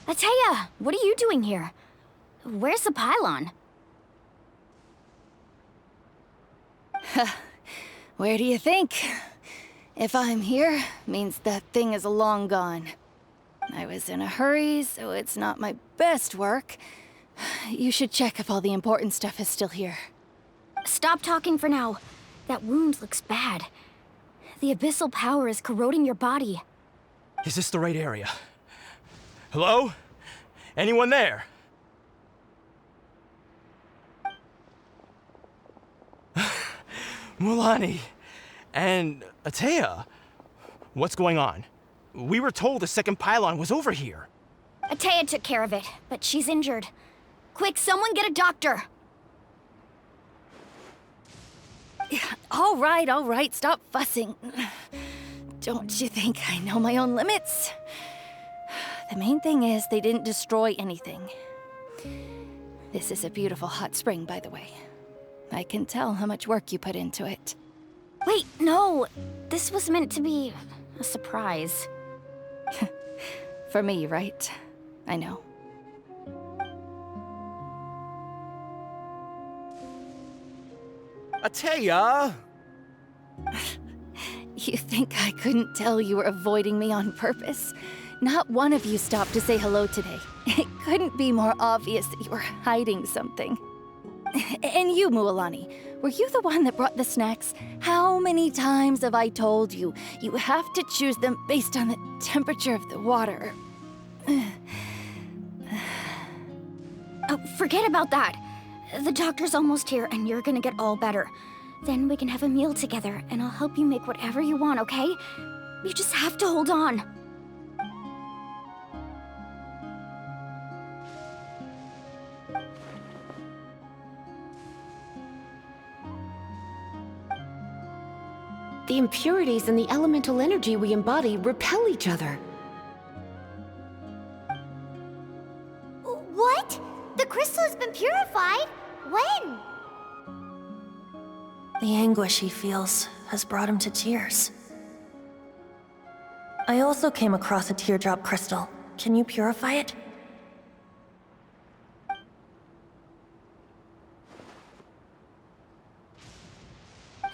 Atea, what are you doing here? Where's the pylon? Where do you think? If I'm here, means that thing is long gone. I was in a hurry, so it's not my best work. You should check if all the important stuff is still here. Stop talking for now. That wound looks bad. The abyssal power is corroding your body. Is this the right area? Hello? Anyone there? Mulani and Atea, what's going on? We were told the second pylon was over here. Atea took care of it, but she's injured. Quick, someone get a doctor! All right, stop fussing. Don't you think I know my own limits? The main thing is they didn't destroy anything. This is a beautiful hot spring, by the way. I can tell how much work you put into it. Wait, no! This was meant to be a surprise. For me, right? I know. Atea! You think I couldn't tell you were avoiding me on purpose? Not one of you stopped to say hello today. It couldn't be more obvious that you were hiding something. And you, Mualani, were you the one that brought the snacks? How many times have I told you, you have to choose them based on the temperature of the water? Oh, forget about that. The doctor's almost here, and you're gonna get all better. Then we can have a meal together, and I'll help you make whatever you want, okay? You just have to hold on. The impurities and the elemental energy we embody repel each other. What? The crystal has been purified? When? The anguish he feels has brought him to tears. I also came across a teardrop crystal. Can you purify it?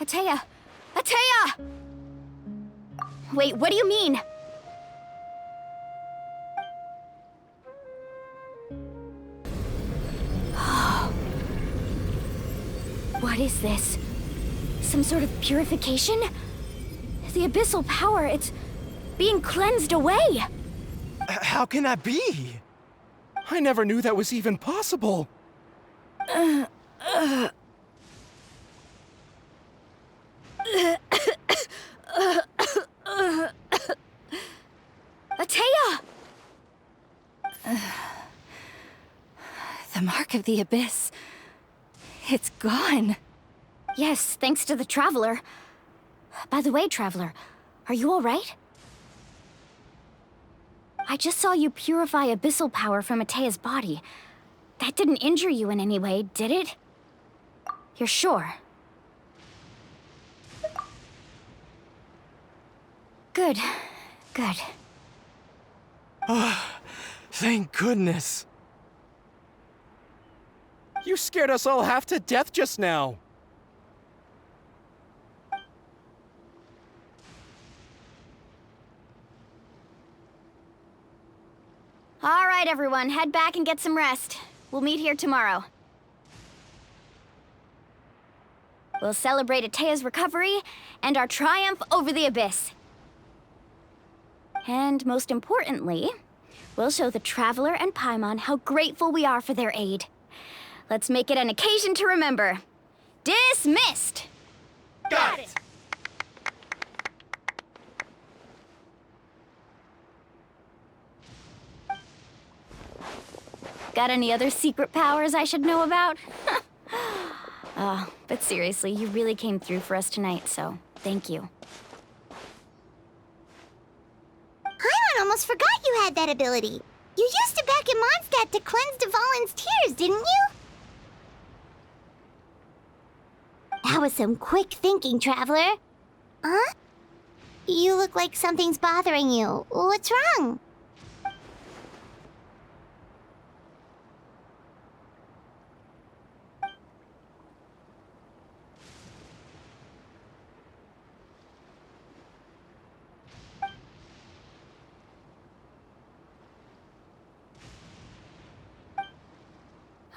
Atea! Atea! Wait, what do you mean? What is this? Some sort of purification? The abyssal power, it's being cleansed away! How can that be? I never knew that was even possible. Atea! The mark of the abyss. It's gone. Yes, thanks to the Traveler. By the way, Traveler, are you all right? I just saw you purify abyssal power from Atea's body. That didn't injure you in any way, did it? You're sure? Good. Good. Thank goodness. You scared us all half to death just now. All right, everyone, head back and get some rest. We'll meet here tomorrow. We'll celebrate Atea's recovery and our triumph over the Abyss. And most importantly, we'll show the Traveler and Paimon how grateful we are for their aid. Let's make it an occasion to remember. Dismissed! Got it! Got any other secret powers I should know about? But seriously, you really came through for us tonight, so thank you. Paimon almost forgot you had that ability. You used it back in Mondstadt to cleanse Dvalin's tears, didn't you? That was some quick thinking, Traveler. Huh? You look like something's bothering you. What's wrong?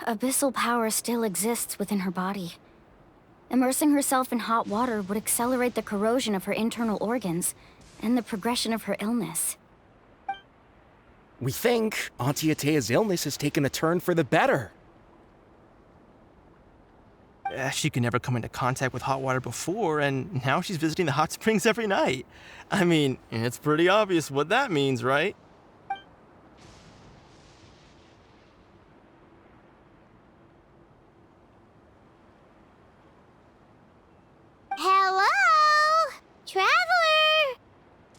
Abyssal power still exists within her body. Immersing herself in hot water would accelerate the corrosion of her internal organs and the progression of her illness. We think Auntie Atea's illness has taken a turn for the better. She could never come into contact with hot water before, and now she's visiting the hot springs every night. I mean, it's pretty obvious what that means, right? Hello? Traveler?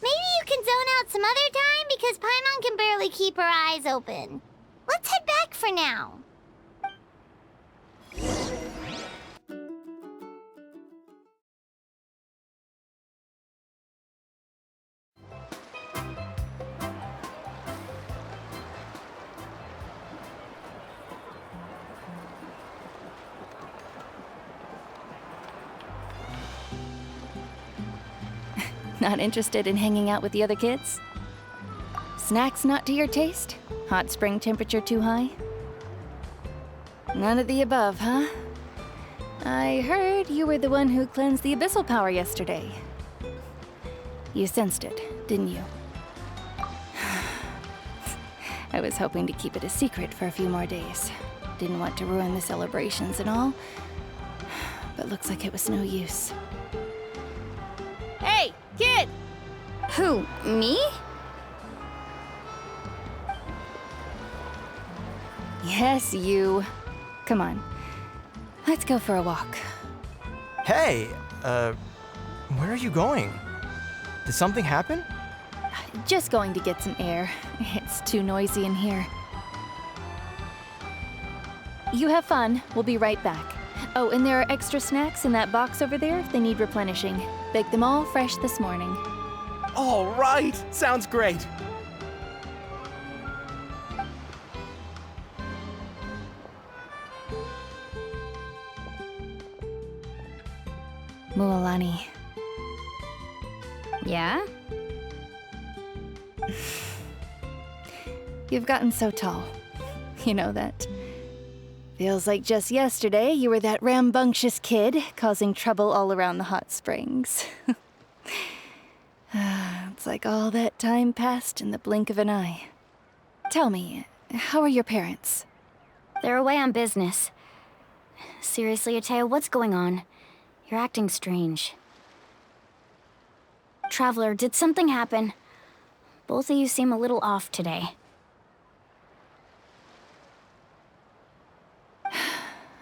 Maybe you can zone out some other time because Paimon can barely keep her eyes open. Let's head back for now. Not interested in hanging out with the other kids? Snacks not to your taste? Hot spring temperature too high? None of the above, huh? I heard you were the one who cleansed the abyssal power yesterday. You sensed it, didn't you? I was hoping to keep it a secret for a few more days. Didn't want to ruin the celebrations and all, but looks like it was no use. Hey, kid! Who, me? Yes, you. Come on. Let's go for a walk. Hey, where are you going? Did something happen? Just going to get some air. It's too noisy in here. You have fun. We'll be right back. Oh, and there are extra snacks in that box over there if they need replenishing. Baked them all fresh this morning. All right! Sounds great! Mualani. Yeah? You've gotten so tall. You know that. Feels like just yesterday you were that rambunctious kid causing trouble all around the hot springs. It's like all that time passed in the blink of an eye. Tell me, how are your parents? They're away on business. Seriously, Atea, what's going on? You're acting strange. Traveler, did something happen? Both of you seem a little off today.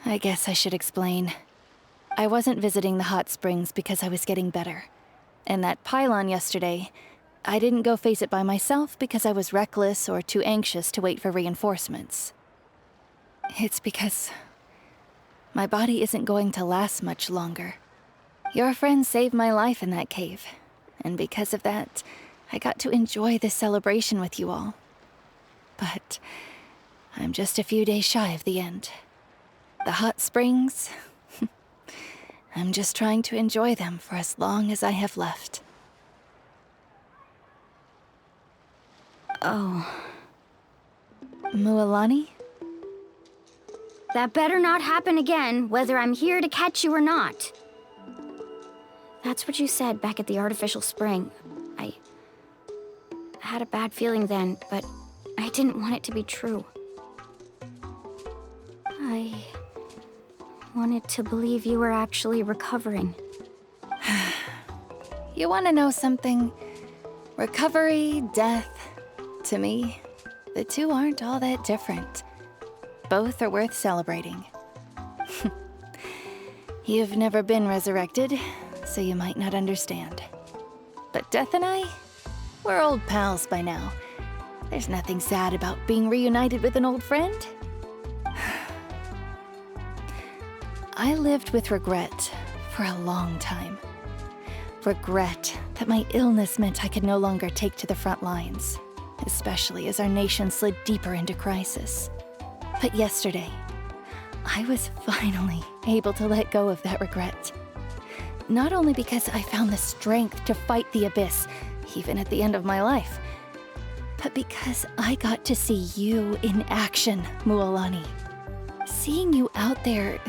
I guess I should explain. I wasn't visiting the hot springs because I was getting better. And that pylon yesterday, I didn't go face it by myself because I was reckless or too anxious to wait for reinforcements. It's because my body isn't going to last much longer. Your friend saved my life in that cave, and because of that, I got to enjoy this celebration with you all. But I'm just a few days shy of the end. The hot springs, I'm just trying to enjoy them for as long as I have left. Oh. Mualani? That better not happen again, whether I'm here to catch you or not. That's what you said back at the artificial spring. I had a bad feeling then, but I didn't want it to be true. I wanted to believe you were actually recovering. You want to know something? Recovery, death, to me, the two aren't all that different. Both are worth celebrating. You've never been resurrected, so you might not understand. But Death and I, we're old pals by now. There's nothing sad about being reunited with an old friend. I lived with regret for a long time. Regret that my illness meant I could no longer take to the front lines, especially as our nation slid deeper into crisis. But yesterday, I was finally able to let go of that regret. Not only because I found the strength to fight the abyss, even at the end of my life, but because I got to see you in action, Mualani. Seeing you out there,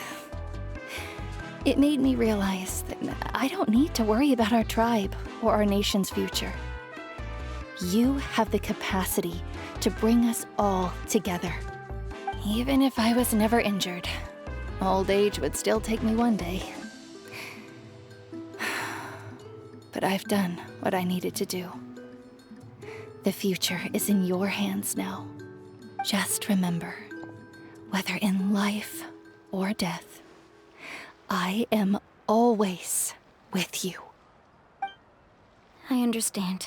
it made me realize that I don't need to worry about our tribe or our nation's future. You have the capacity to bring us all together. Even if I was never injured, old age would still take me one day. But I've done what I needed to do. The future is in your hands now. Just remember, whether in life or death, I am always with you. I understand.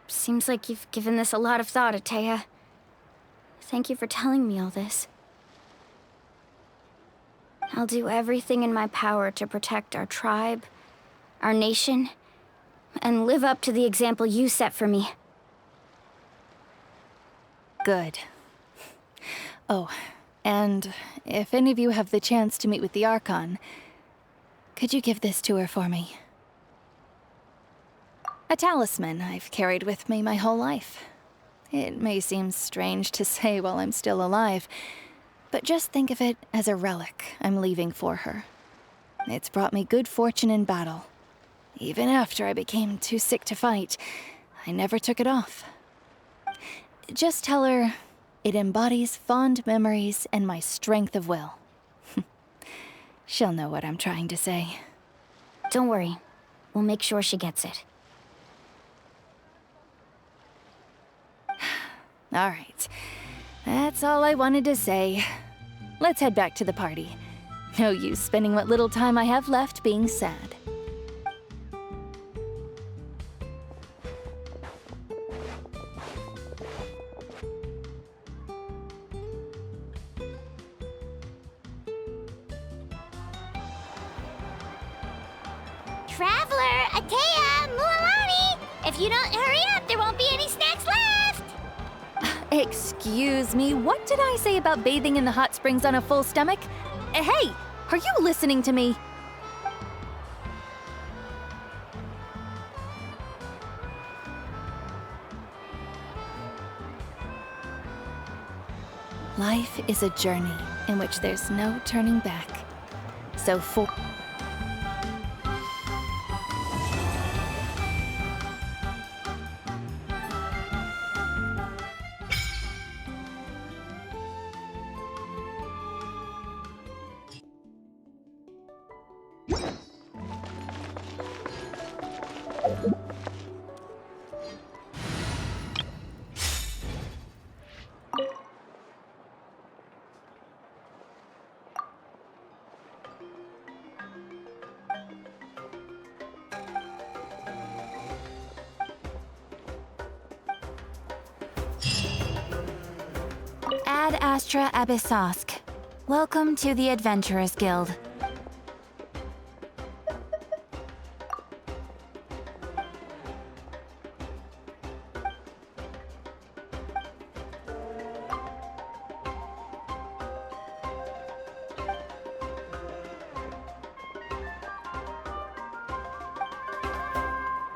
Seems like you've given this a lot of thought, Atea. Thank you for telling me all this. I'll do everything in my power to protect our tribe, our nation, and live up to the example you set for me. Good. Oh, and if any of you have the chance to meet with the Archon, could you give this to her for me? A talisman I've carried with me my whole life. It may seem strange to say while I'm still alive, but just think of it as a relic I'm leaving for her. It's brought me good fortune in battle. Even after I became too sick to fight, I never took it off. Just tell her it embodies fond memories and my strength of will. She'll know what I'm trying to say. Don't worry. We'll make sure she gets it. All right. That's all I wanted to say. Let's head back to the party. No use spending what little time I have left being sad. Traveler, Atea, Mualani! If you don't hurry up, there won't be any snacks left! Excuse me, what did I say about bathing in the hot springs on a full stomach? Hey, are you listening to me? Life is a journey in which there's no turning back. So Ad Astra Abyssosk. Welcome to the Adventurers Guild.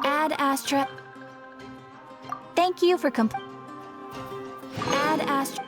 Ad Astra. Thank you for Ad Astra.